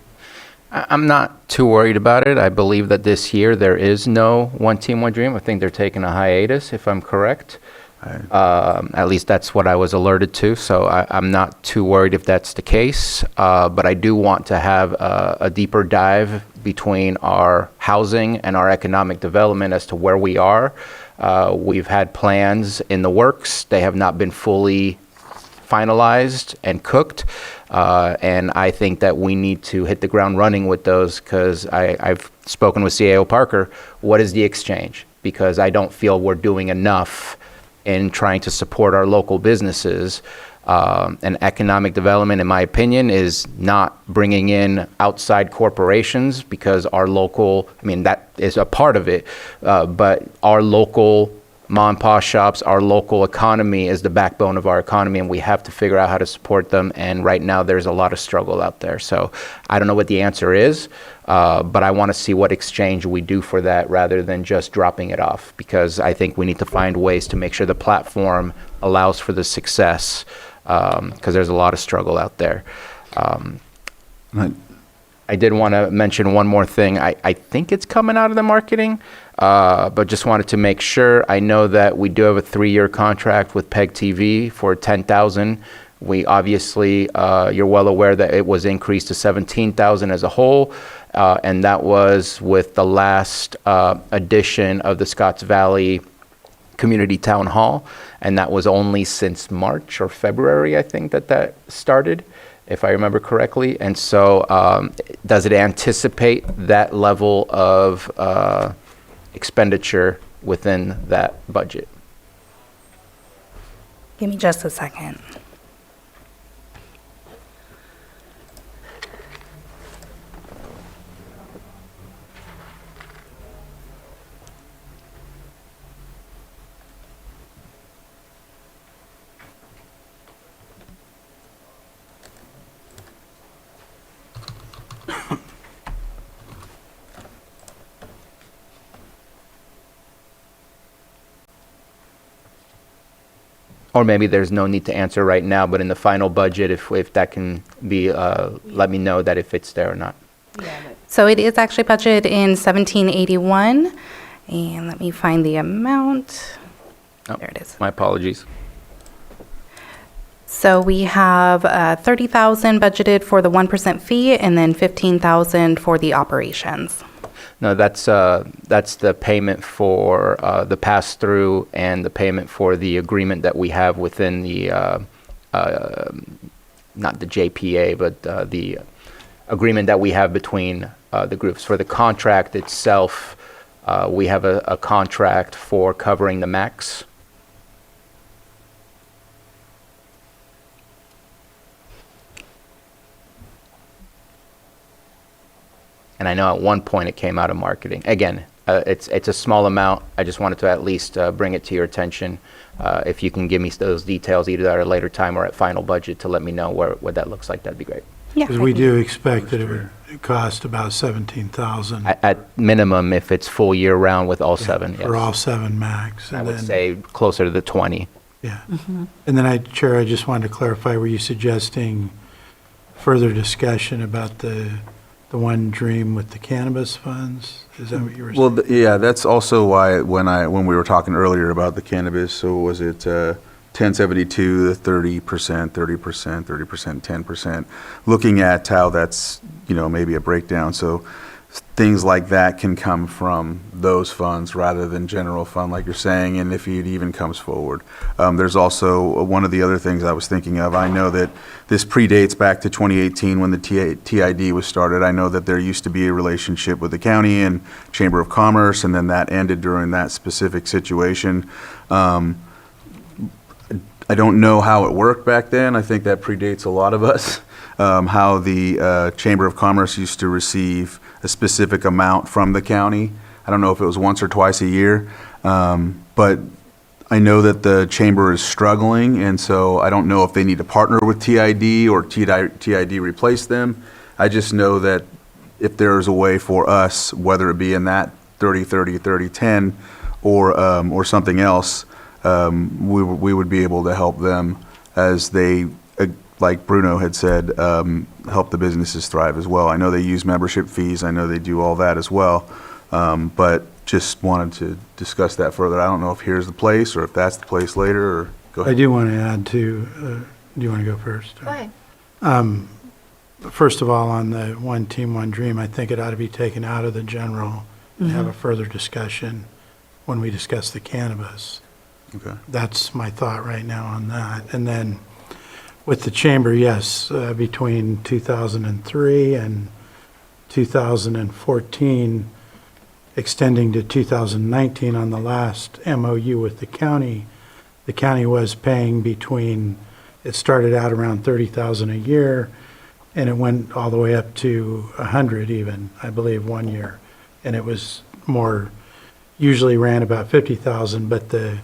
I'm not too worried about it. I believe that this year there is no One Team, One Dream. I think they're taking a hiatus, if I'm correct. At least that's what I was alerted to, so I'm not too worried if that's the case. But I do want to have a deeper dive between our housing and our economic development as to where we are. We've had plans in the works. They have not been fully finalized and cooked. And I think that we need to hit the ground running with those, because I've spoken with CAO Parker. What is the exchange? Because I don't feel we're doing enough in trying to support our local businesses. And economic development, in my opinion, is not bringing in outside corporations, because our local, that is a part of it, but our local mom and pop shops, our local economy is the backbone of our economy, and we have to figure out how to support them. And right now there's a lot of struggle out there. So I don't know what the answer is, but I want to see what exchange we do for that rather than just dropping it off, because I think we need to find ways to make sure the platform allows for the success, because there's a lot of struggle out there. I did want to mention one more thing. I think it's coming out of the marketing, but just wanted to make sure. I know that we do have a 3-year contract with PEG TV for $10,000. We obviously, you're well aware that it was increased to $17,000 as a whole, and that was with the last edition of the Scotts Valley Community Town Hall, and that was only since March or February, I think, that started, if I remember correctly. And so does it anticipate that level of expenditure within that budget? Give me just a second. Or maybe there's no need to answer right now, but in the final budget, if that can be, let me know that if it's there or not. So it is actually budgeted in 1781, and let me find the amount. Oh, There it is. My apologies. So we have 30,000 budgeted for the 1% fee, and then 15,000 for the operations. No, that's the payment for the pass-through and the payment for the agreement that we have within the, not the JPA, but the agreement that we have between the groups. For the contract itself, we have a contract for covering the max. And I know at one point it came out of marketing. Again, it's a small amount. I just wanted to at least bring it to your attention. If you can give me those details either at a later time or at final budget to let me know what that looks like, that'd be great. Yeah. Because we do expect that it would cost about 17,000 At minimum, if it's full year round with all seven, yes. for all 7 max. I And would then- say closer to the 20. Yeah. And then Chair, I just wanted to clarify, were you suggesting further discussion about the one dream with the cannabis funds? Is that what you were saying? Well, yeah, that's also why when we were talking earlier about the cannabis, so was it 1072, the 30%, 30%, 30%, 10%, looking at how that's, maybe a breakdown. So things like that can come from those funds rather than general fund, like you're saying, and if it even comes forward. There's also one of the other things I was thinking of. I know that this predates back to 2018 when the TID was started. I know that there used to be a relationship with the county and Chamber of Commerce, and then that ended during that specific situation. I don't know how it worked back then. I think that predates a lot of us. How the Chamber of Commerce used to receive a specific amount from the county. I don't know if it was once or twice a year, but I know that the chamber is struggling, and so I don't know if they need to partner with TID or TID replace them. I just know that if there's a way for us, whether it be in that 30-30, 30-10, or something else, we would be able to help them as they, like Bruno had said, help the businesses thrive as well. I know they use membership fees. I know they do all that as well. But just wanted to discuss that further. I don't know if here's the place or if that's the place later, or go I ahead. do want to add to, do you want to go first? Go ahead. First of all, on the one team, one dream, I think it ought to be taken out of the general and have a further discussion when we discuss the cannabis. Okay. That's my thought right now on that. And then with the chamber, yes, between 2003 and 2014, extending to 2019 on the last MOU with the county was paying between, it started out around 30,000 a year, and it went all the way up to 100 even, I believe, one year. And it was more, usually ran about 50,000, but the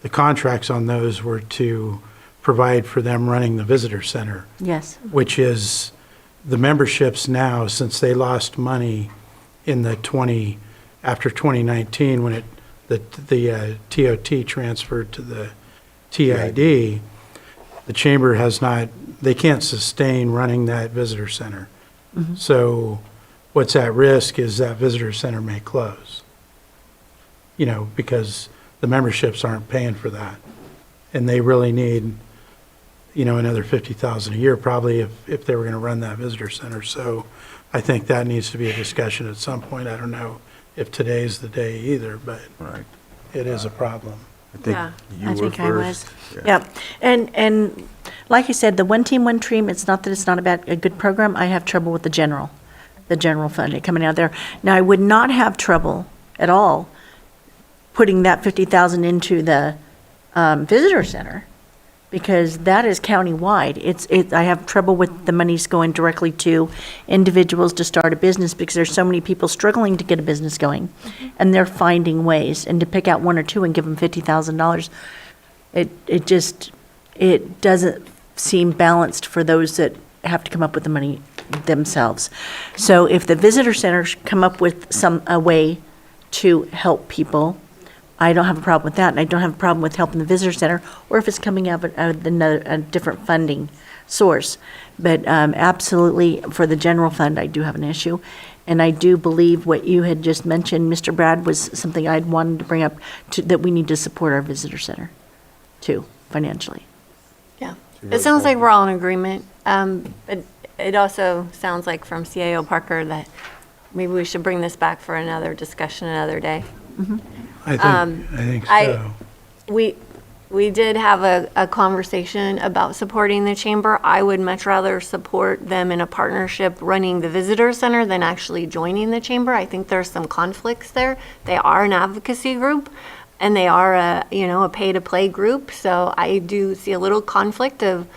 contracts on those were to provide for them running the visitor center. Yes. Which is the memberships now, since they lost money in after 2019, when the TOT transferred to the TID, the chamber they can't sustain running that visitor center. So what's at risk is that visitor center may close, because the memberships aren't paying for that. And they really need, another 50,000 a year probably if they were going to run that visitor center. So I think that needs to be a discussion at some point. I don't know if today's the day either, but Right. it is a problem. I think Yeah, you I were think I was. first. Yeah. And like I said, the one team, one dream, it's not that it's not a good program. I have trouble with the general fund coming out there. Now, I would not have trouble at all putting that 50,000 into the visitor center, because that is countywide. I have trouble with the monies going directly to individuals to start a business because there's so many people struggling to get a business going. And they're finding ways, and to pick out one or two and give them $50,000, it doesn't seem balanced for those that have to come up with the money themselves. So if the visitor centers come up with a way to help people, I don't have a problem with that, and I don't have a problem with helping the visitor center, or if it's coming out of a different funding source. But absolutely, for the general fund, I do have an issue. And I do believe what you had just mentioned, Mr. Brad, was something I'd wanted to bring up, that we need to support our visitor center, too, financially. Yeah, it sounds like we're all in agreement. But it also sounds like from CAO Parker that maybe we should bring this back for another discussion another day. I think so. We did have a conversation about supporting the chamber. I would much rather support them in a partnership running the visitor center than actually joining the chamber. I think there's some conflicts there. They are an advocacy group, and they are a pay-to-play group. So I do see a little conflict of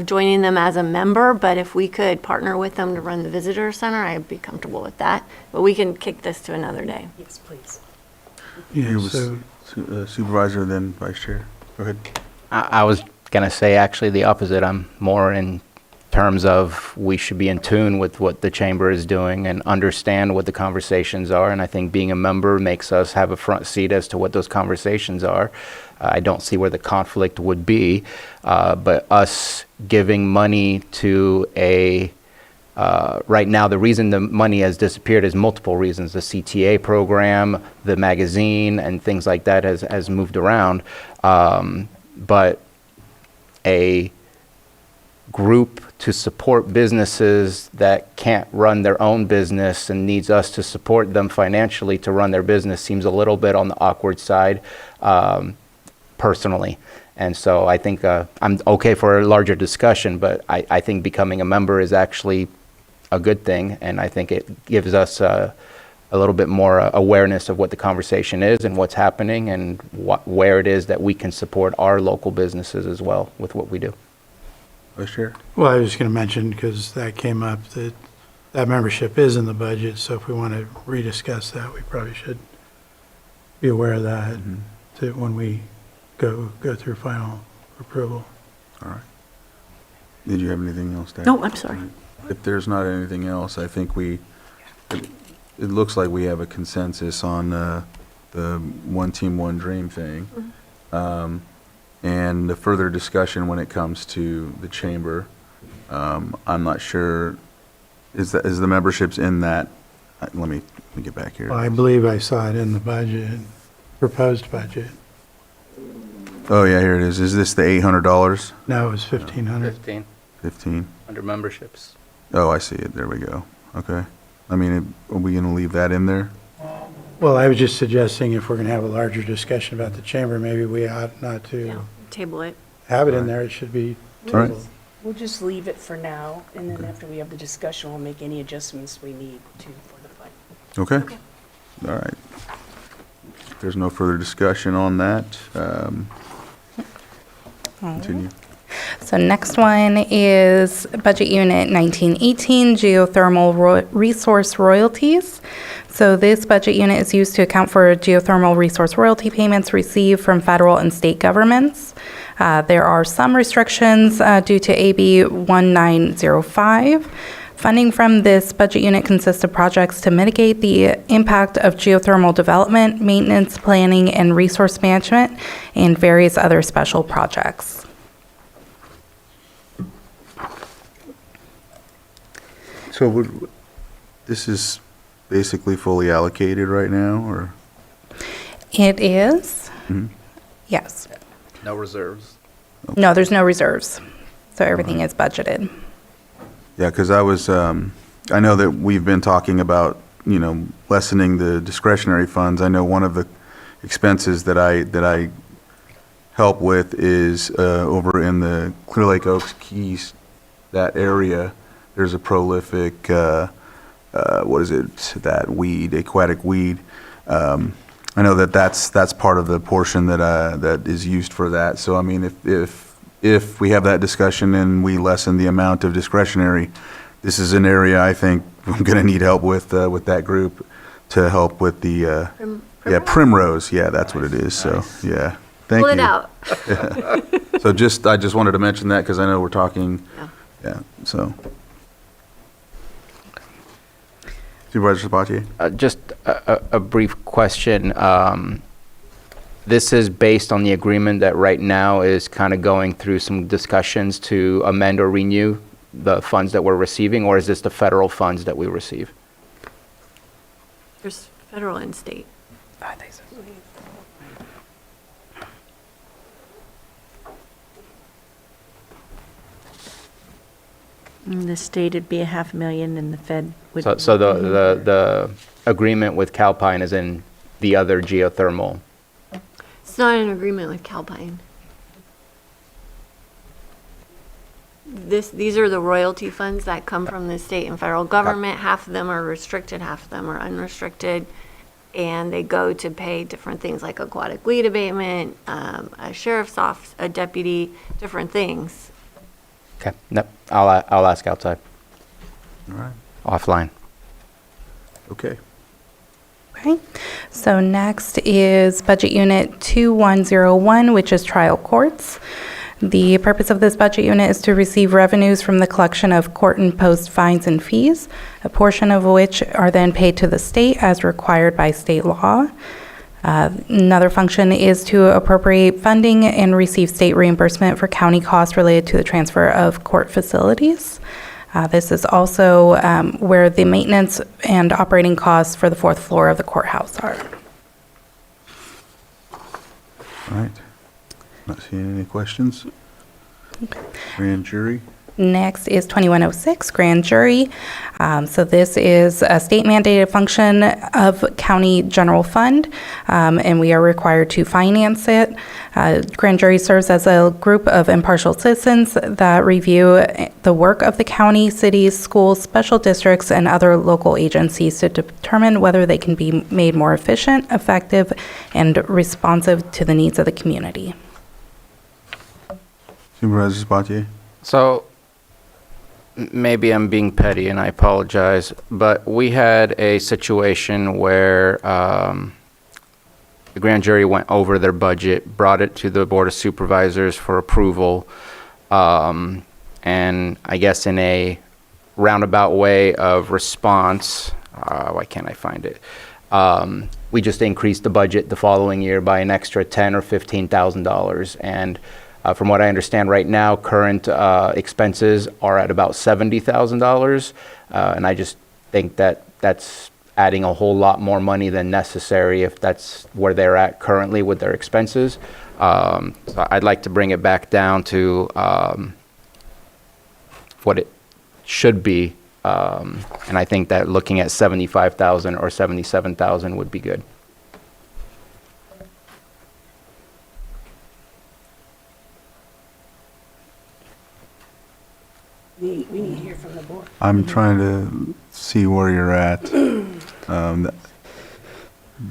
joining them as a member, but if we could partner with them to run the visitor center, I'd be comfortable with that. But we can kick this to another day. Yes, please. Yeah, It was so Supervisor, then Vice Chair. Go ahead. I was going to say actually the opposite. I'm more in terms of we should be in tune with what the chamber is doing and understand what the conversations are. And I think being a member makes us have a front seat as to what those conversations are. I don't see where the conflict would be, but us giving money to right now, the reason the money has disappeared is multiple reasons. The CTA program, the magazine, and things like that has moved around. But a group to support businesses that can't run their own business and needs us to support them financially to run their business seems a little bit on the awkward side, personally. And so I think I'm okay for a larger discussion, but I think becoming a member is actually a good thing, and I think it gives us a little bit more awareness of what the conversation is and what's happening and where it is that we can support our local businesses as well with what we do. Vice Chair? Well, I was just going to mention, because that came up, that membership is in the budget, so if we want to rediscuss that, we probably should be aware of that when we go through final approval. All right. Did you have anything else to add? No, I'm sorry. If there's not anything else, I think it looks like we have a consensus on the one team, one dream thing. And the further discussion when it comes to the chamber, I'm not sure, is the memberships in that? Let me get back here. Well, I believe I saw it in the budget, proposed budget. Oh, yeah, here it is. Is this the $800? No, it was 1,500. 15? Under memberships. Oh, I see it. There we go. Okay. I mean, are we going to leave that in there? Well, I was just suggesting if we're going to have a larger discussion about the chamber, maybe we ought not to Table it. have it in there. It should be All right. tabled. We'll just leave it for now, and then after we have the discussion, we'll make any adjustments we need to for the fund. Okay. All right. If there's no further discussion on that, continue. So next one is Budget Unit 1918, Geothermal Resource Royalties. So this budget unit is used to account for geothermal resource royalty payments received from federal and state governments. There are some restrictions due to AB 1905. Funding from this budget unit consists of projects to mitigate the impact of geothermal development, maintenance, planning, and resource management, and various other special projects. So this is basically fully allocated right now, or? It is, yes. No reserves. No, there's no reserves. So everything is budgeted. Yeah, because I know that we've been talking about, lessening the discretionary funds. I know one of the expenses that I help with is over in the Clear Lake Oaks Keys, that area. There's a prolific, that weed, aquatic weed. I know that's part of the portion that is used for that. So I mean, if if we have that discussion and we lessen the amount of discretionary, this is an area I think I'm going to need help with that group to help with the, yeah, Primrose. Yeah, that's what it is. So, yeah. Thank Pull you. it out. So I just wanted to mention that because I know we're talking, yeah, so. Supervisor Sabatier? Just a brief question. This is based on the agreement that right now is kind of going through some discussions to amend or renew the funds that we're receiving, or is this the federal funds that we receive? There's federal and state. The state would be $500,000 and the Fed would. So the agreement with Calpine is in the other geothermal. It's not an agreement with Calpine. These are the royalty funds that come from the state and federal government. Half of them are restricted, half of them are unrestricted. And they go to pay different things like aquatic weed abatement, a sheriff's office, a deputy, different things. Okay, nope, I'll ask outside, All right. offline. Okay. Okay, so next is Budget Unit 2101, which is trial courts. The purpose of this budget unit is to receive revenues from the collection of court-imposed fines and fees, a portion of which are then paid to the state as required by state law. Another function is to appropriate funding and receive state reimbursement for county costs related to the transfer of court facilities. This is also where the maintenance and operating costs for the fourth floor of the courthouse are. All right. Not seeing any questions? Okay. Grand jury? Next is 2106, grand jury. So this is a state mandated function of county general fund, and we are required to finance it. Grand jury serves as a group of impartial citizens that review the work of the county, cities, schools, special districts, and other local agencies to determine whether they can be made more efficient, effective, and responsive to the needs of the community. Supervisor Sabatier? So maybe I'm being petty and I apologize, but we had a situation where the grand jury went over their budget, brought it to the Board of Supervisors for approval, and I guess in a roundabout way of response, why can't I find it? We just increased the budget the following year by an extra $10,000 or $15,000, and from what I understand right now, current expenses are at about $70,000, and I just think that that's adding a whole lot more money than necessary if that's where they're at currently with their expenses. So I'd like to bring it back down to what it should be, and I think that looking at 75,000 or 77,000 would be good. We need to hear from the board. I'm trying to see where you're at. The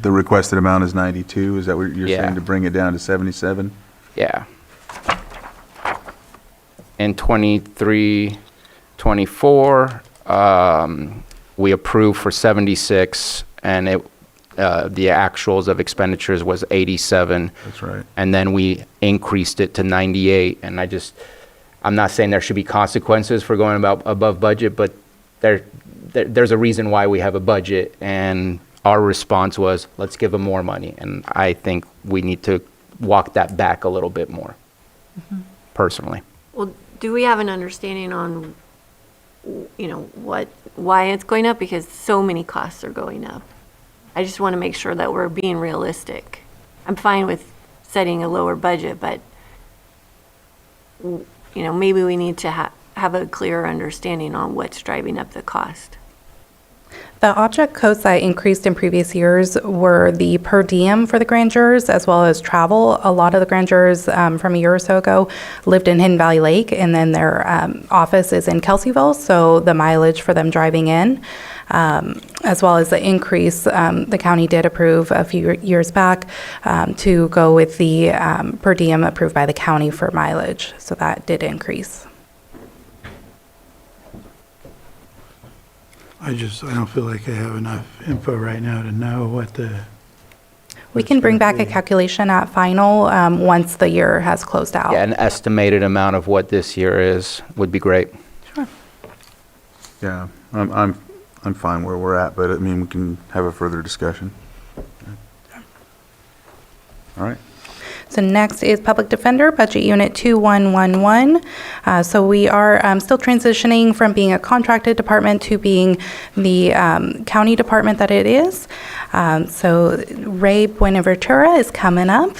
requested amount is 92. Is that what you're Yeah. saying, to bring it down to 77? Yeah. In 23, 24, we approved for 76, and the actuals of expenditures was 87. That's right. And then we increased it to 98, and I'm not saying there should be consequences for going above budget, but there's a reason why we have a budget, and our response was, let's give them more money. And I think we need to walk that back a little bit more, personally. Well, do we have an understanding on, why it's going up? Because so many costs are going up. I just want to make sure that we're being realistic. I'm fine with setting a lower budget, but, maybe we need to have a clearer understanding on what's driving up the cost. The object codes that increased in previous years were the per diem for the grand jurors, as well as travel. A lot of the grand jurors from a year or so ago lived in Hidden Valley Lake, and then their office is in Kelseyville, so the mileage for them driving in. as well as the increase the county did approve a few years back to go with the per diem approved by the county for mileage. So that did increase. I don't feel like I have enough info right now to know what the, We can bring back a calculation at final once the year has closed out. Yeah, an estimated amount of what this year is would be great. Yeah, I'm fine where we're at, but I mean, we can have a further discussion. All right. So next is Public Defender, Budget Unit 2111. So we are still transitioning from being a contracted department to being the county department that it is. So Ray Buenaventura is coming up.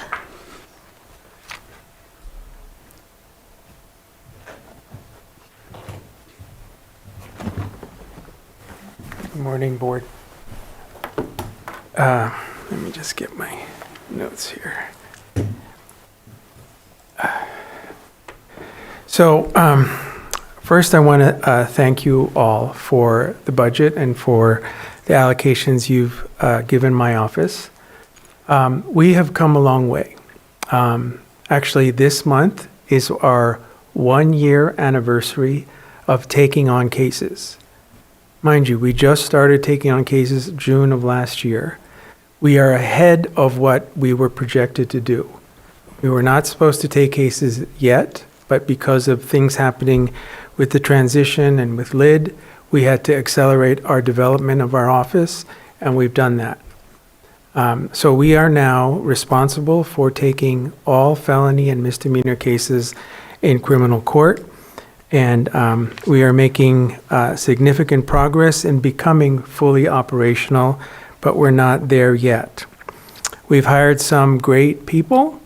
Good morning, Board. Let me just get my notes here. First I want to thank you all for the budget and for the allocations you've given my office. We have come a long way. Actually, this month is our 1-year anniversary of taking on cases. Mind you, we just started taking on cases June of last year. We are ahead of what we were projected to do. We were not supposed to take cases yet, but because of things happening with the transition and with LID, we had to accelerate our development of our office, and we've done that. So we are now responsible for taking all felony and misdemeanor cases in criminal court, and we are making significant progress in becoming fully operational, but we're not there yet. We've hired some great people.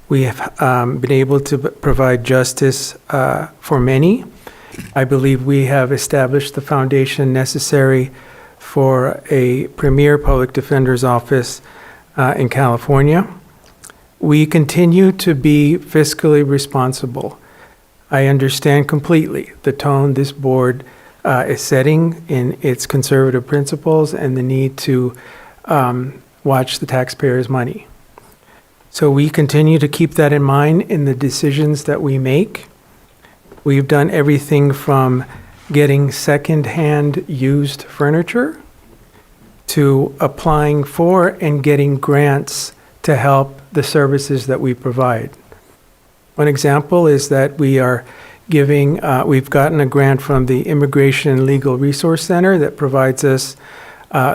We have been able to provide justice for many. I believe we have established the foundation necessary for a premier public defender's office in California. We continue to be fiscally responsible. I understand completely the tone this board is setting in its conservative principles and the need to watch the taxpayers' money. So we continue to keep that in mind in the decisions that we make. We've done everything from getting second-hand used furniture to applying for and getting grants to help the services that we provide. One example is that we are giving, we've gotten a grant from the Immigration and Legal Resource Center that provides us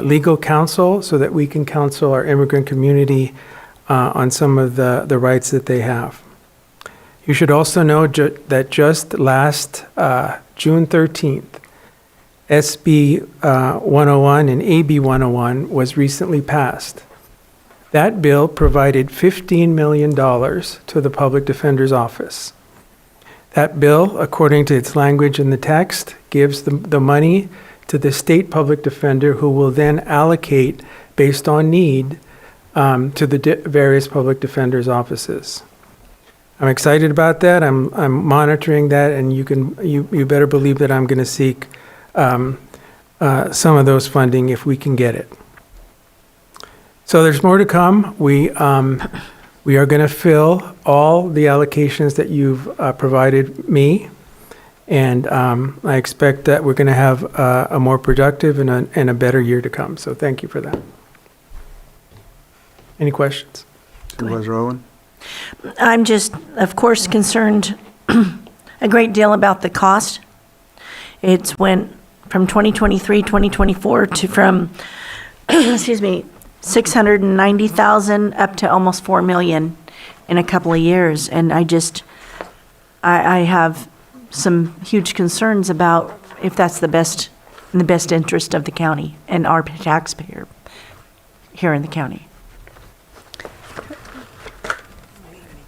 legal counsel so that we can counsel our immigrant community on some of the rights that they have. You should also know that just last June 13th, SB 101 and AB 101 was recently passed. That bill provided $15 million to the Public Defender's Office. That bill, according to its language in the text, gives the money to the state public defender, who will then allocate based on need to the various public defenders' offices. I'm excited about that. I'm monitoring that, and you better believe that I'm going to seek some of those funding if we can get it. So there's more to come. We are going to fill all the allocations that you've provided me, and I expect that we're going to have a more productive and a better year to come. So thank you for that. Any questions? Supervisor Owen? I'm just, of course, concerned a great deal about the cost. It's went from 2023, 2024 to from, excuse me, 690,000 up to almost 4 million in a couple of years. And I have some huge concerns about if that's in the best interest of the county and our taxpayer here in the county.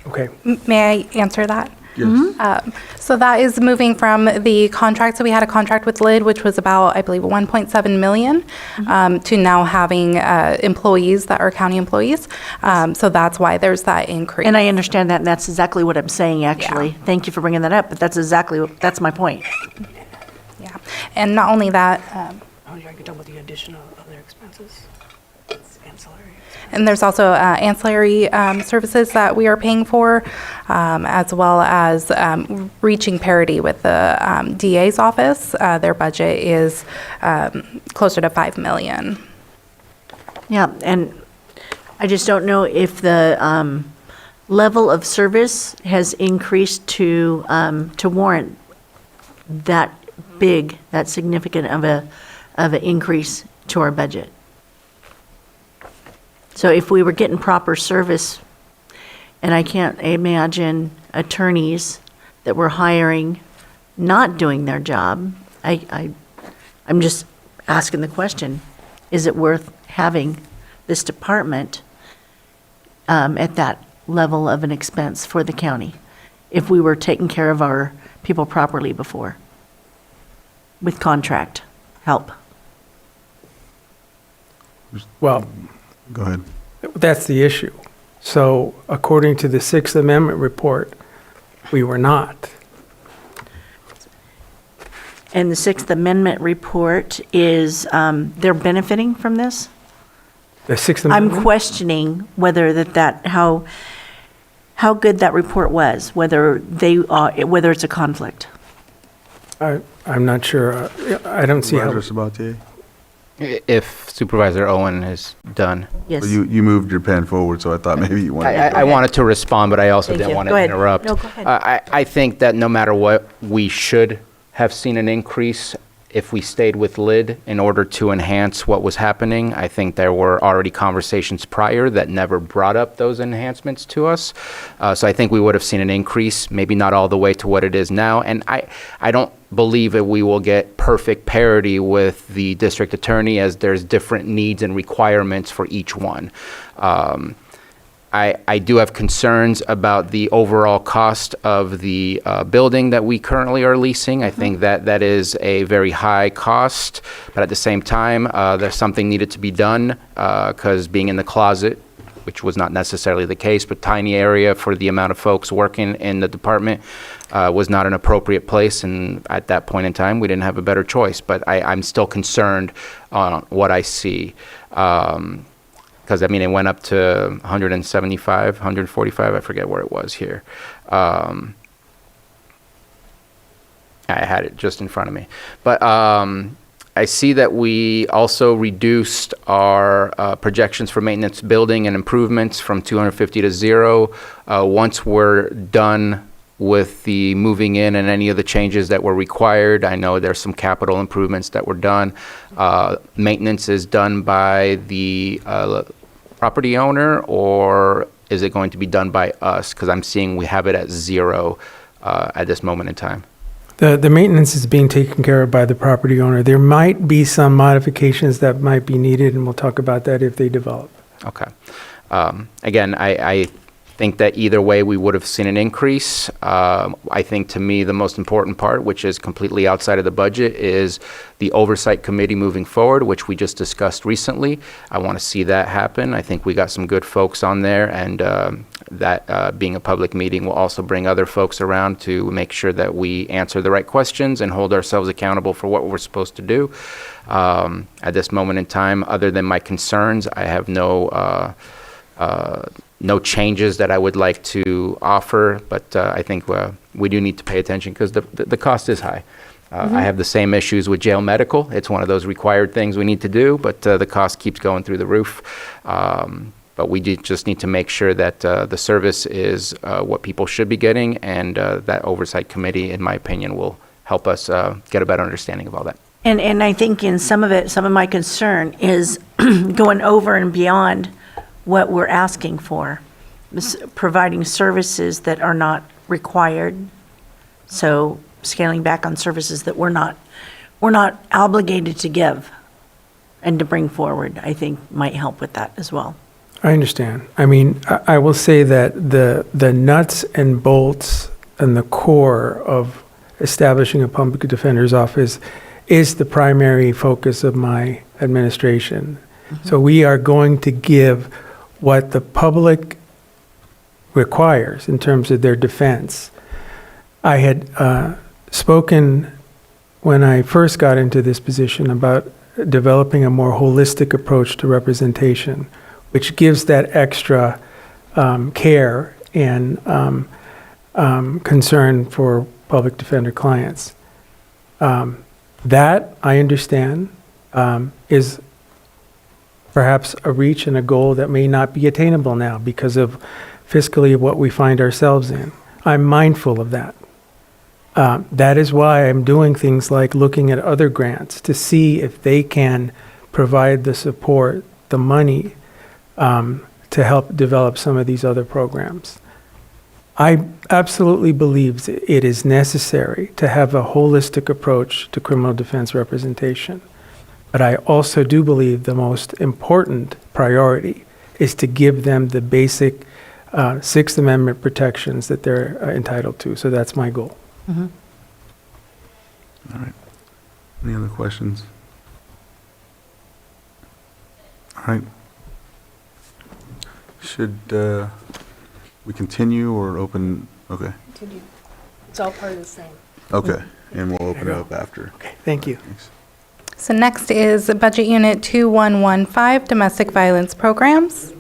Okay. May I answer that? Yes. So that is moving from the contract. So we had a contract with LID, which was about, I believe, 1.7 million, to now having employees that are county employees. So that's why there's that increase. And I understand that, and that's exactly what I'm saying, actually. Yeah. Thank you for bringing that up, but that's my point. Yeah. And not only that, Oh, yeah, I could talk about the additional other expenses. It's ancillary. And there's also ancillary services that we are paying for, as well as reaching parity with the DA's office. Their budget is closer to $5 million. Yeah, and I just don't know if the level of service has increased to warrant that big, that significant of an increase to our budget. So if we were getting proper service, and I can't imagine attorneys that we're hiring not doing their job, I'm just asking the question, is it worth having this department at that level of an expense for the county if we were taking care of our people properly before with contract help? Well, Go ahead. that's the issue. So according to the Sixth Amendment report, we were not. And the Sixth Amendment report is, they're benefiting from this? The Sixth I'm Amendment? questioning whether how good that report was, whether it's a conflict. I'm not sure. I don't see how. Supervisor Sabatier? If Supervisor Owen is done. Yes. You moved your pen forward, so I thought maybe you wanted to. I wanted to respond, but I also Thank didn't you. want Go to ahead. interrupt. No, go ahead. I think that no matter what, we should have seen an increase if we stayed with LID in order to enhance what was happening. I think there were already conversations prior that never brought up those enhancements to us. So I think we would have seen an increase, maybe not all the way to what it is now. And I don't believe that we will get perfect parity with the district attorney, as there's different needs and requirements for each one. I do have concerns about the overall cost of the building that we currently are leasing. I think that is a very high cost, but at the same time, there's something needed to be done, because being in the closet, which was not necessarily the case, but tiny area for the amount of folks working in the department, was not an appropriate place, and at that point in time, we didn't have a better choice. But I'm still concerned on what I see. Because, I mean, it went up to 175, 145, I forget where it was here. I had it just in front of me. But I see that we also reduced our projections for maintenance building and improvements from 250 to 0. Once we're done with the moving in and any of the changes that were required, I know there's some capital improvements that were done. Maintenance is done by the property owner, or is it going to be done by us? Because I'm seeing we have it at 0 at this moment in time. The maintenance is being taken care of by the property owner. There might be some modifications that might be needed, and we'll talk about that if they develop. Okay. Again, I think that either way we would have seen an increase. I think, to me, the most important part, which is completely outside of the budget, is the oversight committee moving forward, which we just discussed recently. I want to see that happen. I think we got some good folks on there, and that being a public meeting will also bring other folks around to make sure that we answer the right questions and hold ourselves accountable for what we're supposed to do. At this moment in time, other than my concerns, I have no changes that I would like to offer, but I think we do need to pay attention, because the cost is high. I have the same issues with jail medical. It's one of those required things we need to do, but the cost keeps going through the roof. But we just need to make sure that the service is what people should be getting, and that oversight committee, in my opinion, will help us get a better understanding of all that. And I think in some of my concern is going over and beyond what we're asking for, providing services that are not required. So scaling back on services that we're not obligated to give and to bring forward, I think might help with that as well. I understand. I mean, I will say that the nuts and bolts and the core of establishing a public defender's office is the primary focus of my administration. So we are going to give what the public requires in terms of their defense. I had spoken when I first got into this position about developing a more holistic approach to representation, which gives that extra care and concern for public defender clients. That, I understand, is perhaps a reach and a goal that may not be attainable now because of fiscally what we find ourselves in. I'm mindful of that. That is why I'm doing things like looking at other grants to see if they can provide the support, the money, to help develop some of these other programs. I absolutely believe it is necessary to have a holistic approach to criminal defense representation. But I also do believe the most important priority is to give them the basic Sixth Amendment protections that they're entitled to. So that's my goal. Mm-hmm. All right. Any other questions? All right. Should we continue or open? Okay. Continue. It's all part of the same. Okay. And we'll open it up after. Okay, thank you. Thanks. So next is Budget Unit 2115, Domestic Violence Programs.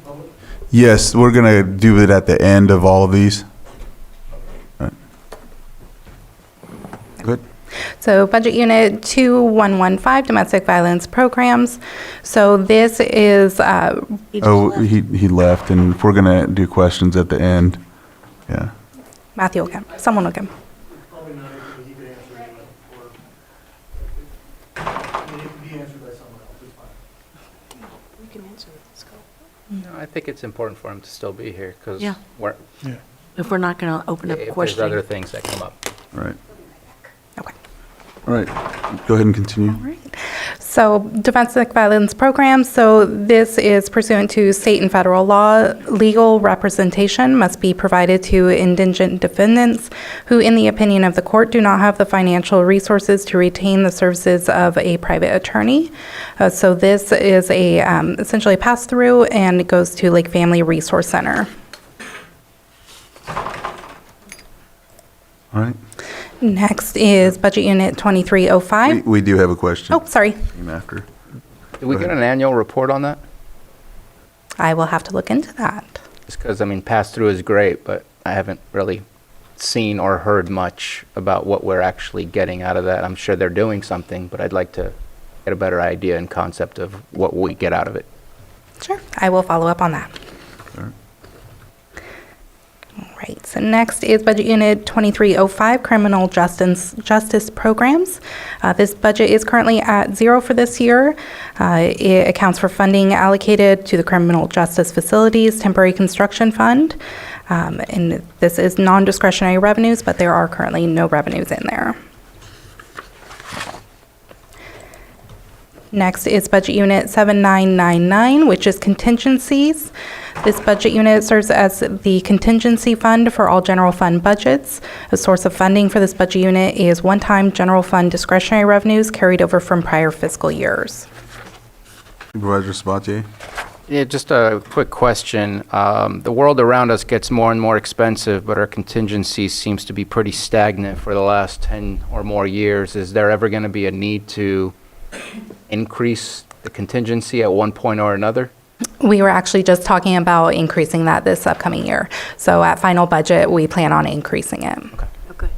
Yes, we're going to do it at the end of all of these. All right. Good. So Budget Unit 2115, Domestic Violence Programs. So this is, He left, and if we're going to do questions at the end, yeah. Matthew will come, someone will come. Probably not anything he could answer anyway, or it can be answered by someone else, it's fine. We can answer it. Let's go. No, I think it's important for him to still be here because Yeah. we're, If we're not going to open up if there's questioning. other things that come up. All right. Okay. All right. Go ahead and continue. So domestic violence programs, so this is pursuant to state and federal law. Legal representation must be provided to indigent defendants who, in the opinion of the court, do not have the financial resources to retain the services of a private attorney. So this is a essentially pass-through, and it goes to Lake Family Resource Center. All right. Next is Budget Unit 2305. We do have a question. Oh, sorry. Came after. Did we get an annual report on that? I will have to look into that. Just because, I mean, pass-through is great, but I haven't really seen or heard much about what we're actually getting out of that. I'm sure they're doing something, but I'd like to get a better idea and concept of what we get out of it. Sure. I will follow up on that. All right. All right, so next is Budget Unit 2305, Criminal Justice Programs. This budget is currently at zero for this year. It accounts for funding allocated to the Criminal Justice Facilities Temporary Construction Fund. And this is non-discretionary revenues, but there are currently no revenues in there. Next is Budget Unit 7999, which is contingencies. This budget unit serves as the contingency fund for all general fund budgets. A source of funding for this budget unit is one-time general fund discretionary revenues carried over from prior fiscal years. Supervisor Sabatier? Yeah, just a quick question. The world around us gets more and more expensive, but our contingency seems to be pretty stagnant for the last 10 or more years. Is there ever going to be a need to increase the contingency at one point or another? We were actually just talking about increasing that this upcoming year. So at final budget, we plan on increasing it. Okay.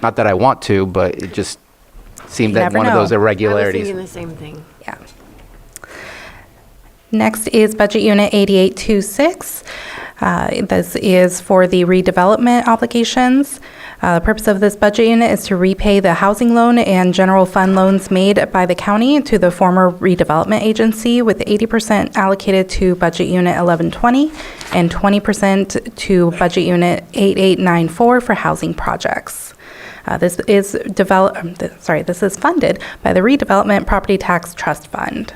Not that I want to, but it just seemed You that never one of know. those I was irregularities. thinking the same thing. Yeah. Next is Budget Unit 8826. This is for the redevelopment obligations. The purpose of this budget unit is to repay the housing loan and general fund loans made by the county to the former redevelopment agency, with 80% allocated to Budget Unit 1120 and 20% to Budget Unit 8894 for housing projects. This is funded by the Redevelopment Property Tax Trust Fund.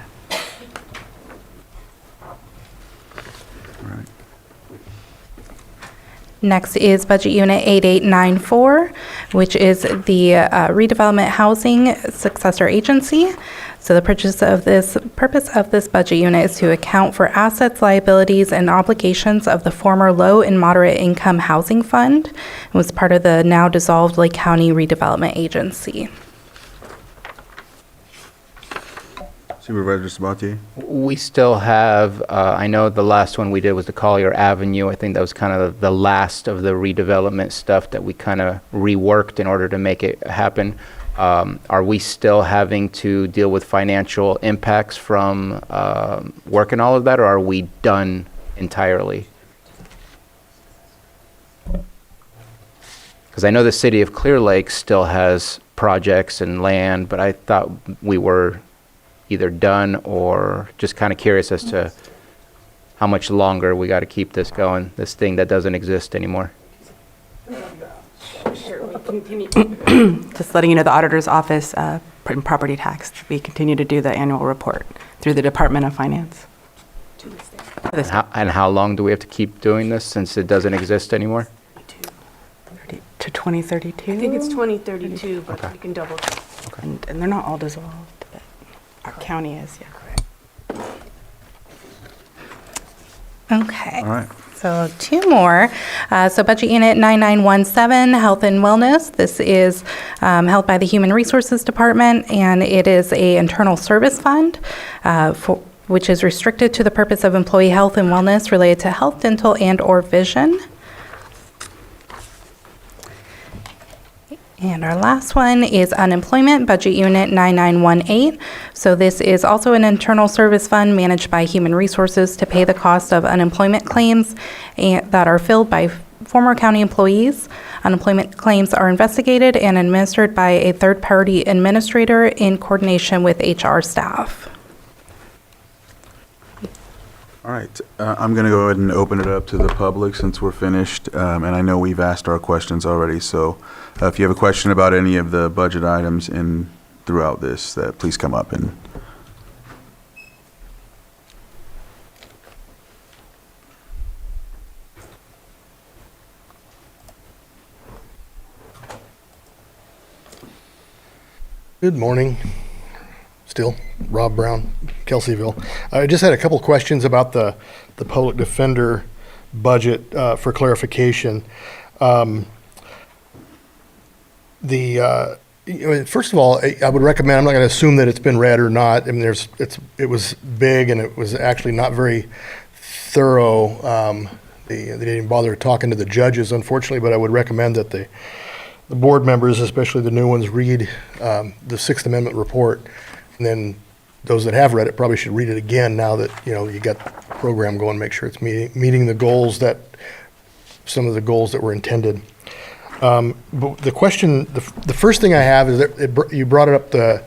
Next is Budget Unit 8894, which is the Redevelopment Housing Successor Agency. So the purpose of this budget unit is to account for assets, liabilities, and obligations of the former low and moderate income housing fund. It was part of the now dissolved Lake County Redevelopment Agency. Supervisor Sabatier? We still have, I know the last one we did was the Collier Avenue. I think that was kind of the last of the redevelopment stuff that we kind of reworked in order to make it happen. Are we still having to deal with financial impacts from working all of that, or are we done entirely? Because I know the city of Clear Lake still has projects and land, but I thought we were either done or just kind of curious as to how much longer we got to keep this going, this thing that doesn't exist anymore. Just letting you know, the auditor's office in property tax, we continue to do the annual report through the Department of Finance. And how long do we have to keep doing this since it doesn't exist anymore? To 2032? I think it's 2032, but we can double check. And they're not all dissolved, but our county is, yeah. Okay. All right. So two more. So Budget Unit 9917, Health and Wellness. This is held by the Human Resources Department, and it is a internal service fund which is restricted to the purpose of employee health and wellness related to health, dental, and/or vision. And our last one is unemployment, Budget Unit 9918. So this is also an internal service fund managed by Human Resources to pay the cost of unemployment claims that are filled by former county employees. Unemployment claims are investigated and administered by a third-party administrator in coordination with HR staff. All right, I'm going to go ahead and open it up to the public since we're finished, and I know we've asked our questions already, so if you have a question about any of the budget items throughout this, please come up and... Good morning. Still, Rob Brown, Kelseyville. I just had a couple questions about the public defender budget for clarification. First of all, I would recommend, I'm not going to assume that it's been read or not. I mean, it was big and it was actually not very thorough. They didn't bother talking to the judges, unfortunately, but I would recommend that the board members, especially the new ones, read the Sixth Amendment report. And then those that have read it probably should read it again now that, you got the program going, make sure it's meeting the goals some of the goals that were intended. But the question, the first thing I have is that you brought up the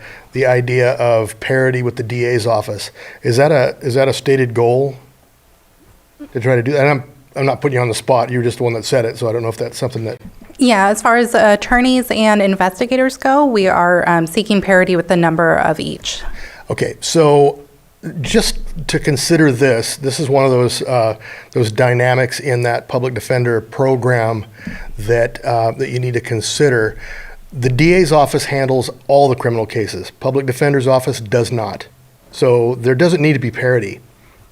idea of parity with the DA's office. Is that a stated goal to try to do that? And I'm not putting you on the spot. You're just the one that said it, so I don't know if that's something that... Yeah, as far as attorneys and investigators go, we are seeking parity with the number of each. Okay, so just to consider this is one of those dynamics in that public defender program that you need to consider. The DA's office handles all the criminal cases. Public defender's office does not. So there doesn't need to be parity.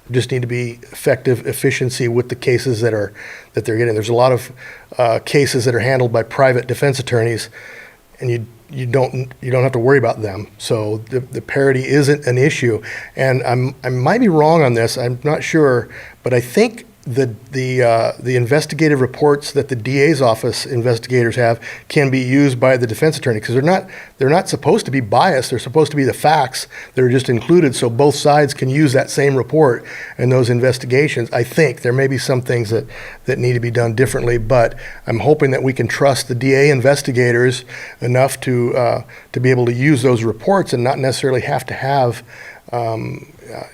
There just need to be effective efficiency with the cases that they're getting. There's a lot of cases that are handled by private defense attorneys, and you don't have to worry about them. So the parity isn't an issue. And I might be wrong on this. I'm not sure, but I think the investigative reports that the DA's office investigators have can be used by the defense attorney, because they're not supposed to be biased. They're supposed to be the facts that are just included, so both sides can use that same report in those investigations. I think there may be some things that need to be done differently, but I'm hoping that we can trust the DA investigators enough to be able to use those reports and not necessarily have to have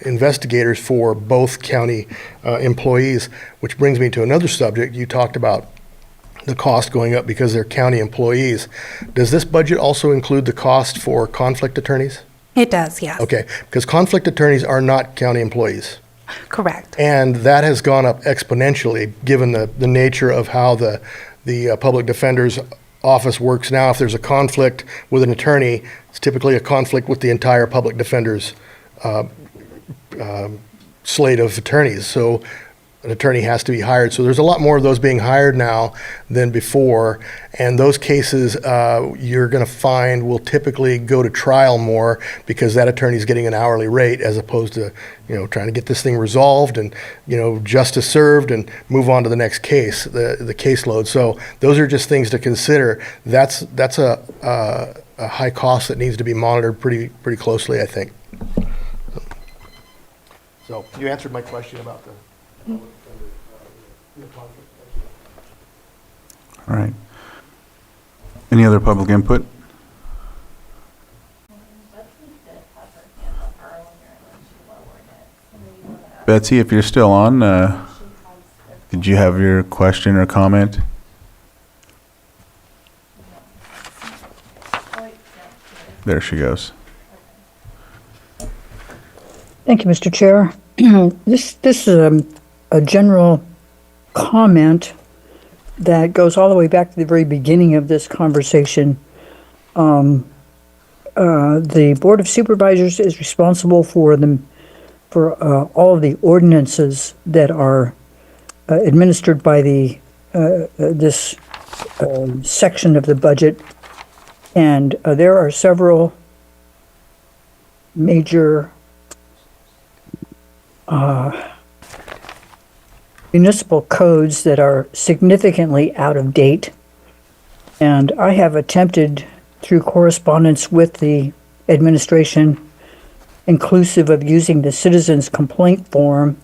investigators for both county employees, which brings me to another subject. You talked about the cost going up because they're county employees. Does this budget also include the cost for conflict attorneys? It does, yes. Okay, because conflict attorneys are not county employees. Correct. And that has gone up exponentially given the nature of how the public defender's office works now. If there's a conflict with an attorney, it's typically a conflict with the entire public defender's slate of attorneys. So an attorney has to be hired. So there's a lot more of those being hired now than before. And those cases, you're going to find will typically go to trial more because that attorney's getting an hourly rate as opposed to, trying to get this thing resolved and, justice served and move on to the next case, the caseload. So those are just things to consider. That's a high cost that needs to be monitored pretty closely, I think. So you answered my question about the. All right. Any other public input? Betsy, if you're still on, did you have your question or comment? There she goes. Thank you, Mr. Chair. This is a general comment that goes all the way back to the very beginning of this conversation. The Board of Supervisors is responsible for all of the ordinances that are administered by this section of the budget. And there are several major municipal codes that are significantly out of date. And I have attempted, through correspondence with the administration, inclusive of using the citizens complaint form,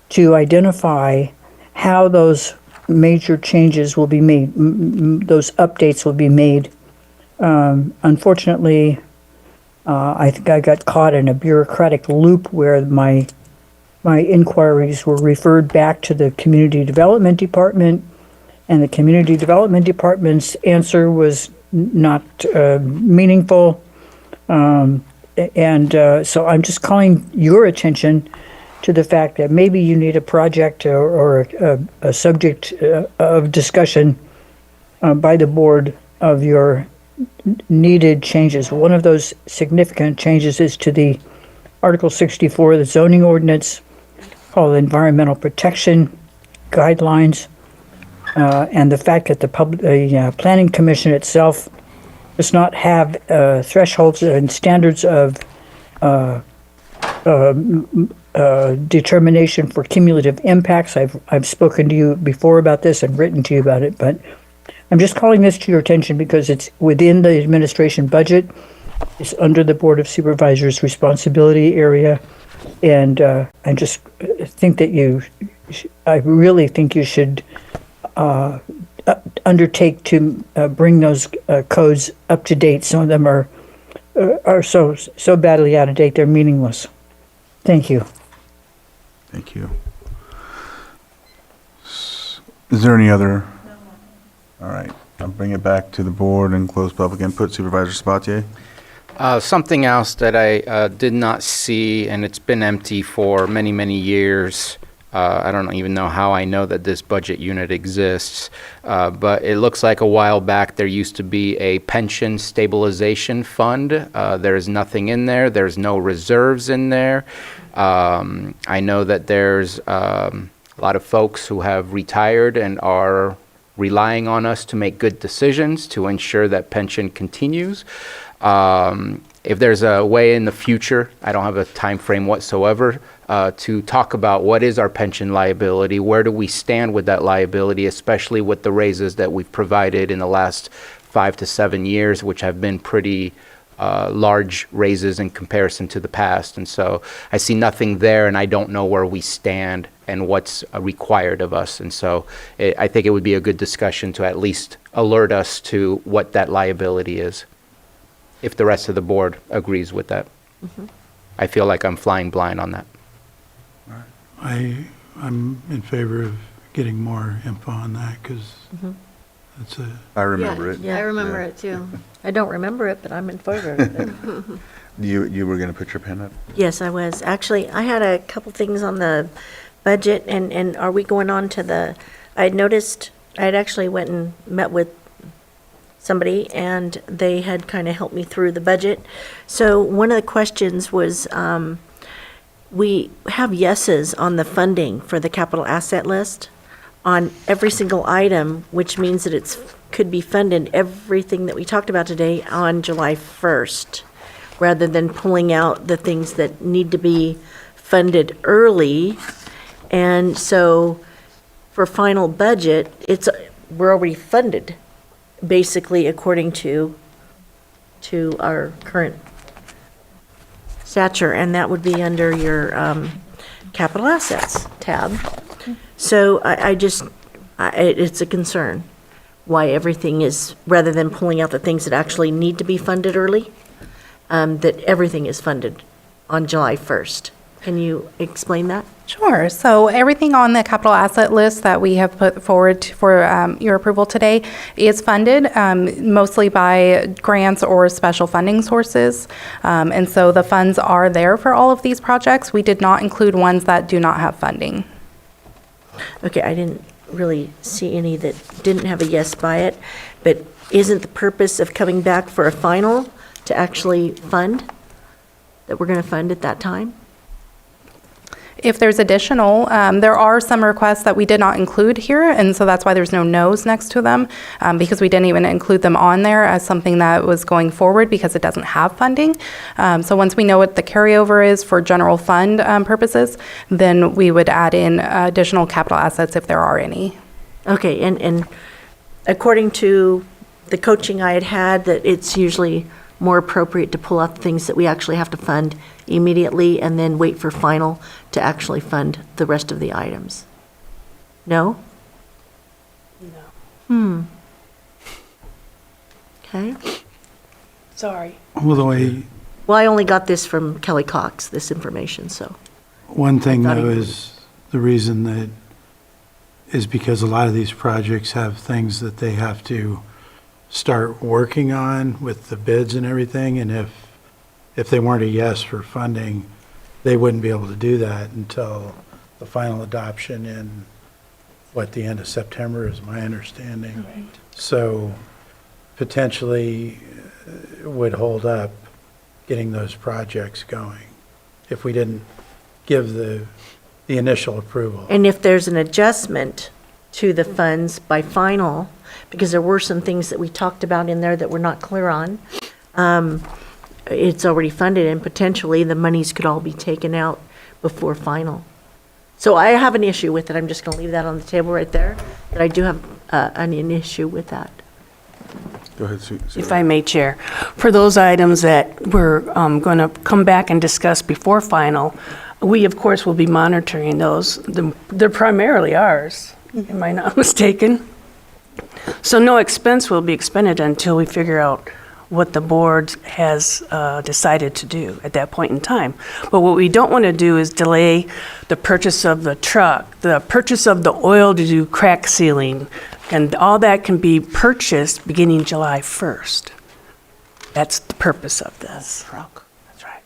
to identify how those major changes will be made, those updates will be made. Unfortunately, I think I got caught in a bureaucratic loop where my inquiries were referred back to the Community Development Department, and the Community Development Department's answer was not meaningful. So I'm just calling your attention to the fact that maybe you need a project or a subject of discussion by the board of your needed changes. One of those significant changes is to the Article 64 of the zoning ordinance called Environmental Protection Guidelines, and the fact that the Planning Commission itself does not have thresholds and standards of determination for cumulative impacts. I've spoken to you before about this and written to you about it, but I'm just calling this to your attention because it's within the administration budget. It's under the Board of Supervisors' responsibility area, and I just think that I really think you should undertake to bring those codes up to date. Some of them are so badly out of date they're meaningless. Thank you. Thank you. Is there any other? All right. I'll bring it back to the board and close public input. Supervisor Sabatier? Something else that I did not see, and it's been empty for many, many years. I don't even know how I know that this budget unit exists, but it looks like a while back there used to be a pension stabilization fund. There is nothing in there. There's no reserves in there. I know that there's a lot of folks who have retired and are relying on us to make good decisions to ensure that pension continues. If there's a way in the future, I don't have a time frame whatsoever, to talk about what is our pension liability, where do we stand with that liability, especially with the raises that we've provided in the last 5 to 7 years, which have been pretty large raises in comparison to the past. And so I see nothing there, and I don't know where we stand and what's required of us. And so I think it would be a good discussion to at least alert us to what that liability is, if the rest of the board agrees with that. I feel like I'm flying blind on that. I'm in favor of getting more info on that because it's a. I remember it. I remember it too. I don't remember it, but I'm in favor of it. You were going to put your pen up? Yes, I was. Actually, I had a couple things on the budget, and are we going on to I had noticed, I had actually went and met with somebody, and they had kind of helped me through the budget. So one of the questions was, we have yeses on the funding for the capital asset list on every single item, which means that could be funded, everything that we talked about today, on July 1st, rather than pulling out the things that need to be funded early. And so for final budget, we're already funded, basically, according to our current stature, and that would be under your capital assets tab. So it's a concern why everything is, rather than pulling out the things that actually need to be funded early, that everything is funded on July 1st. Can you explain that? Sure. So everything on the capital asset list that we have put forward for your approval today is funded mostly by grants or special funding sources. And so the funds are there for all of these projects. We did not include ones that do not have funding. Okay, I didn't really see any that didn't have a yes by it, but isn't the purpose of coming back for a final to actually fund, that we're going to fund at that time? If there's additional, there are some requests that we did not include here, and so that's why there's no no's next to them, because we didn't even include them on there as something that was going forward because it doesn't have funding. So once we know what the carryover is for general fund purposes, then we would add in additional capital assets if there are any. Okay, and according to the coaching I had, that it's usually more appropriate to pull out the things that we actually have to fund immediately and then wait for final to actually fund the rest of the items. No? No. Okay. Sorry. Well, Well, I only got this from Kelly Cox, this information, so. one thing I thought though he- is the reason that is because a lot of these projects have things that they have to start working on with the bids and everything, and if they weren't a yes for funding, they wouldn't be able to do that until the final adoption in, the end of September is my understanding. Right. So potentially would hold up getting those projects going if we didn't give the initial approval. And if there's an adjustment to the funds by final, because there were some things that we talked about in there that we're not clear on, it's already funded and potentially the monies could all be taken out before final. So I have an issue with it. I'm just going to leave that on the table right there, that I do have an issue with that. Go ahead, Sue. If I may, Chair. For those items that we're going to come back and discuss before final, we, of course, will be monitoring those. They're primarily ours, am I not mistaken? So no expense will be expended until we figure out what the board has decided to do at that point in time. But what we don't want to do is delay the purchase of the truck, the purchase of the oil to do crack sealing, and all that can be purchased beginning July 1st. That's the purpose of this. Truck. That's right.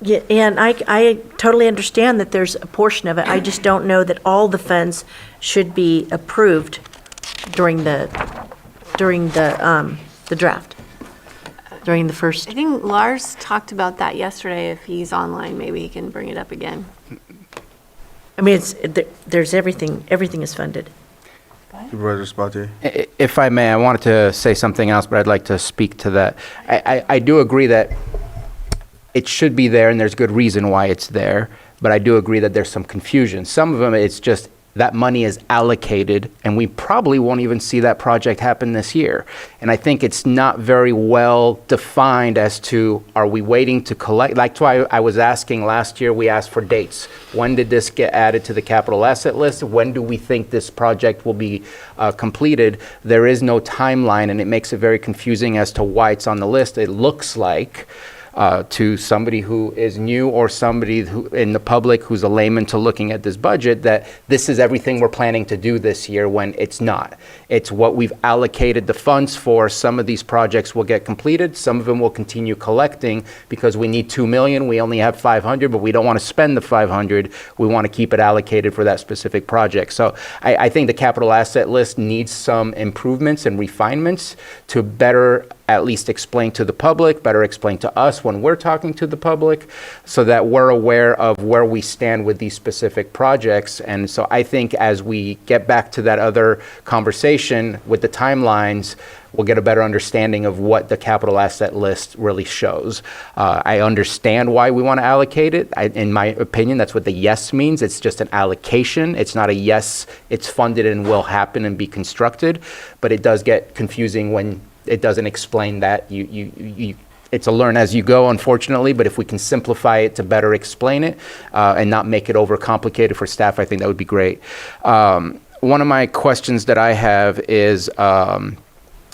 Yeah, and I totally understand that there's a portion of it. I just don't know that all the funds should be approved during the draft, during the first. I think Lars talked about that yesterday. If he's online, maybe he can bring it up again. I mean, there's everything is funded. Supervisor Spate? If I may, I wanted to say something else, but I'd like to speak to that. I do agree that it should be there, and there's good reason why it's there, but I do agree that there's some confusion. Some of them, it's just that money is allocated, and we probably won't even see that project happen this year. And I think it's not very well defined as to, are we waiting to collect? Like, that's why I was asking last year, we asked for dates. When did this get added to the capital asset list? When do we think this project will be completed? There is no timeline, and it makes it very confusing as to why it's on the list. It looks like, to somebody who is new or somebody who in the public who's a layman to looking at this budget, that this is everything we're planning to do this year, when it's not. It's what we've allocated the funds for. Some of these projects will get completed. Some of them will continue collecting because we need $2 million. We only have $500, but we don't want to spend the $500. We want to keep it allocated for that specific project. So I think the capital asset list needs some improvements and refinements to better at least explained to the public, better explained to us when we're talking to the public, so that we're aware of where we stand with these specific projects. And so I think as we get back to that other conversation with the timelines, we'll get a better understanding of what the capital asset list really shows. I understand why we want to allocate it. In my opinion, that's what the yes means. It's just an allocation. It's not a yes, it's funded and will happen and be constructed. But it does get confusing when it doesn't explain that. It's a learn as you go, unfortunately, but if we can simplify it to better explain it and not make it overcomplicated for staff, I think that would be great. One of my questions that I have is,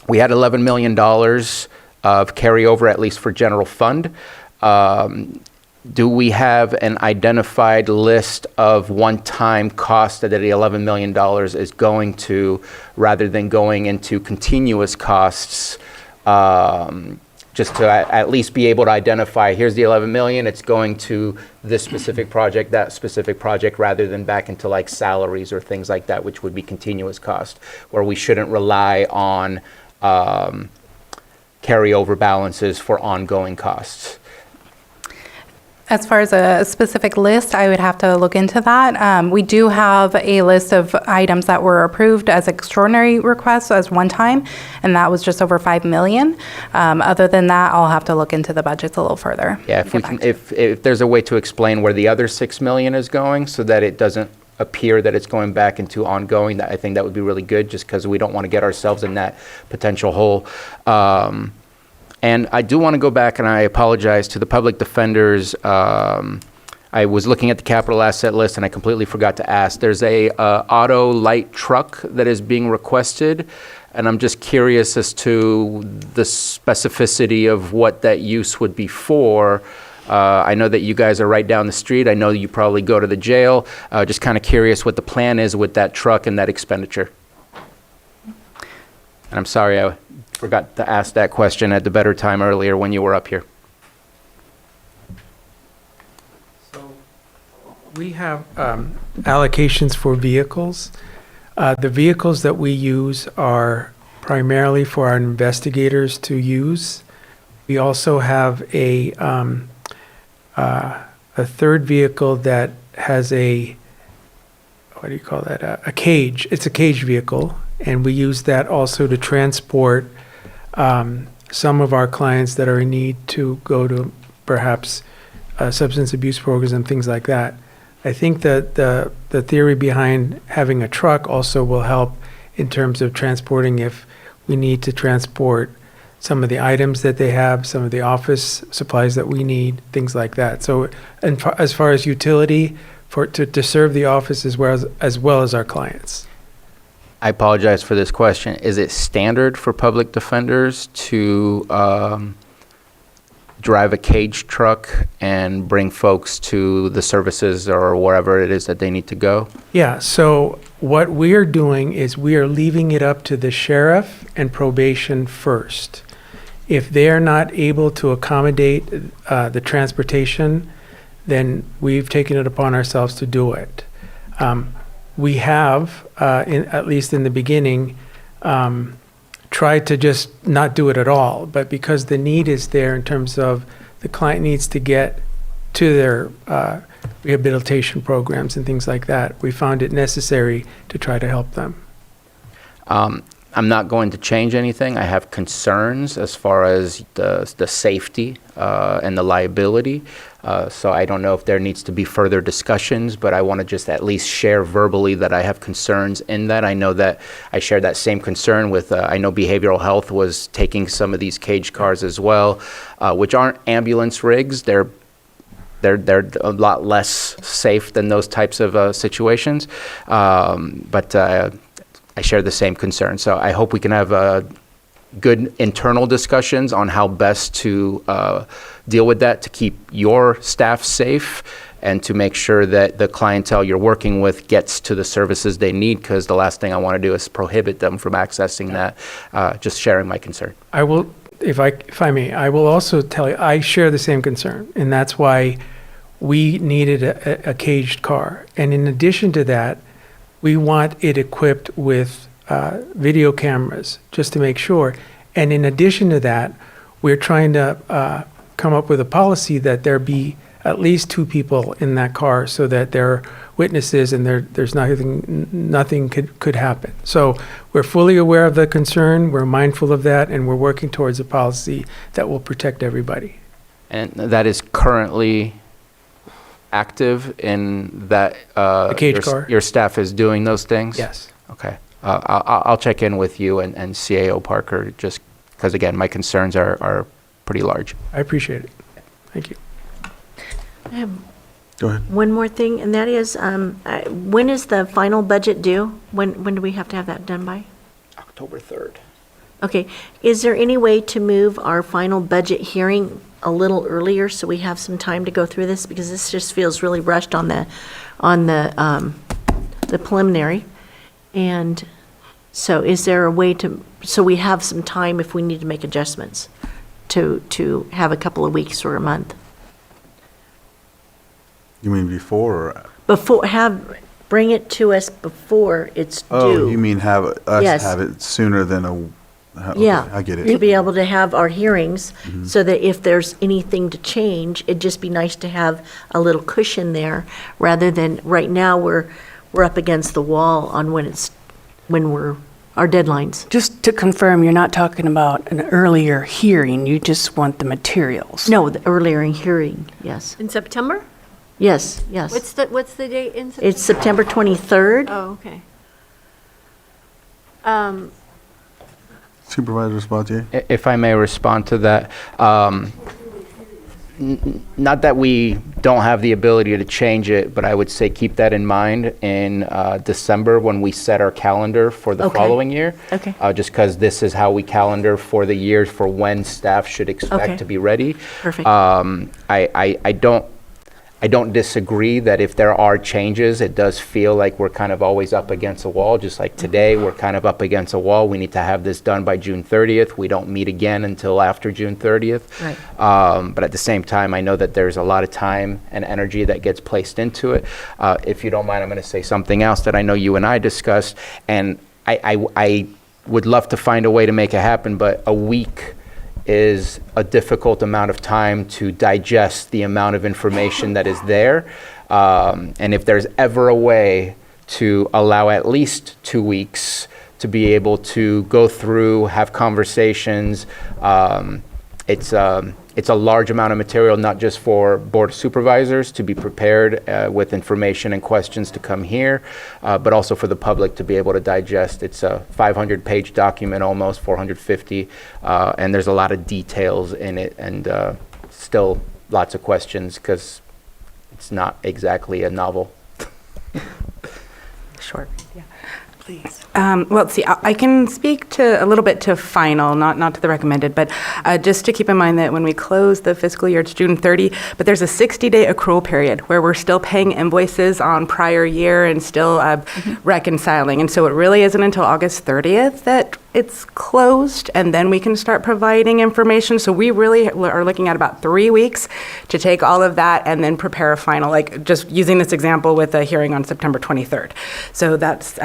we had $11 million of carryover, at least for general fund. Do we have an identified list of one-time costs that the $11 million is going to, rather than going into continuous costs, just to at least be able to identify, here's the 11 million, it's going to this specific project, that specific project, rather than back into like salaries or things like that, which would be continuous cost, where we shouldn't rely on carryover balances for ongoing costs. As far as a specific list, I would have to look into that. We do have a list of items that were approved as extraordinary requests as one time, and that was just over 5 million. Other than that, I'll have to look into the budgets a little further. Yeah, if we can, if there's a way to explain where the other 6 million is going, so that it doesn't appear that it's going back into ongoing, I think that would be really good, just because we don't want to get ourselves in that potential hole. And I do want to go back, and I apologize to the public defenders. I was looking at the capital asset list, and I completely forgot to ask. There's a auto light truck that is being requested, and I'm just curious as to the specificity of what that use would be for. I know that you guys are right down the street. I know you probably go to the jail. Just kind of curious what the plan is with that truck and that expenditure. And I'm sorry, I forgot to ask that question at the better time earlier when you were up here. So we have allocations for vehicles. The vehicles that we use are primarily for our investigators to use. We also have a third vehicle that has a, what do you call that, a cage. It's a cage vehicle, and we use that also to transport some of our clients that are in need to go to perhaps substance abuse programs and things like that. I think that the theory behind having a truck also will help in terms of transporting if we need to transport some of the items that they have, some of the office supplies that we need, things like that. So and as far as utility to serve the office as well as our clients. I apologize for this question. Is it standard for public defenders to drive a cage truck and bring folks to the services or wherever it is that they need to go? Yeah, so what we are doing is we are leaving it up to the sheriff and probation first. If they are not able to accommodate the transportation, then we've taken it upon ourselves to do it. We have, at least in the beginning, tried to just not do it at all. But because the need is there in terms of the client needs to get to their rehabilitation programs and things like that, we found it necessary to try to help them. I'm not going to change anything. I have concerns as far as the safety and the liability. So I don't know if there needs to be further discussions, but I want to just at least share verbally that I have concerns in that. I know that I share that same concern with, I know behavioral health was taking some of these cage cars as well, which aren't ambulance rigs. They're a lot less safe than those types of situations. But I share the same concern. So I hope we can have good internal discussions on how best to deal with that to keep your staff safe and to make sure that the clientele you're working with gets to the services they need, because the last thing I want to do is prohibit them from accessing that. Just sharing my concern. I will, if I may, I will also tell you, I share the same concern, and that's why we needed a caged car. And in addition to that, we want it equipped with video cameras just to make sure. And in addition to that, we're trying to come up with a policy that there be at least 2 people in that car so that they're witnesses and there's nothing could happen. So we're fully aware of the concern, we're mindful of that, and we're working towards a policy that will protect everybody. And that is currently active in that A cage car? your staff is doing those things? Yes. Okay. I'll check in with you and CAO Parker, just because, again, my concerns are pretty large. I appreciate it. Thank you. I have Go ahead. one more thing, and that is, when is the final budget due? When do we have to have that done by? October 3rd. Okay, is there any way to move our final budget hearing a little earlier so we have some time to go through this? Because this just feels really rushed on the preliminary. And so is there a way so we have some time if we need to make adjustments to have a couple of weeks or a month? You mean before or? Bring it to us before it's due. Oh, you mean have us Yes. have it sooner than okay, Yeah. I get To it. be able to have our hearings, Mhm. so that if there's anything to change, it'd just be nice to have a little cushion there, rather than, right now, we're up against the wall on our deadlines. Just to confirm, you're not talking about an earlier hearing, you just want the materials? No, the earlier hearing, yes. In September? Yes, yes. What's the date in September? It's September 23rd. Oh, okay. Supervisor Spatier? If I may respond to that, not that we don't have the ability to change it, but I would say keep that in mind in December when we set our calendar for the Okay. following year. Okay. Just because this is how we calendar for the years for when staff should expect Okay. to be ready. Perfect. I don't disagree that if there are changes, it does feel like we're kind of always up against a wall. Just like today, we're kind of up against a wall. We need to have this done by June 30th. We don't meet again until after June 30th. Right. But at the same time, I know that there's a lot of time and energy that gets placed into it. If you don't mind, I'm going to say something else that I know you and I discussed, and I would love to find a way to make it happen, but a week is a difficult amount of time to digest the amount of information that is there. And if there's ever a way to allow at least 2 weeks to be able to go through, have conversations, it's a large amount of material, not just for Board of Supervisors to be prepared with information and questions to come here, but also for the public to be able to digest. It's a 500-page document, almost 450, and there's a lot of details in it, and still lots of questions because it's not exactly a novel. Short, yeah. Please. Well, let's see, I can speak to a little bit to final, not to the recommended, but just to keep in mind that when we close the fiscal year, it's June 30, but there's a 60-day accrual period where we're still paying invoices on prior year and still reconciling. And so it really isn't until August 30th that it's closed, and then we can start providing information. So we really are looking at about 3 weeks to take all of that and then prepare a final, like just using this example with a hearing on September 23rd. So that's,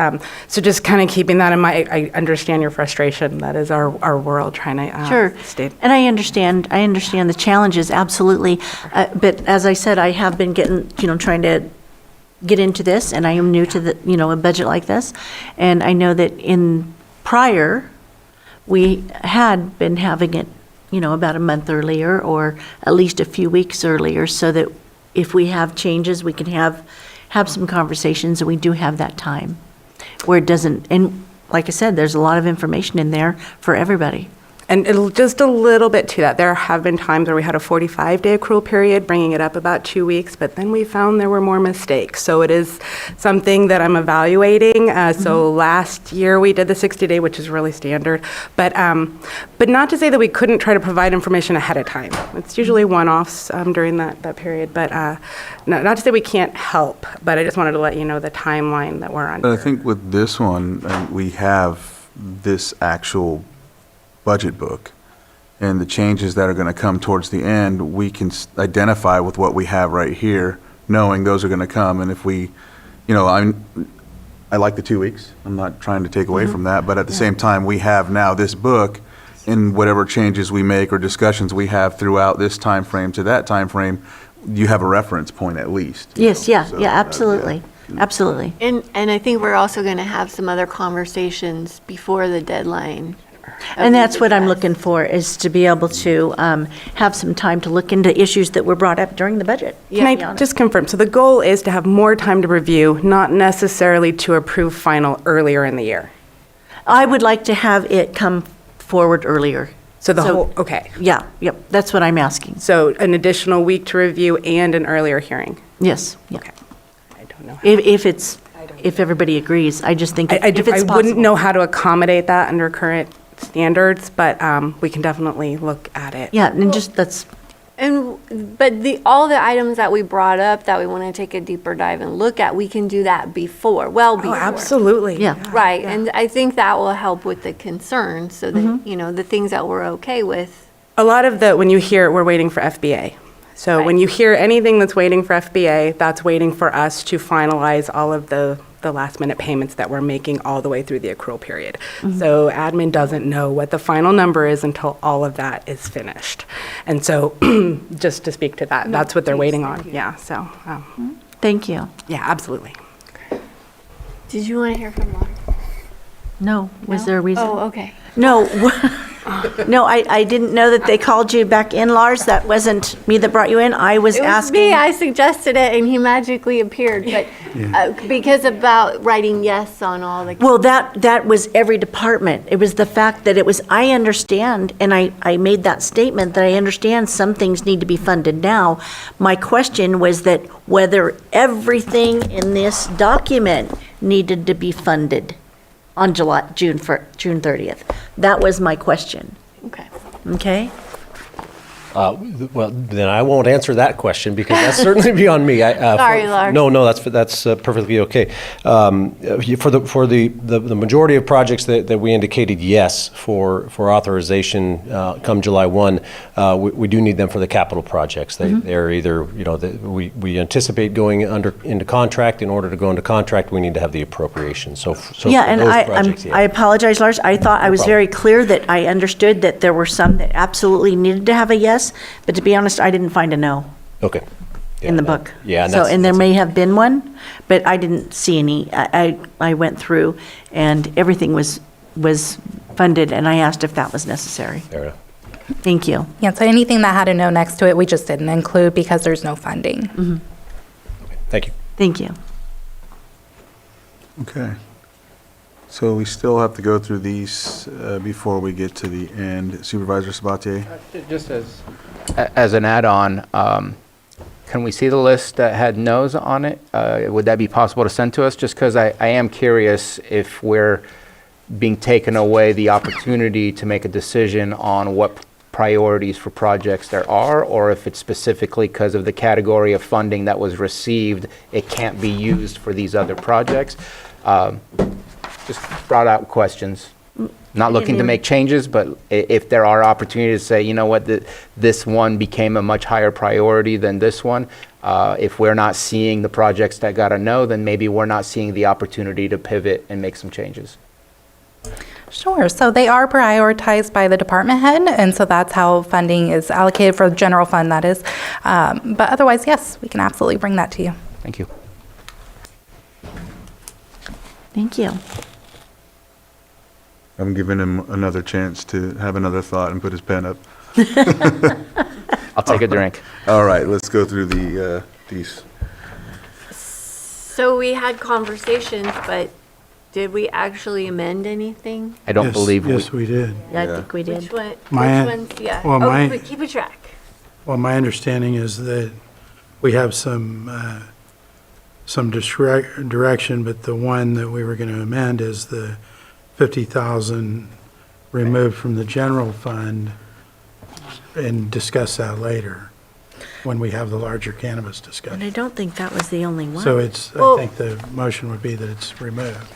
so just kind of keeping that in mind. I understand your frustration. That is our world trying to Sure. stay. And I understand the challenges, absolutely. But as I said, I have been trying to get into this, and I am new to a budget like this. And I know that in prior, we had been having it, about a month earlier or at least a few weeks earlier, so that if we have changes, we can have some conversations, and we do have that time where it doesn't, and like I said, there's a lot of information in there for everybody. And just a little bit to that, there have been times where we had a 45-day accrual period, bringing it up about 2 weeks, but then we found there were more mistakes. So it is something that I'm evaluating. So last year we did the 60-day, which is really standard. But not to say that we couldn't try to provide information ahead of time. It's usually one-offs during that period. But not to say we can't help, but I just wanted to let you know the timeline that we're on. But I think with this one, we have this actual budget book, and the changes that are going to come towards the end, we can identify with what we have right here, knowing those are going to come. And if we, I like the 2 weeks. I'm not trying to take away from that, but at the same time, we have now this book in whatever changes we make or discussions we have throughout this time frame to that time frame, you have a reference point at least. Yes, yeah, So, yeah, absolutely, absolutely. And I think we're also going to have some other conversations before the deadline. And that's what I'm looking for, is to be able to have some time to look into issues that were brought up during the budget. Can I just confirm? So the goal is to have more time to review, not necessarily to approve final earlier in the year? I would like to have it come forward earlier. So the whole, okay. Yeah, yep, that's what I'm asking. So an additional week to review and an earlier hearing? Yes, yeah. Okay. I don't know. If everybody agrees, I just think if it's I possible. wouldn't know how to accommodate that under current standards, but we can definitely look at it. Yeah, and just, that's, But all the items that we brought up that we want to take a deeper dive and look at, we can do that before, before. Absolutely. Yeah. Right, and I think that will help with the concerns, so that, the things that we're okay with. A lot of when you hear, we're waiting for FBA. So when you hear anything that's waiting for FBA, that's waiting for us to finalize all of the last minute payments that we're making all the way through the accrual period. So admin doesn't know what the final number is until all of that is finished. And so just to speak to that, that's what they're waiting on. Yeah, so. thank you. Yeah, absolutely. Did you want to hear from Laura? No, was there a reason? Oh, okay. No, no, I didn't know that they called you back in, Lars. That wasn't me that brought you in. I was It was asking. me, I suggested it, and he magically appeared, but because about writing yes on all the. Well, that was every department. It was the fact that it was, I understand, and I made that statement, that I understand some things need to be funded now. My question was that whether everything in this document needed to be funded on June 30th. That was my question. Okay. Okay? Well, then I won't answer that question because that's certainly beyond me. Sorry, Lars. No, that's perfectly okay. For the majority of projects that we indicated yes for authorization come July 1, we do need them for the capital projects. They're either, we anticipate going into contract. In order to go into contract, we need to have the appropriation. So Yeah, for and those projects, I apologize, Lars. I thought I was very clear that I understood that there were some that absolutely needed to have a yes, but to be honest, I didn't find a no Okay. in the book. Yeah, and So, that's- and there may have been one, but I didn't see any. I went through and everything was funded, and I asked if that was necessary. Fair enough. Thank you. Yeah, so anything that had a no next to it, we just didn't include because there's no funding. Thank you. Thank you. Okay. So we still have to go through these before we get to the end. Supervisor Sabatier? Just as an add-on, can we see the list that had no's on it? Would that be possible to send to us? Just because I am curious if we're being taken away the opportunity to make a decision on what priorities for projects there are, or if it's specifically because of the category of funding that was received, it can't be used for these other projects. Just brought out questions. Not looking to make changes, but if there are opportunities to say, you know what, this one became a much higher priority than this one, if we're not seeing the projects that got a no, then maybe we're not seeing the opportunity to pivot and make some changes. Sure. So they are prioritized by the department head, and so that's how funding is allocated for the general fund, that is. But otherwise, yes, we can absolutely bring that to you. Thank you. Thank you. I'm giving him another chance to have another thought and put his pen up. I'll take a drink. All right, let's go through these. So we had conversations, but did we actually amend anything? I don't believe we. Yes, we did. Yeah, I think we did. Which one? My- Which ones? Yeah. well, Oh, my- but keep a track. Well, my understanding is that we have some direction, but the one that we were going to amend is the 50,000 removed from the general fund, and discuss that later when we have the larger cannabis And discussion. I don't think that was the only one. So it's, I Well- think the motion would be that it's removed.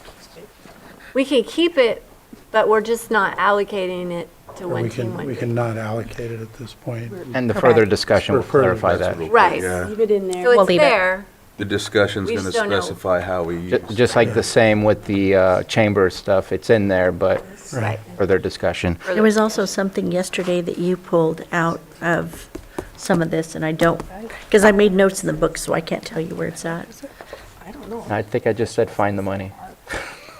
We can keep it, but we're just not allocating it to Or one we team. can, we can not allocate it at this point. And the further discussion will For further clarify that. Right. Yeah. Leave it in there. So We'll it's leave it. there. The discussion's We going to just don't know. specify how we use. Just like the same with the chamber stuff, it's in there, but Right. further discussion. There was also something yesterday that you pulled out of some of this, and I don't, because I made notes in the book, so I can't tell you where it's at. I think I just said find the money.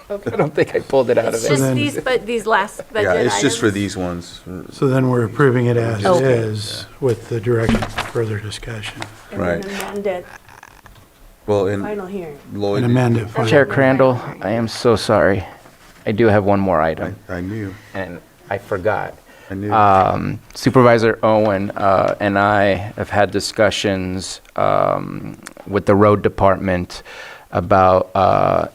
I don't think I pulled it out It's of just it. these last budget Yeah, it's just for items. these ones. So then we're approving it as Okay. is with the direction for further discussion. Right. amend it, Well, and hearing. Lloyd. And amend it. finally. Chair Crandall, I am so sorry. I do have one more item, I knew. and I forgot. I knew. Supervisor Owen and I have had discussions with the road department about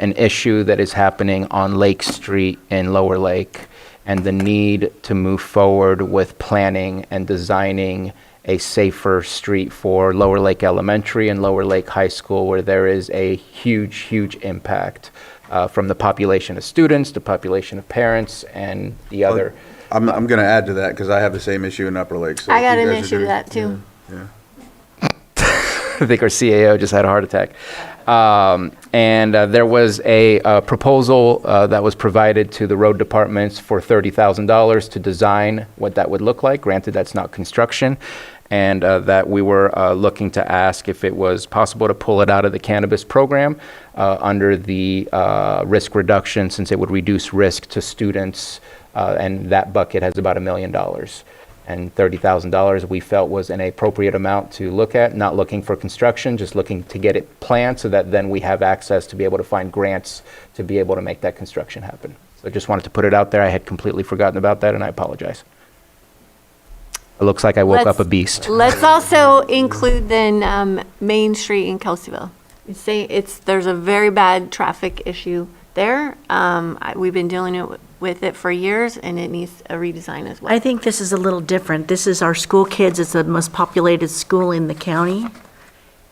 an issue that is happening on Lake Street in Lower Lake and the need to move forward with planning and designing a safer street for Lower Lake Elementary and Lower Lake High School, where there is a huge, huge impact from the population of students, the population of parents, and the other. I'm going to add to that because I have the same issue in Upper Lake. So I if got you an guys are issue with doing- that too. Yeah. I think our CAO just had a heart attack. And there was a proposal that was provided to the road departments for $30,000 to design what that would look like. Granted, that's not construction. And that we were looking to ask if it was possible to pull it out of the cannabis program under the risk reduction, since it would reduce risk to students. And that bucket has about $1 million. And $30,000 we felt was an appropriate amount to look at, not looking for construction, just looking to get it planned so that then we have access to be able to find grants to be able to make that construction happen. So I just wanted to put it out there. I had completely forgotten about that, and I apologize. It looks like I woke up a beast. Let's also include then Main Street in Kelseyville. There's a very bad traffic issue there. We've been dealing with it for years, and it needs a redesign as well. I think this is a little different. This is our school kids. It's the most populated school in the county.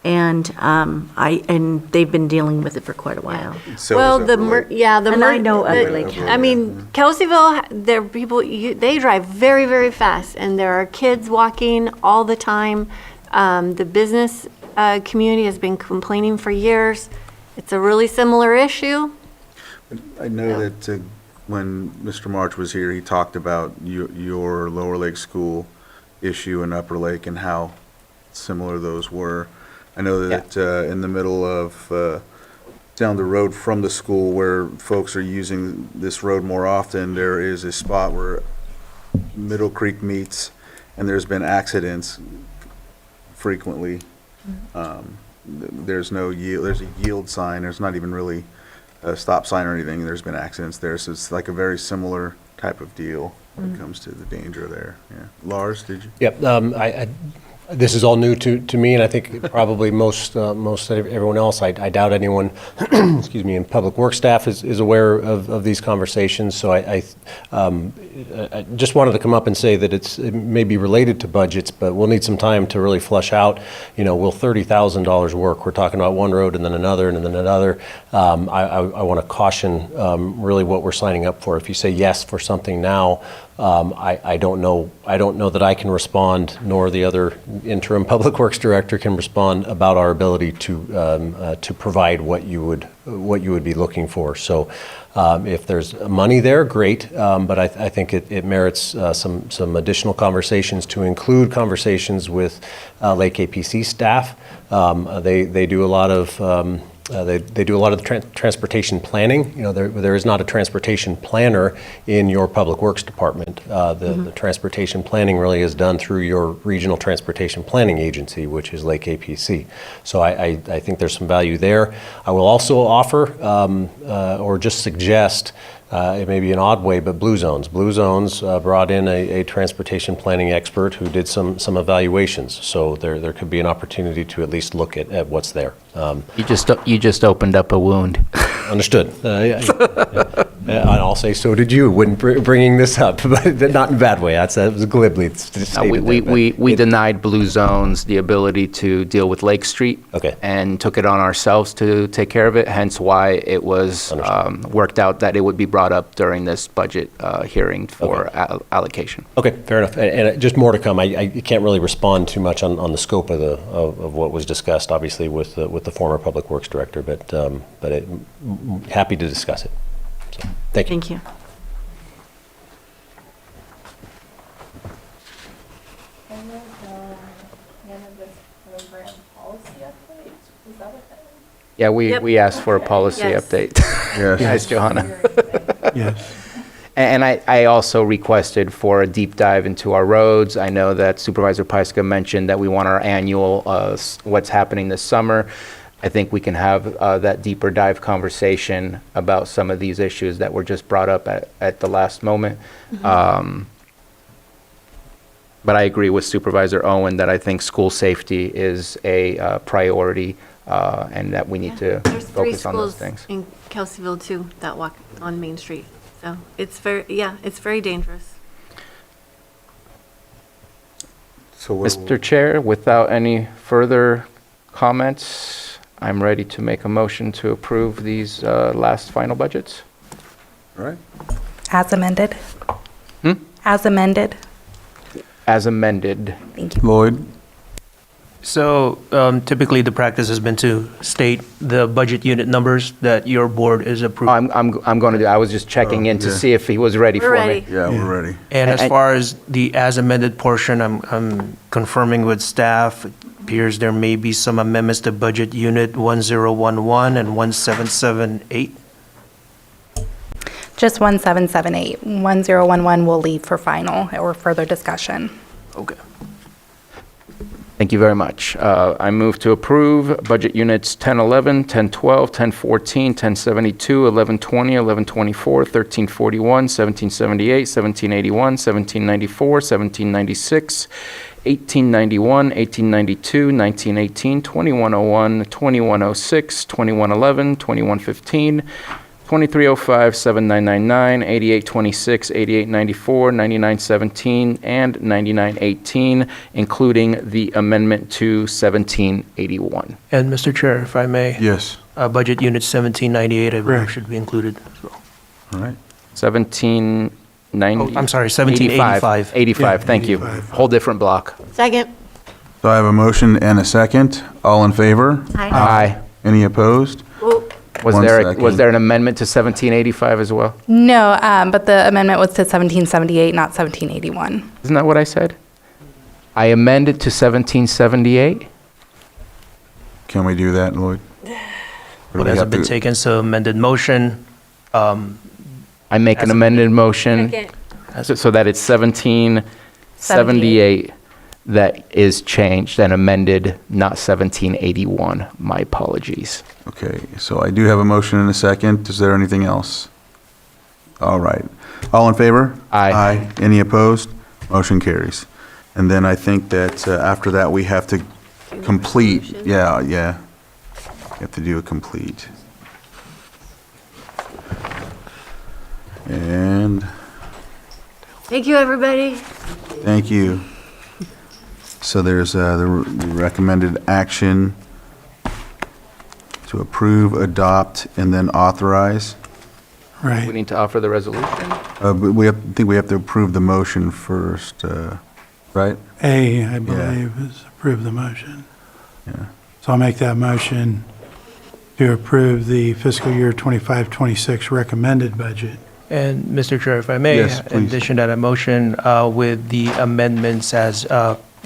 And they've been dealing with it for quite a while. So Well, is Upper Lake. And I know Upper Lake. I mean, Kelseyville, there are people, they drive very, very fast, and there are kids walking all the time. The business community has been complaining for years. It's a really similar issue. I know that when Mr. March was here, he talked about your Lower Lake School issue in Upper Lake and how similar those were. I know that in the middle of down the road from the school where folks are using this road more often, there is a spot where Middle Creek meets, and there's been accidents frequently. There's no yield. There's a yield sign. There's not even really a stop sign or anything. There's been accidents there, so it's like a very similar type of deal when it comes to the danger there. Yeah. Lars, did you? Yep. This is all new to me, and I think probably most everyone else. I doubt anyone, excuse me, in public works staff is aware of these conversations. So I just wanted to come up and say that it may be related to budgets, but we'll need some time to really flush out. Will $30,000 work? We're talking about one road and then another and then another. I want to caution really what we're signing up for. If you say yes for something now, I don't know that I can respond, nor the other interim public works director can respond about our ability to provide what you would be looking for. So if there's money there, great, but I think it merits some additional conversations, to include conversations with Lake APC staff. They do a lot of they do a lot of the transportation planning. There is not a transportation planner in your public works department. The transportation planning really is done through your regional transportation planning agency, which is Lake APC. So I think there's some value there. I will also offer or just suggest, it may be an odd way, but Blue Zones. Blue Zones brought in a transportation planning expert who did some evaluations. So there could be an opportunity to at least look at what's there. You just opened up a wound. Understood. I'll say, so did you when bringing this up, but not in a bad way. That was glibly stated. We denied Blue Zones the ability to deal with Lake Street. Okay. And took it on ourselves to take care of it, hence why it was worked out that it would be brought up during this budget hearing for allocation. Okay, fair enough. And just more to come. I can't really respond too much on the scope of what was discussed, obviously, with the former Public Works Director, but happy to discuss it. So, thank you. Thank you. Yeah, we asked for a policy update. Yes. Nice, Johanna. Yes. And I also requested for a deep dive into our roads. I know that Supervisor Pyska mentioned that we want our annual, what's happening this summer. I think we can have that deeper dive conversation about some of these issues that were just brought up at the last moment. But I agree with Supervisor Owen that I think school safety is a priority and that we need to focus on those things. There's 3 schools in Kelseyville too that walk on Main Street. So it's very dangerous. So Mr. Chair, without any further comments, I'm ready to make a motion to approve these last final budgets. All right. As amended. As amended. As amended. Thank you. Lloyd? So typically, the practice has been to state the budget unit numbers that your board is approving. I'm going to do, I was just checking in to see if he was ready for me. Yeah, we're ready. And as far as the as amended portion, I'm confirming with staff. It appears there may be some amendments to budget unit 1011 and 1778. Just 1778. 1011 will leave for final or further discussion. Okay. Thank you very much. I move to approve budget units 1011, 1012, 1014, 1072, 1120, 1124, 1341, 1778, 1781, 1794, 1796, 1891, 1892, 1918, 2101, 2106, 2111, 2115, 2305, 7999, 8826, 8894, 9917, and 9918, including the amendment to 1781. And Mr. Chair, if I may. Yes. Budget unit 1798, I believe, should be included as well. All right. 1790. I'm sorry, 1785. 85, thank you. 85. Whole different block. Second. So I have a motion and a second. All in favor? Aye. Any opposed? Was One there second. was there an amendment to 1785 as well? No, but the amendment was to 1778, not 1781. Isn't that what I said? I amended to 1778? Can we do that, Lloyd? It hasn't been taken, so amended motion. I make an amended motion so that it's 1778 that is changed and amended, not 1781. My apologies. Okay, so I do have a motion and a second. Is there anything else? All right. All in favor? Aye. Any opposed? Motion carries. And then I think that after that, we have to complete. Yeah. We have to do a complete. And Thank you, everybody. thank you. So there's the recommended action to approve, adopt, and then authorize. We Right. need to offer the resolution. But I think we have to approve the motion first, right? A, I believe, is approve the motion. Yeah. So I'll make that motion to approve the fiscal year 25-26 recommended budget. And Mr. Chair, if I may, Yes, in please. addition to that motion, with the amendments as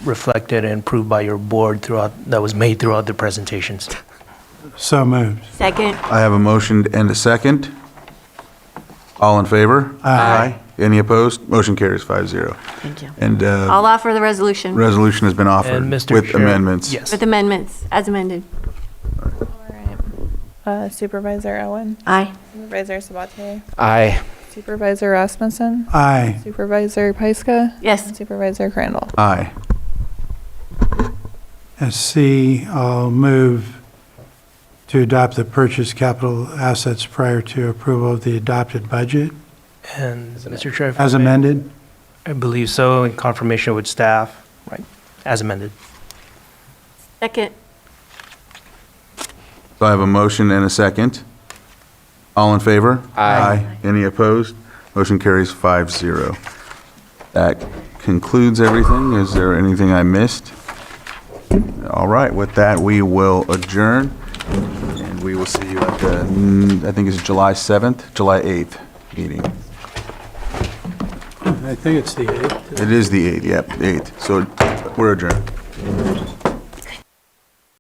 reflected and approved by your board that was made throughout the presentations. So moved. Second. I have a motion and a second. All in favor? Aye. Any opposed? Motion carries 5-0. Thank you. And I'll offer the resolution resolution has been offered And Mr. with Chair- amendments. Yes. with amendments as amended. Supervisor Owen. Aye. Supervisor Sabatier. Aye. Supervisor Rasmussen. Aye. Supervisor Pyska. Yes. And Supervisor Crandall. Aye. As C, I'll move to adopt the purchase capital assets prior to approval of the adopted budget And Mr. Chair, if I as may, amended. I believe so, in confirmation with staff, right, as amended. Second. So I have a motion and a second. All in favor? Aye. Any opposed? Motion carries 5-0. That concludes everything. Is there anything I missed? All right, with that, we will adjourn, and we will see you at the, I think it's July 7th, July 8th meeting. I think it's the 8th. It is the 8th, yep, 8th. So we're adjourned.